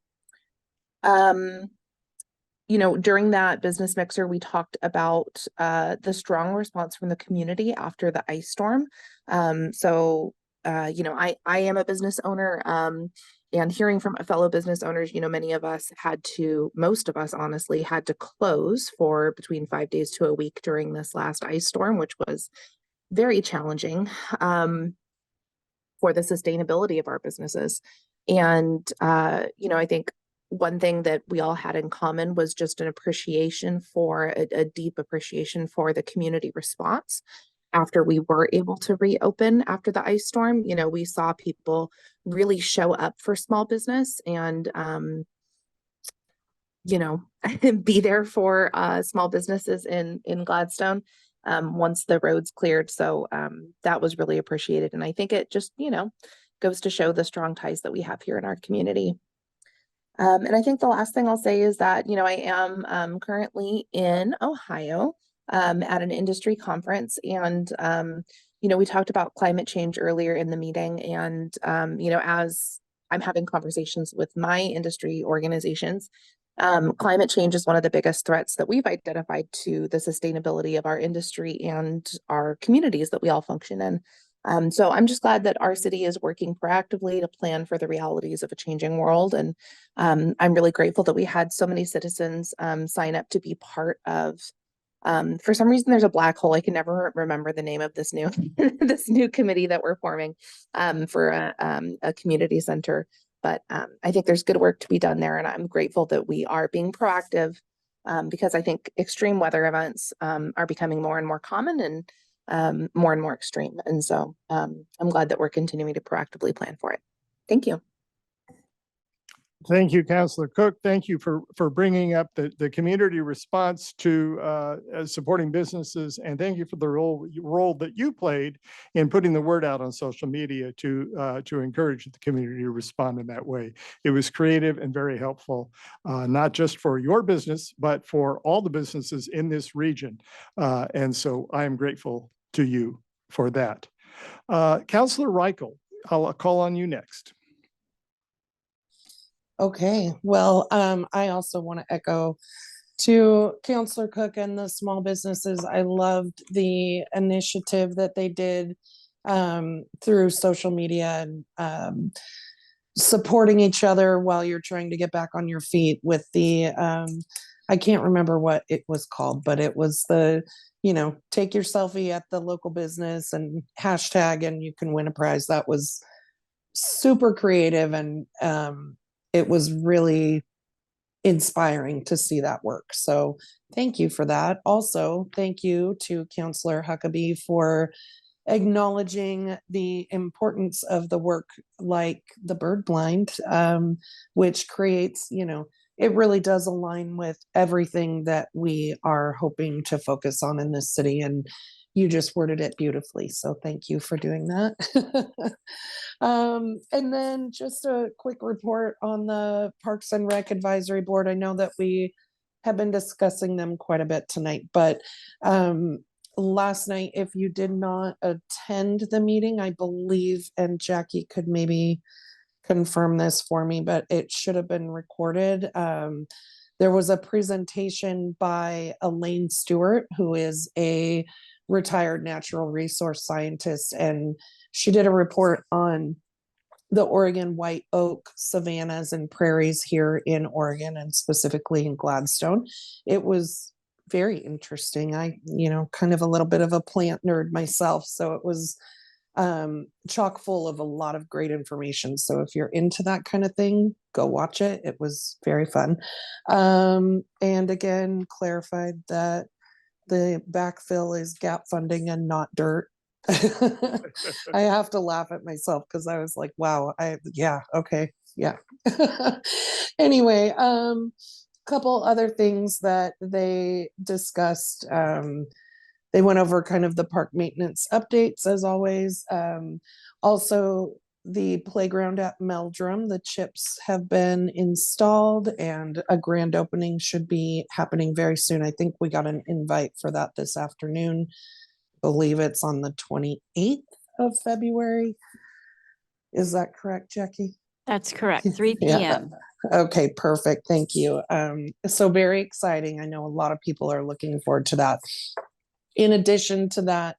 During that business mixer, we talked about the strong response from the community after the ice storm. I am a business owner, and hearing from fellow business owners, most of us honestly had to close for between 5 days to a week during this last ice storm, which was very challenging for the sustainability of our businesses. And, I think one thing that we all had in common was just an appreciation for a deep appreciation for the community response after we were able to reopen after the ice storm. You know, we saw people really show up for small business and, you know, be there for small businesses in Gladstone once the roads cleared. So that was really appreciated. And I think it just, you know, goes to show the strong ties that we have here in our community. And I think the last thing I'll say is that, you know, I am currently in Ohio at an industry conference. And, you know, we talked about climate change earlier in the meeting. And, you know, as I'm having conversations with my industry organizations, climate change is one of the biggest threats that we've identified to the sustainability of our industry and our communities that we all function in. So I'm just glad that our city is working proactively to plan for the realities of a changing world. And I'm really grateful that we had so many citizens sign up to be part of, for some reason, there's a black hole. I can never remember the name of this new this new committee that we're forming for a community center. But I think there's good work to be done there. And I'm grateful that we are being proactive because I think extreme weather events are becoming more and more common and more extreme. And so I'm glad that we're continuing to proactively plan for it. Thank you. Thank you, Councillor Cook. Thank you for bringing up the community response to supporting businesses. And thank you for the role that you played in putting the word out on social media to encourage the community to respond in that way. It was creative and very helpful, not just for your business, but for all the businesses in this region. And so I am grateful to you for that. Councillor Reichel, I'll call on you next. Okay, well, I also want to echo to Councillor Cook and the small businesses. I loved the initiative that they did through social media and supporting each other while you're trying to get back on your feet with the, I can't remember what it was called, but it was the, you know, take your selfie at the local business and hashtag and you can win a prize. That was super creative and it was really inspiring to see that work. So thank you for that. Also, thank you to Councillor Huckabee for acknowledging the importance of the work like the bird blind, which creates, you know, it really does align with everything that we are hoping to focus on in this city. And you just worded it beautifully. So thank you for doing that. And then just a quick report on the Parks and Rec Advisory Board. I know that we have been discussing them quite a bit tonight, but last night, if you did not attend the meeting, I believe, and Jackie could maybe confirm this for me, but it should have been recorded. There was a presentation by Elaine Stewart, who is a retired natural resource scientist, and she did a report on the Oregon white oak savannas and prairies here in Oregon and specifically in Gladstone. It was very interesting. I, you know, kind of a little bit of a plant nerd myself, so it was chock full of a lot of great information. So if you're into that kind of thing, go watch it. It was very fun. And again, clarified that the backfill is gap funding and not dirt. I have to laugh at myself because I was like, wow, yeah, okay, yeah. Anyway, couple other things that they discussed. They went over kind of the park maintenance updates as always. Also, the playground at Meldrum, the chips have been installed and a grand opening should be happening very soon. I think we got an invite for that this afternoon. I believe it's on the 28th of February. Is that correct, Jackie? That's correct, 3 Yeah. p.m. Okay, perfect. Thank you. So very exciting. I know a lot of people are looking forward to that. In addition to that,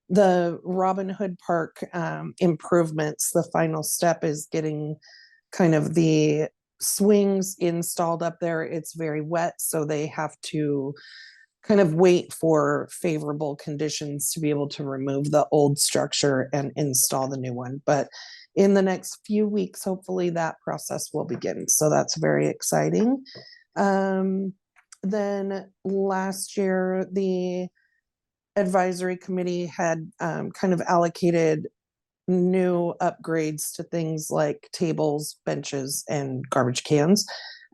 the Robin Hood Park improvements, the final step is getting kind of the swings installed up there. It's very wet, so they have to kind of wait for favorable conditions to be able to remove the old structure and install the new one. But in the next few weeks, hopefully that process will begin. So that's very exciting. Then last year, the advisory committee had kind of allocated new upgrades to things like tables, benches, and garbage cans.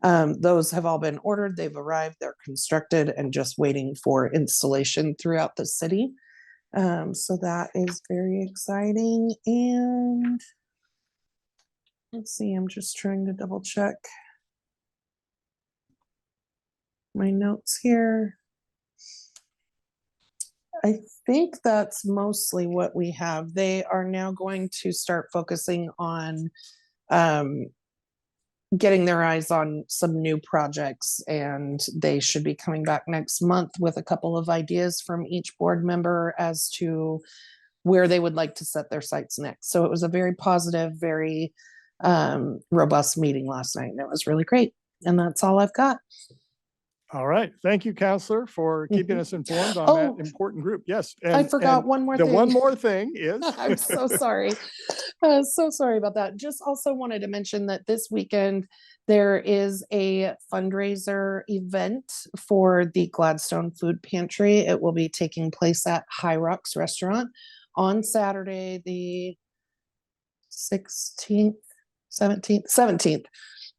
Those have all been ordered, they've arrived, they're constructed and just waiting for installation throughout the city. So that is very exciting. And let's see, I'm just trying to double check my notes here. I think that's mostly what we have. They are now going to start focusing on getting their eyes on some new projects, and they should be coming back next month with a couple of ideas from each board member as to where they would like to set their sights next. So it was a very positive, very robust meeting last night, and it was really great. And that's all I've got. All right. Thank you, Counselor, for keeping us informed on that important group. Yes. I forgot one more thing. The one more thing is. I'm so sorry. So sorry about that. Just also wanted to mention that this weekend there is a fundraiser event for the Gladstone Food Pantry. It will be taking place at High Rocks Restaurant on Saturday, the 16th, 17th.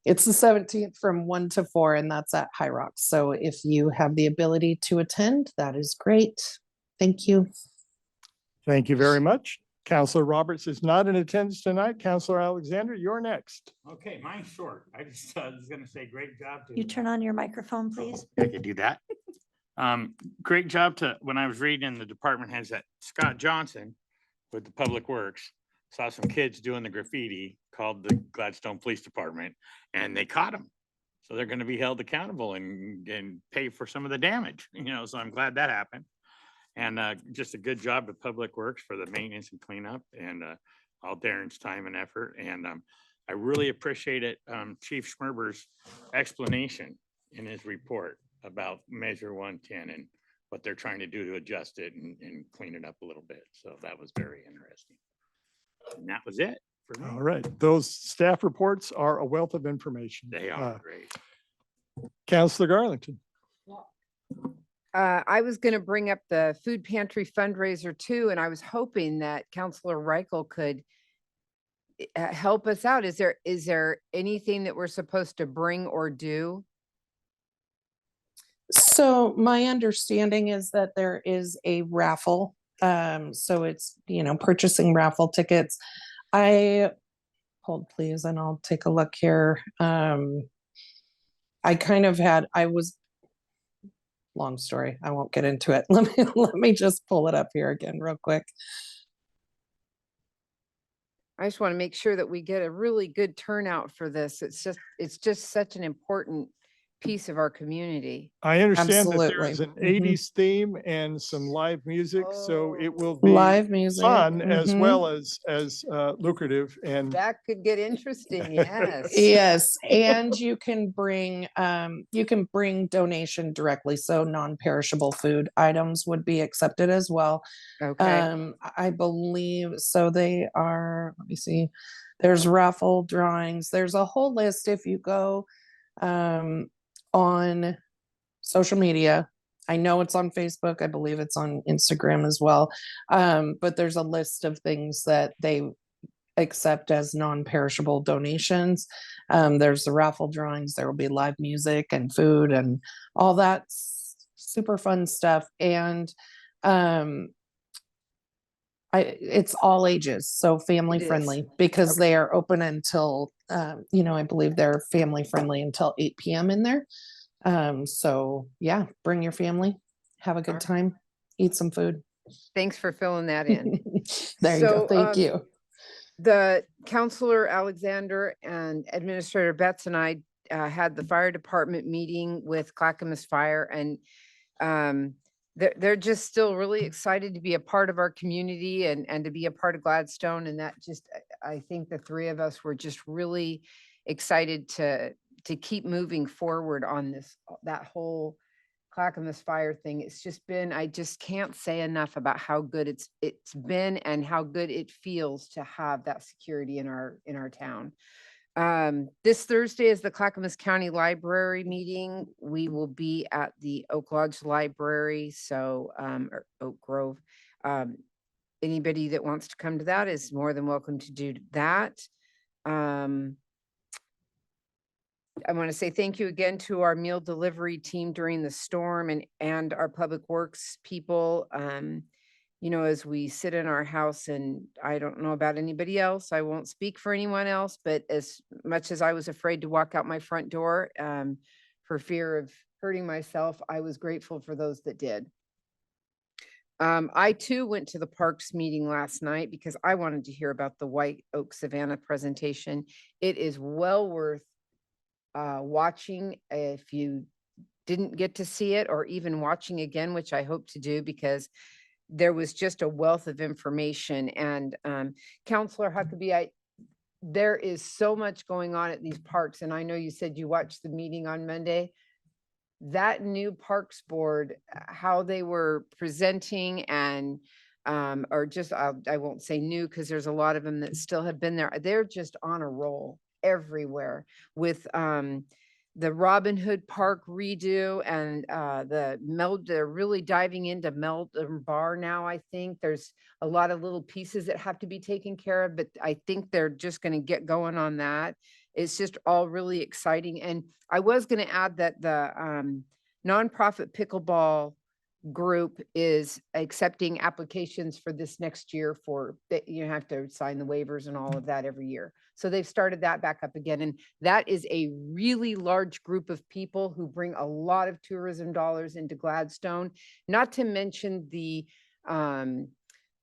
It's the 17th from 1 to 4, and that's at High Rocks. So if you have the ability to attend, that is great. Thank you. Thank you very much. Counselor Roberts is not in attendance tonight. Counselor Alexander, you're next. Okay, mine's short. I just was gonna say great job to. You turn on your microphone, please. I could do that. Great job to, when I was reading the department heads, that Scott Johnson with the Public Works saw some kids doing the graffiti, called the Gladstone Police Department, and they caught them. So they're going to be held accountable and pay for some of the damage, so I'm glad that happened. And just a good job of Public Works for the maintenance and cleanup, and all Darren's time and effort. And I really appreciate it, Chief Schmerber's explanation in his report about Measure 110 and what they're trying to do to adjust it and clean it up a little bit. So that was very interesting. And that was it for me. All right. Those staff reports are a wealth of information. They are great. Counselor Garlington. I was going to bring up the food pantry fundraiser too, and I was hoping that Counselor Reichel could help us out. Is there anything that we're supposed to bring or do? So my understanding is that there is a raffle. So it's, purchasing raffle tickets. Hold please, and I'll take a look here. Long story. I won't get into it. Let me just pull it up here again real quick. I just want to make sure that we get a really good turnout for this. It's just such an important piece of our community. I understand that Absolutely. there's an Mhm. 80s theme and some live music, so it will be Live music. fun as Mhm. well as lucrative. And That could get interesting, yes. Yes, and you can bring donation directly, so non-perishable food items would be accepted as well. Okay. I believe so. They are, let me see, there's raffle drawings, there's a whole list. If you go on social media, I know it's on Facebook, I believe it's on Instagram as well, but there's a list of things that they accept as non-perishable donations. There's the raffle drawings, there will be live music and food and all that super fun stuff. And it's all ages, so family friendly, because they are open until I believe they're family friendly until 8 p.m. in there. So yeah, bring your family, have a good time, eat some food. Thanks for filling that in. There you go. Thank you. The Counselor Alexander and Administrator Betts and I had the fire department meeting with Clackamas Fire, and they're just still really excited to be a part of our community and to be a part of Gladstone. And that just, I think the three of us were just really excited to keep moving forward on that whole Clackamas Fire thing. It's just been, I just can't say enough about how good it's been and how good it feels to have that security in our town. This Thursday is the Clackamas County Library meeting. We will be at the Oak Lodge Library, so or Oak Grove. Anybody that wants to come to that is more than welcome to do that. I want to say thank you again to our meal delivery team during the storm and our public works people. You know, as we sit in our house, and I don't know about anybody else, I won't speak for anyone else, but as much as I was afraid to walk out my front door for fear of hurting myself, I was grateful for those that did. I too went to the parks meeting last night because I wanted to hear about the White Oak Savannah presentation. It is well worth watching if you didn't get to see it, or even watching again, which I hope to do, because there was just a wealth of information. And Counselor Huckabee, there is so much going on at these parks, and I know you said you watched the meeting on Monday. That new Parks Board, how they were presenting, and or just I won't say new because there's a lot of them that still have been there. They're just on a roll everywhere with the Robin Hood Park redo and they're really diving into Melbourne Bar now. I think there's a lot of little pieces that have to be taken care of, but I think they're just going to get going on that. It's just all really exciting. And I was going to add that the nonprofit pickleball group is accepting applications for this next year for that. You have to sign the waivers and all of that every year. So they've started that back up again. And that is a really large group of people who bring a lot of tourism dollars into Gladstone, not to mention the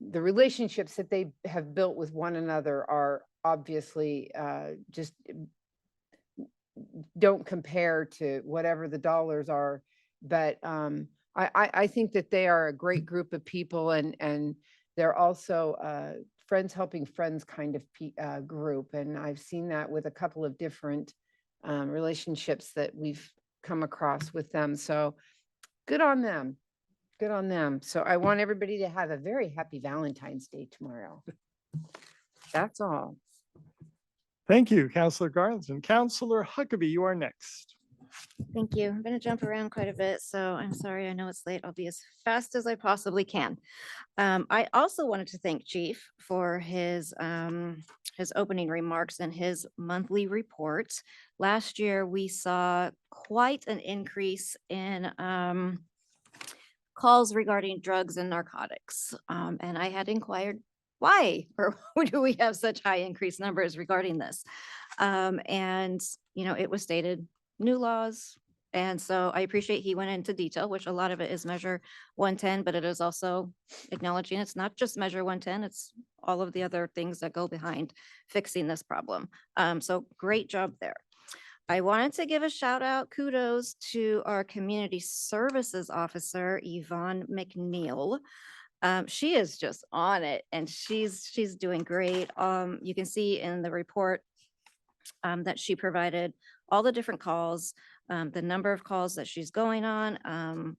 relationships that they have built with one another are obviously just don't compare to whatever the dollars are. But I think that they are a great group of people, and they're also friends helping friends kind of group. And I've seen that with a couple of different relationships that we've come across with them. So good on them. Good on them. So I want everybody to have a very happy Valentine's Day tomorrow. That's all. Thank you, Counselor Garland. Counselor Huckabee, you are next. Thank you. I'm going to jump around quite a bit, so I'm sorry. I know it's late. I'll be as fast as I possibly can. I also wanted to thank Chief for his opening remarks and his monthly report. Last year, we saw quite an increase in calls regarding drugs and narcotics. And I had inquired why, or do we have such high increased numbers regarding this? And, you know, it was stated new laws. And so I appreciate he went into detail, which a lot of it is Measure 110, but it is also acknowledging it's not just Measure 110, it's all of the other things that go behind fixing this problem. So great job there. I wanted to give a shout out, kudos to our community services officer, Yvonne McNeil. She is just on it, and she's doing great. You can see in the report that she provided all the different calls, the number of calls that she's going on.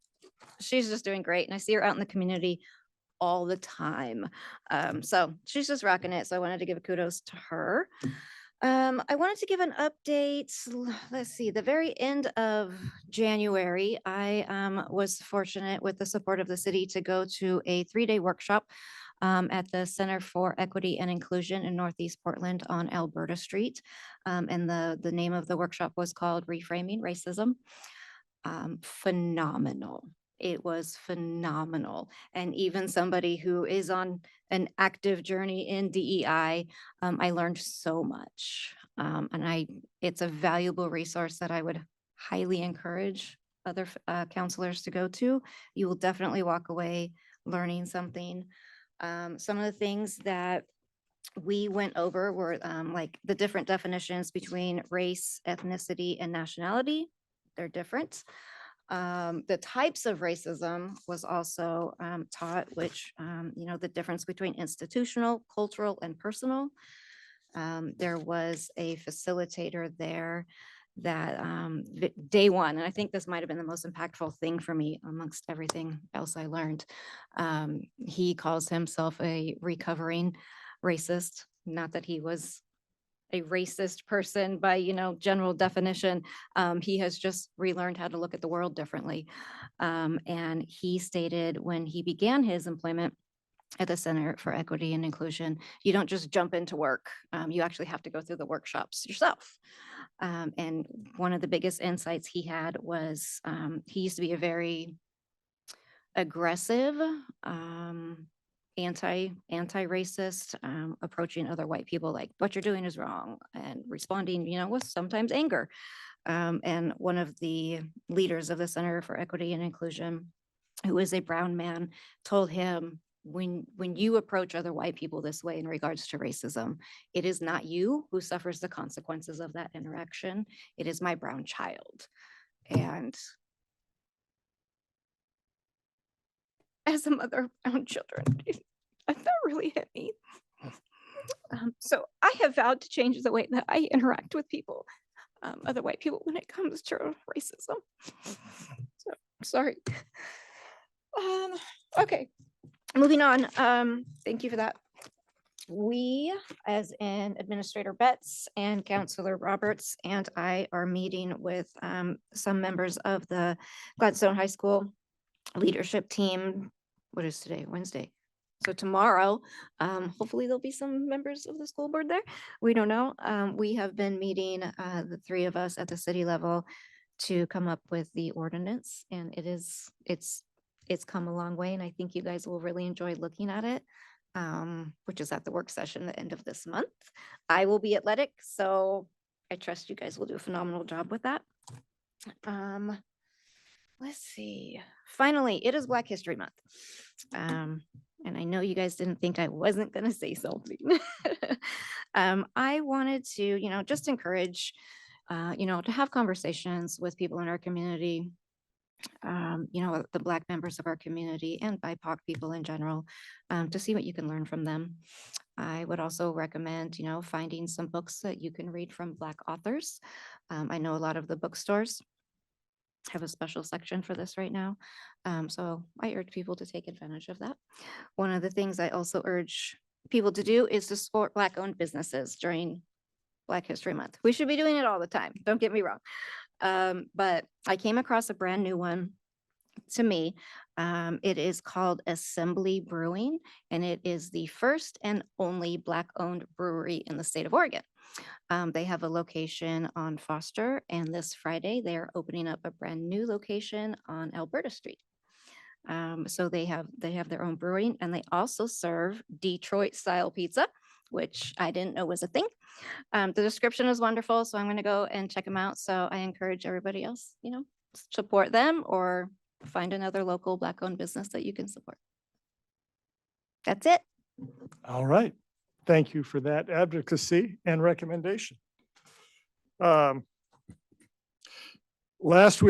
She's just doing great, and I see her out in the community all the time. So she's just rocking it. So I wanted to give a kudos to her. I wanted to give an update. Let's see, the very end of January, I was fortunate with the support of the city to go to a 3-day workshop at the Center for Equity and Inclusion in Northeast Portland on Alberta Street. And the name of the workshop was called Reframing Racism. Phenomenal. It was phenomenal. And even somebody who is on an active journey in DEI, I learned so much. And it's a valuable resource that I would highly encourage other counselors to go to. You will definitely walk away learning something. Some of the things that we went over were like the different definitions between race, ethnicity, and nationality. They're different. The types of racism was also taught, which, you know, the difference between institutional, cultural, and personal. There was a facilitator there day one, and I think this might have been the most impactful thing for me amongst everything else I learned. He calls himself a recovering racist, not that he was a racist person by, general definition. He has just relearned how to look at the world differently. And he stated when he began his employment at the Center for Equity and Inclusion, you don't just jump into work. You actually have to go through the workshops yourself. And one of the biggest insights he had was he used to be a very aggressive, anti-racist, approaching other white people like what you're doing is wrong, and responding, with sometimes anger. And one of the leaders of the Center for Equity and Inclusion, who is a brown man, told him, when you approach other white people this way in regards to racism, it is not you who suffers the consequences of that interaction. It is my brown child. And as a mother of brown children, that really hit me. So I have vowed to change the way that I interact with people, other white people, when it comes to racism. So sorry. Okay, moving on. Thank you for that. We, as in Administrator Betts and Counselor Roberts and I, are meeting with some members of the Gladstone High School leadership team. What is today? Wednesday. So tomorrow, hopefully there'll be some members of the school board there. We don't know. We have been meeting, the three of us at the city level, to come up with the ordinance, and it's come a long way, and I think you guys will really enjoy looking at it, which is at the work session the end of this month. I will be at LEDIC, so I trust you guys will do a phenomenal job with that. Let's see. Finally, it is Black History Month. And I know you guys didn't think I wasn't going to say something. I wanted to, just encourage, to have conversations with people in our community, the Black members of our community and BIPOC people in general, to see what you can learn from them. I would also recommend, finding some books that you can read from Black authors. I know a lot of the bookstores have a special section for this right now. So I urge people to take advantage of that. One of the things I also urge people to do is to support Black-owned businesses during Black History Month. We should be doing it all the time, don't get me wrong. But I came across a brand new one to me. It is called Assembly Brewing, and it is the first and only Black-owned brewery in the state of Oregon. They have a location on Foster, and this Friday they are opening up a brand new location on Alberta Street. So they have their own brewing, and they also serve Detroit style pizza, which I didn't know was a thing. The description is wonderful, so I'm going to go and check them out. So I encourage everybody else, support them or find another local Black-owned business that you can support. That's it. All right. Thank you for that advocacy and recommendation. Last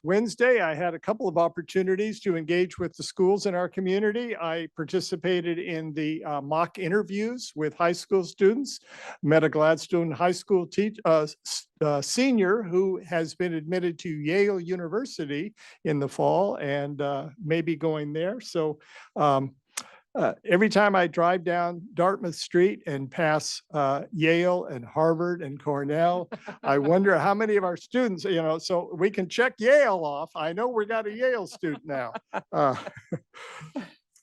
Wednesday, I had a couple of opportunities to engage with the schools in our community. I participated in the mock interviews with high school students, met a Gladstone High School senior who has been admitted to Yale University in the fall and may be going there. So every time I drive down Dartmouth Street and pass Yale and Harvard and Cornell, I wonder how many of our students, so we can check Yale off. I know we got a Yale student now.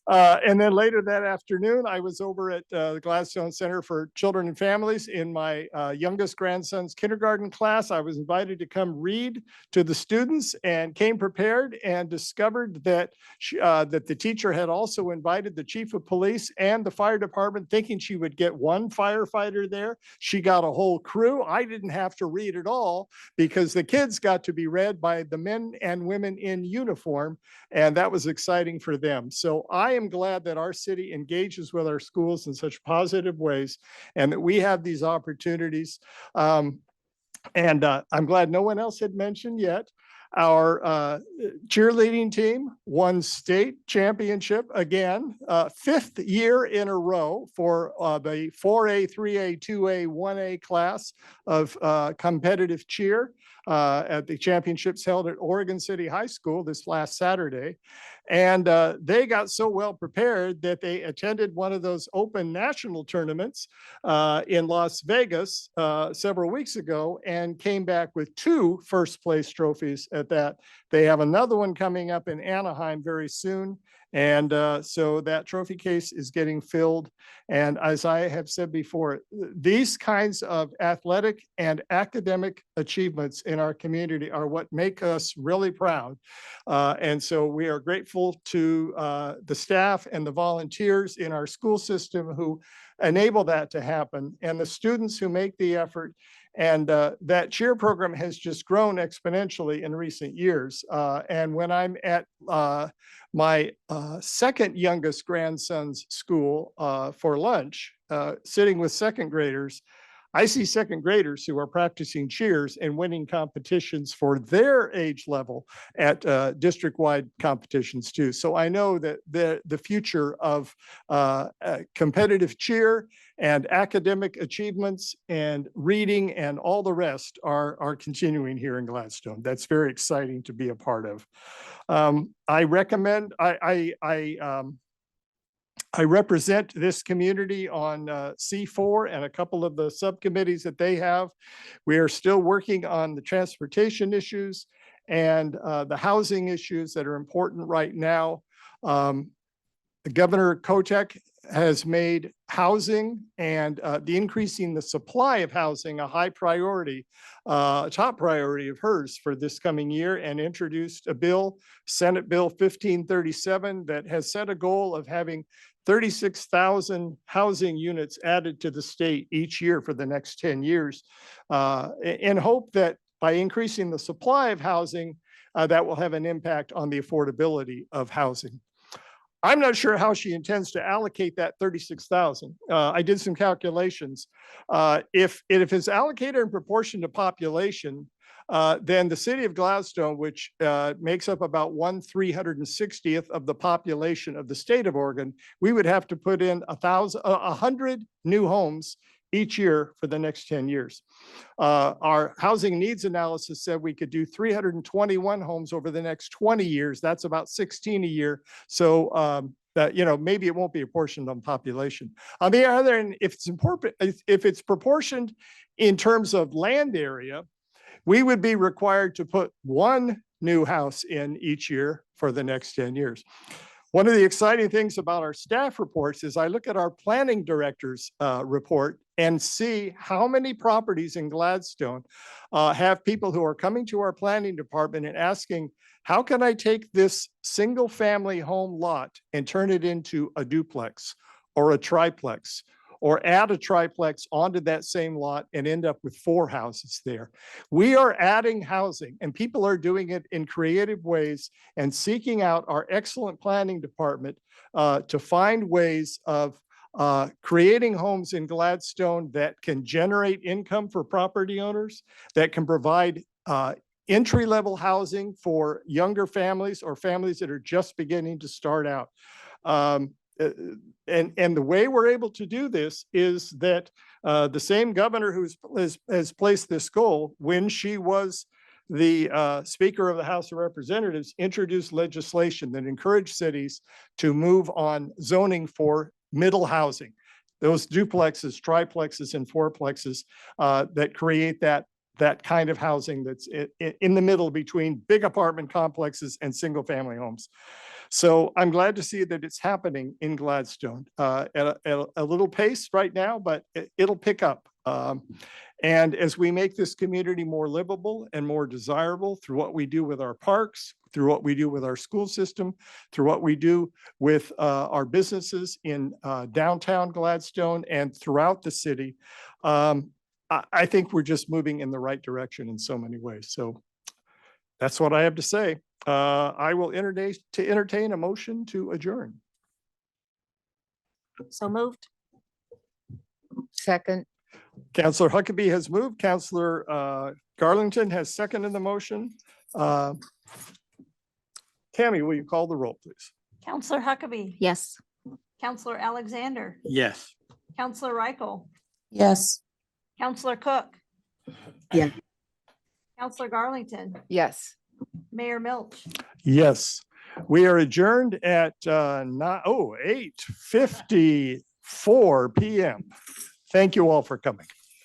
And then later that afternoon, I was over at the Gladstone Center for Children and Families in my youngest grandson's kindergarten class. I was invited to come read to the students and came prepared and discovered that that the teacher had also invited the chief of police and the fire department, thinking she would get one firefighter there. She got a whole crew. I didn't have to read at all because the kids got to be read by the men and women in uniform, and that was exciting for them. So I am glad that our city engages with our schools in such positive ways and that we have these opportunities. And I'm glad no one else had mentioned yet. Our cheerleading team won state championship again, 5th year in a row for the 4A, 3A, 2A, 1A class of competitive cheer at the championships held at Oregon City High School this last Saturday. And they got so well prepared that they attended one of those open national tournaments in Las Vegas several weeks ago and came back with 2 first place trophies at that. They have another one coming up in Anaheim very soon. And so that trophy case is getting filled. And as I have said before, these kinds of athletic and academic achievements in our community are what make us really proud. And so we are grateful to the staff and the volunteers in our school system who enable that to happen, and the students who make the effort. And that cheer program has just grown exponentially in recent years. And when I'm at my second youngest grandson's school for lunch, sitting with second graders, I see second graders who are practicing cheers and winning competitions for their age level at district-wide competitions too. So I know that the future of competitive cheer and academic achievements and reading and all the rest are continuing here in Gladstone. That's very exciting to be a part of. I recommend, I represent this community on C4 and a couple of the subcommittees that they have. We are still working on the transportation issues and the housing issues that are important right now. Governor Kotek has made housing and the increasing the supply of housing a high priority, top priority of hers for this coming year, and introduced a bill, Senate Bill 1537, that has set a goal of having 36,000 housing units added to the state each year for the next 10 years, in hope that by increasing the supply of housing, that will have an impact on the affordability of housing. I'm not sure how she intends to allocate that 36,000. I did some calculations. If it's allocated in proportion to population, then the city of Gladstone, which makes up about 1/360th of the population of the state of Oregon, we would have to put in 100 new homes each year for the next 10 years. Our housing needs analysis said we could do 321 homes over the next 20 years. That's about 16 a year. So that, you know, maybe it won't be apportioned on population. On the other hand, if it's proportioned in terms of land area, we would be required to put 1 new house in each year for the next 10 years. One of the exciting things about our staff reports is I look at our planning director's report and see how many properties in Gladstone have people who are coming to our planning department and asking, how can I take this single family home lot and turn it into a duplex or a triplex, or add a triplex onto that same lot and end up with 4 houses there. We are adding housing, and people are doing it in creative ways and seeking out our excellent planning department to find ways of creating homes in Gladstone that can generate income for property owners, that can provide entry-level housing for younger families or families that are just beginning to start out. And the way we're able to do this is that the same governor who has placed this goal, when she was the Speaker of the House of Representatives, introduced legislation that encouraged cities to move on zoning for middle housing. Those duplexes, triplexes, and fourplexes that create that kind of housing that's in the middle between big apartment complexes and single family homes. So I'm glad to see that it's happening in Gladstone at a little pace right now, but it'll pick up. And as we make this community more livable and more desirable through what we do with our parks, through what we do with our school system, through what we do with our businesses in downtown Gladstone and throughout the city, I think we're just moving in the right direction in so many ways. So that's what I have to say. I will entertain a motion to adjourn. So moved. Second. Counselor Huckabee has moved. Counselor Garlington has seconded the motion. Tammy, will you call the roll, please? Counselor Huckabee. Yes. Counselor Alexander. Yes. Counselor Reichel. Yes. Counselor Cook. Yeah. Counselor Garlington. Yes. Mayor Milch. Yes, we are adjourned at 8:54 PM. Thank you all for coming.